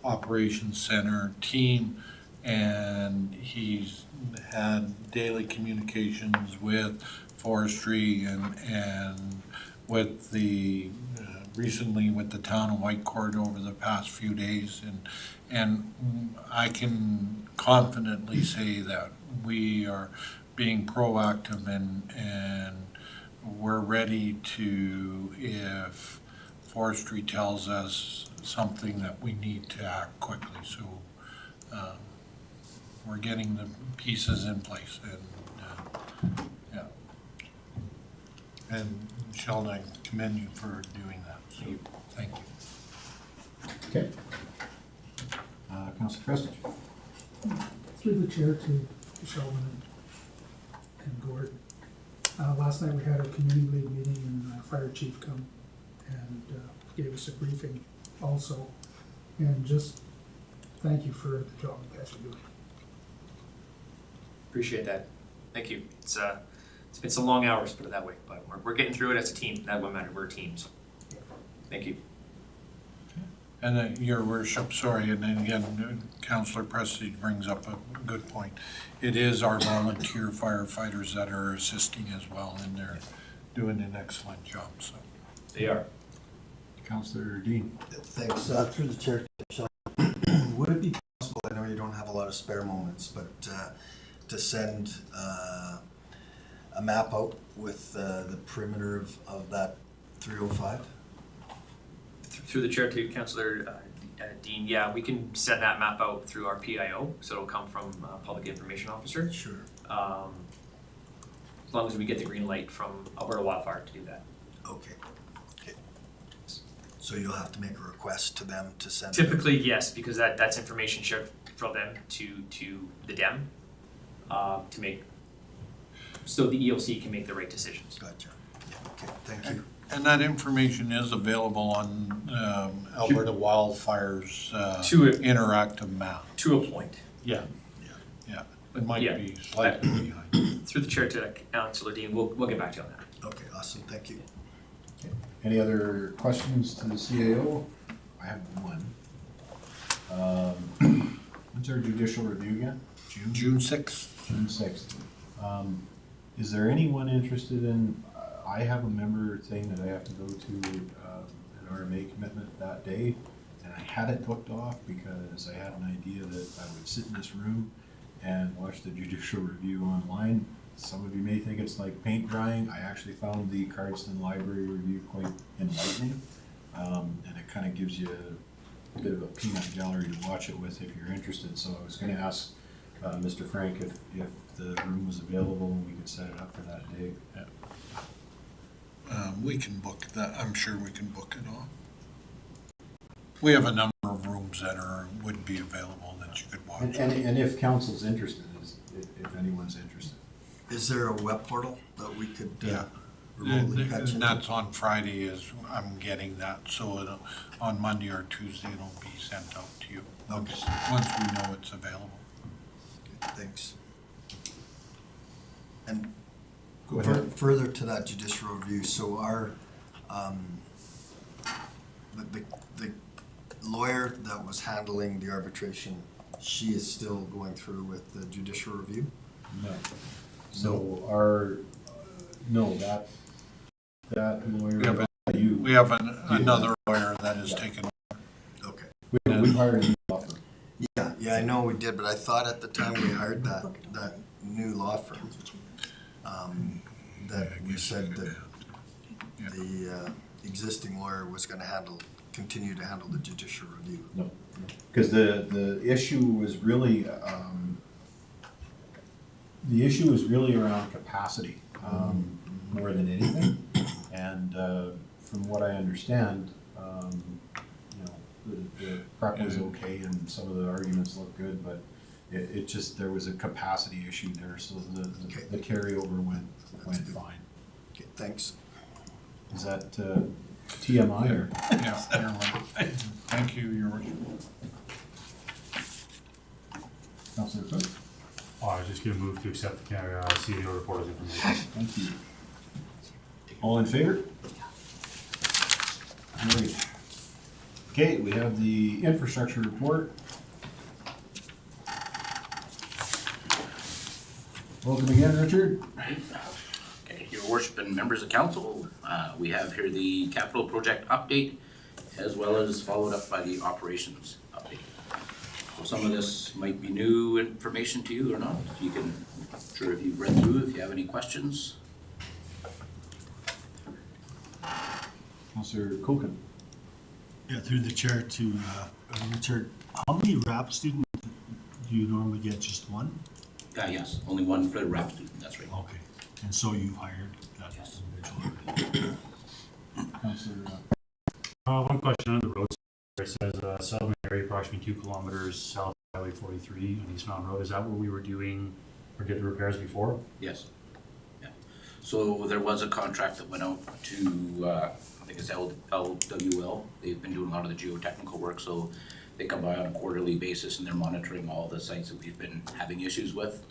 operations center team. And he's had daily communications with forestry and with the recently with the town of Whitecourt over the past few days, and I can confidently say that we are being proactive and we're ready to, if forestry tells us something, that we need to act quickly. So we're getting the pieces in place, and yeah. And Sheldon, I commend you for doing that. So thank you. Okay. Councilor Preston. Through the chair to Sheldon and Gord. Last night we had a community league meeting and our fire chief come and gave us a briefing also. And just thank you for the job you guys are doing. Appreciate that. Thank you. It's been some long hours, put it that way, but we're getting through it as a team. That one matter, we're teams. Thank you. And then, your worship, sorry, and then again, Councillor Prestige brings up a good point. It is our volunteer firefighters that are assisting as well, and they're doing an excellent job, so. They are. Councillor Dean. Thanks. Through the chair, would it be possible, I know you don't have a lot of spare moments, but to send a map out with the perimeter of that 305? Through the chair to Councillor Dean, yeah, we can send that map out through our PIO, so it'll come from Public Information Officer. Sure. As long as we get the green light from Alberta Wildfire to do that. Okay. Okay. So you'll have to make a request to them to send. Typically, yes, because that's information shared from them to the DEM to make, so the EOC can make the right decisions. Gotcha. Okay, thank you. And that information is available on Alberta Wildfire's interactive map. To a point. Yeah, yeah. It might Yeah. be slightly behind. Through the chair to Councillor Dean, we'll get back to you on that. Okay, awesome, thank you. Okay. Any other questions to the CAO? I have one. When's our judicial review again? June 6th. June 6th. Is there anyone interested in, I have a member saying that I have to go to an RMA commitment that day, and I had it booked off because I had an idea that I would sit in this room and watch the judicial review online. some of you may think it's like paint drying. I actually found the Cardston Library review quite enlightening. And it kind of gives you a bit of a peanut gallery to watch it with if you're interested. So I was gonna ask Mr. Frank if the room was available and we could set it up for that day. We can book that, I'm sure we can book it off. We have a number of rooms that would be available that you could watch. And if council's interested, if anyone's interested. Is there a web portal that we could Yeah. remotely patch And into? that's on Friday is, I'm getting that, so on Monday or Tuesday it'll be sent out to you. Once we know it's available. Thanks. And Go ahead. further to that judicial review, so our, the lawyer that was handling the arbitration, she is still going through with the judicial review? No. So our, no, that lawyer, We have another lawyer that is taking. Okay. we hired a new law firm. Yeah, I know we did, but I thought at the time we hired that new law firm, that we said that the existing lawyer was gonna continue to handle the judicial review. No, because the issue was really, around capacity, more than anything. And, from what I understand, the prep was okay and some of the arguments looked good, but it just, there was a capacity issue there, so the carryover went fine. Okay, thanks. Is that, TMI or? Yeah, you're right. Thank you, Your Worship. Councilor Cook? Oh, I was just gonna move to accept the CAO report as information. Thank you. All in favor? Great. Okay, we have the infrastructure report. Welcome again, Richard. Okay, Your Worship and members of council, we have here the capital project update, as well as followed up by the operations update. So some of this might be new information to you or not. You can, I'm sure if you've read through, if you have any questions. Councilor Koken. Yeah, through the chair to Richard, how many RAP students do you normally get? Just one? Yes, only one for the rep student, that's right. Okay, and so you hired that Yes. individual? Councilor, One question on the roads. It says, settlement area approximately 2 kilometers south of Highway 43 on East Mountain Road. Is that where we were doing or did the repairs before? Yes. Yeah. So there was a contract that went out to, I think it's LWL. They've been doing a lot of the geotechnical work, so they come by on a quarterly basis and they're monitoring all the sites that we've been having issues with,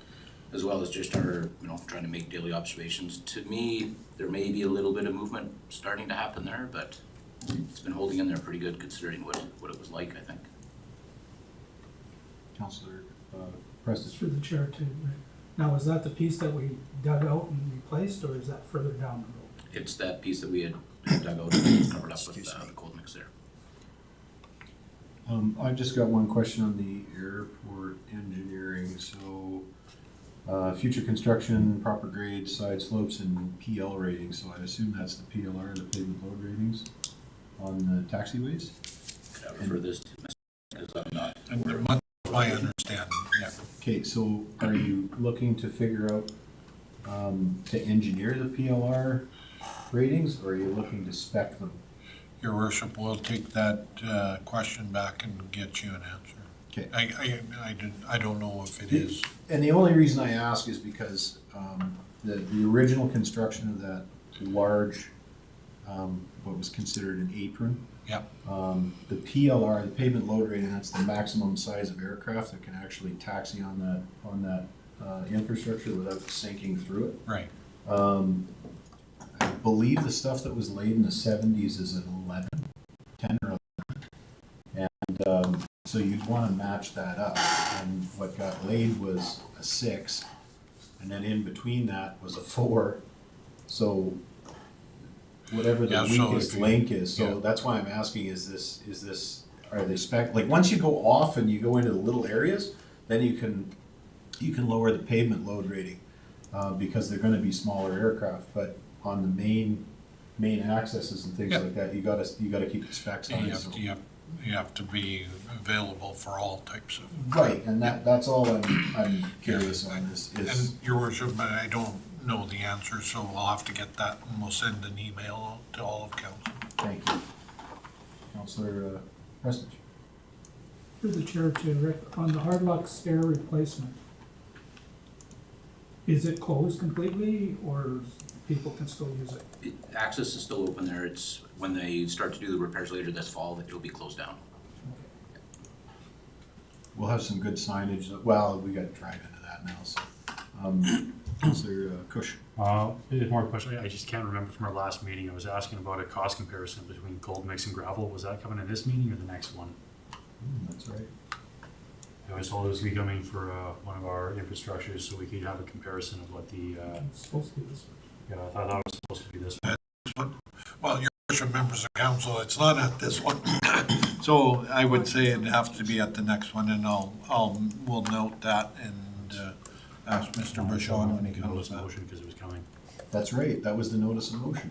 as well as just our, trying to make daily observations. To me, there may be a little bit of movement starting to happen there, but it's been holding in there pretty good considering what it was like, I think. Councilor Preston. Through the chair too, right? Now, is that the piece that we dug out and replaced, or is that further down the road? It's that piece that we had dug out and covered up with the cold mix there. I've just got one question on the airport engineering. So, future construction, proper grade, side slopes, and PL ratings. So I assume that's the PLR, the pavement load ratings on the taxiways? Could I refer this to Mr. because I'm not And aware of that's my understanding, yeah. Okay, so are you looking to figure out, to engineer the PLR ratings, or are you looking to spec them? Your Worship, we'll take that question back and get you an answer. Okay. I don't know if it is. And the only reason I ask is because the original construction of that large, what was considered an apron, Yeah. the PLR, the pavement load rating, that's the maximum size of aircraft that can actually taxi on that infrastructure without sinking through it. Right. I believe the stuff that was laid in the 70s is an 10 or 11. And so you'd want to match that up. And what got laid was a 6, and then in between that was a 4. So whatever the Yeah, so weakest if you- link is. So yeah. that's why I'm asking, are they spec, like once you go off and you go into the little areas, then you can lower the pavement load rating. because they're gonna be smaller aircraft, but on the main accesses and things Yeah. like that, you gotta keep the specs on You it. have, so- you have to be available for all types of. Right, and that's all I'm curious on is, And your worship, I don't know the answer, so we'll have to get that and we'll send an email to all of council. thank you. Councillor Prestige. Through the chair to Rick, on the hard luck stair replacement, is it closed completely or people can still use it? Access is still open there. It's, when they start to do the repairs later this fall, it'll be closed down. We'll have some good signage, well, we gotta drive into that now, so. Councillor Kush. It's more a question, I just can't remember from our last meeting, I was asking about a cost comparison between cold mix and gravel, was that coming in this meeting or the next one? That's right. I was told it was gonna be coming for, one of our infrastructures, so we could have a comparison of what the, It's supposed to be this way. yeah, I thought that was supposed to be this one. Well, your worship, members of council, it's not at this one. So I would say it'd have to be at the next one, and we'll note that and ask Mr. Bushon when he comes Notice of back. motion because it was coming. That's right, that was the notice of motion.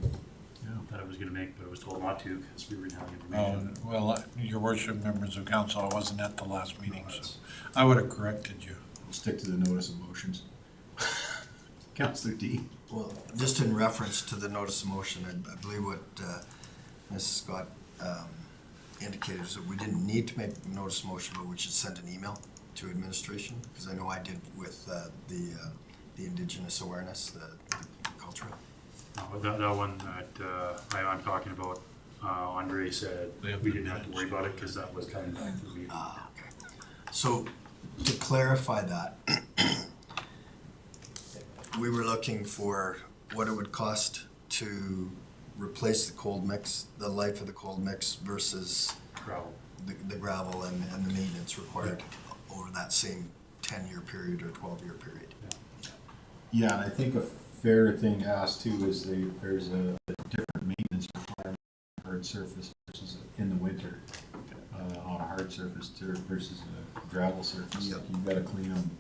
That I was gonna make, but I was told not to because we were having Oh, information. well, your worship, members of council, I wasn't at the last meeting, so I would have corrected you. We'll stick to the notice of motions. Councillor D. Well, just in reference to the notice of motion, I believe what Ms. Scott indicated is that we didn't need to make a notice of motion, but we should send an email to administration, because I know I did with the Indigenous awareness, the cultural. That one that I'm talking about, Andre said we didn't have to worry about it because that was coming back to the meeting. Okay. So to clarify that, we were looking for what it would cost to replace the cold mix, the life of the cold mix versus Gravel. the gravel and the maintenance required over that same 10-year period or 12-year period. Yeah, and I think a fair thing to ask too is there's a different maintenance requirement on a hard surface versus in the winter, on a hard surface versus a gravel surface. Yep. You've gotta clean them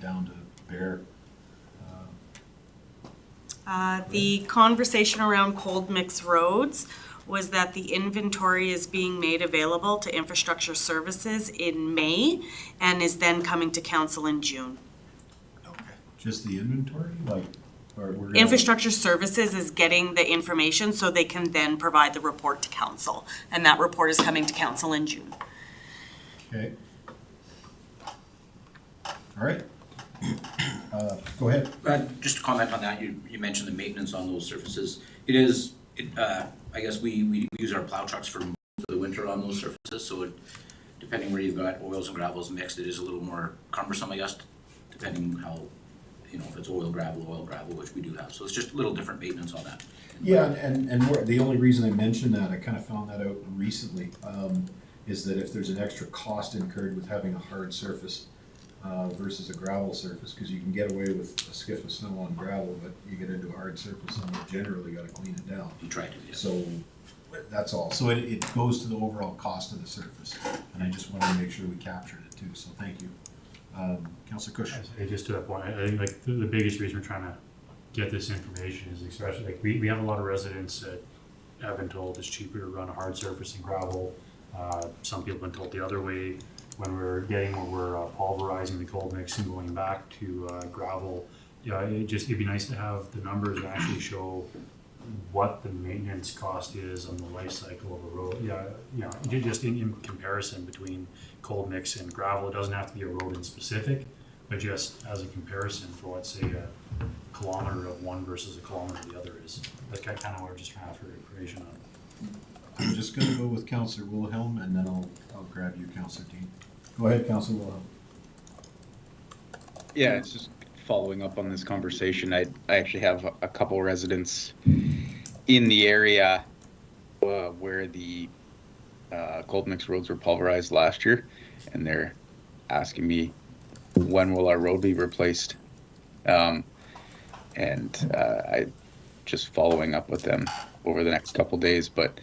down to bare. The conversation around cold mix roads was that the inventory is being made available to infrastructure services in May and is then coming to council in June. Okay. Just the inventory, like, or we're gonna. Infrastructure services is getting the information so they can then provide the report to council. And that report is coming to council in June. Okay. All right. Go ahead. Just to comment on that, you mentioned the maintenance on those surfaces. I guess we use our plow trucks for most of the winter on those surfaces, so depending where you've got oils and gravels mixed, it is a little more cumbersome, I guess, depending how, if it's oil gravel, which we do have. So it's just a little different maintenance on that. Yeah, and the only reason I mentioned that, I kind of found that out recently, is that if there's an extra cost incurred with having a hard surface versus a gravel surface, because you can get away with a skiff of snow on gravel, but you get into a hard surface and you generally got to clean it down. You try to, yeah. So that's all. So it goes to the overall cost of the surface, and I just wanted to make sure we captured it too. So thank you, Councilor Cush. Just to that point, I think like the biggest reason we're trying to get this information is especially like we have a lot of residents that have been told it's cheaper to run a hard surface than gravel. Some people have been told the other way. When we're pulverizing the cold mix and going back to gravel, it'd be nice to have the numbers that actually show what the maintenance cost is on the life cycle of a road. Just in comparison between cold mix and gravel. It doesn't have to be a road in specific, but just as a comparison for, let's say, a kilometer of one versus a kilometer of the other is. That's kind of what we're just trying to for information on. I'm just going to go with Councilor Wilhelm, and then I'll grab you, Councilor Dean. Go ahead, Councilor Wilhelm. Yeah, it's just following up on this conversation. I actually have a couple residents in the area where the cold mix roads were pulverized last year, and they're asking me when will our road be replaced. I just following up with them over the next couple days, but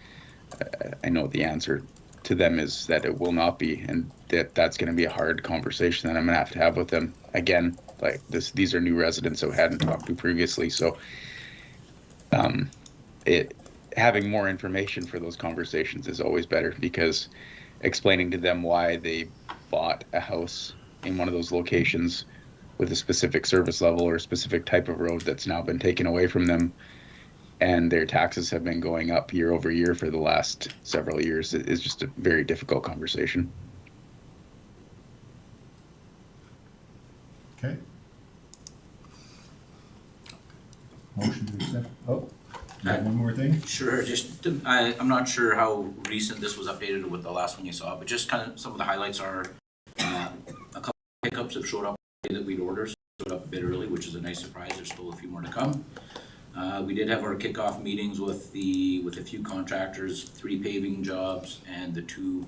I know the answer to them is that it will not be, and that's going to be a hard conversation that I'm going to have with them again Like these are new residents who hadn't talked to previously, so having more information for those conversations is always better, because explaining to them why they bought a house in one of those locations with a specific service level or a specific type of road that's now been taken away from them, and their taxes have been going up year over year for the last several years, is just a very difficult conversation. Okay. Motion to accept, oh, you got one more thing? Sure, just, I'm not sure how recent this was updated with the last one you saw, but just kind of some of the highlights are, a couple of pickups have showed up that we'd ordered, showed up a bit early, which is a nice surprise. There's still a few more to come. We did have our kickoff meetings with a few contractors, 3 paving jobs and the 2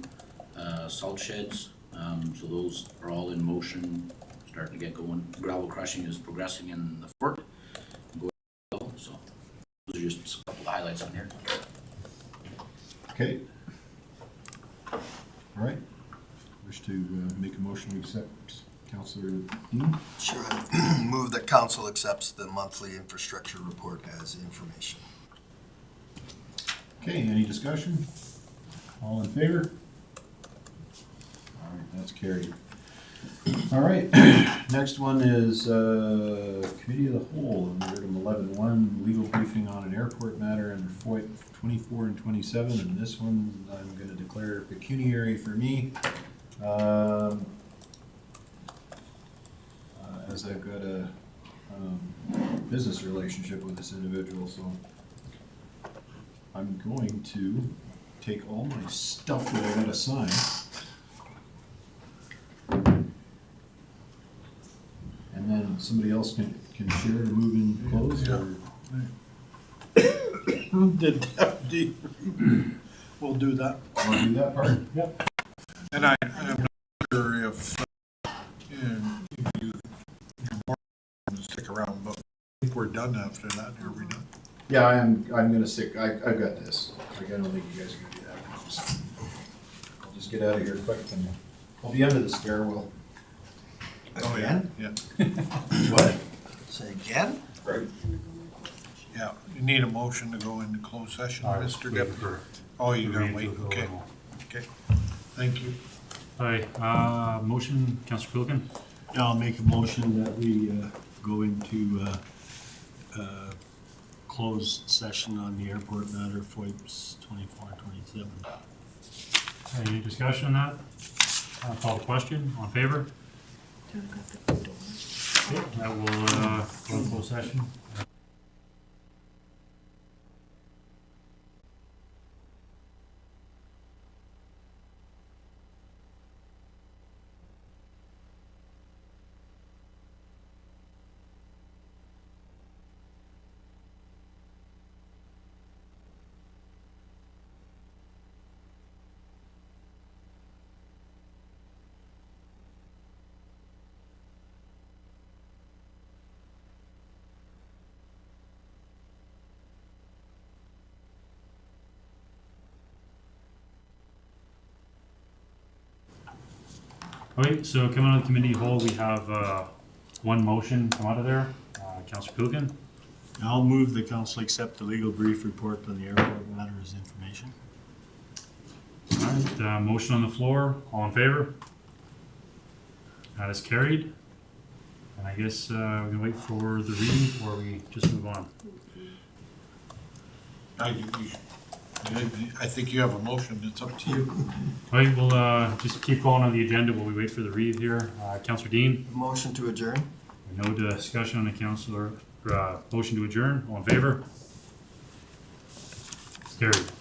salt sheds. So those are all in motion, starting to get going. Gravel crushing is progressing in the fort. So those are just a couple of highlights on here. Okay. All right. Wish to make a motion to accept Councillor Dean? Sure. I move that council accepts the monthly infrastructure report as information. Okay, any discussion? All in favor? All right, that's carried. All right, next one is Committee of the Whole, under item 11.1, legal briefing on an airport matter under FOIP 24 and 27, and this one I'm going to declare pecuniary for me. As I've got a business relationship with this individual, so I'm going to take all my stuff that I gotta sign. And then somebody else can share to move in close, or? Did deputy, we'll do that. Wanna do that part? Yep. And I'm not sure if you're more to stick around, but I think we're done after that. Are we done? Yeah, I'm gonna stick, I've got this. Like, I don't think you guys are gonna do that. I'll just get out of here quick and I'll be under the stairwell. Oh, yeah. Yeah. What? Say again? Right. Yeah, you need a motion to go into closed session, Mr. Deputy. Oh, you gotta wait, okay. Okay, thank you. Hi, motion, Councillor Pilkin? Yeah, I'll make a motion that we go into closed session on the airport matter, FOIPs 24 and 27. Any discussion on that? Call the question, on favor? Okay, that will, go to closed session. Okay, so coming out of the committee whole, we have one motion come out of there. Councillor Pilkin? I'll move the council accept the legal brief report on the airport matter as information. All right, motion on the floor, all in favor? That is carried. And I guess we can wait for the reading, or we just move on. I think you have a motion, it's up to you. All right, we'll just keep going on the agenda while we wait for the read here. Councillor Dean? Motion to adjourn? No discussion on the councillor, motion to adjourn, all in favor? It's carried.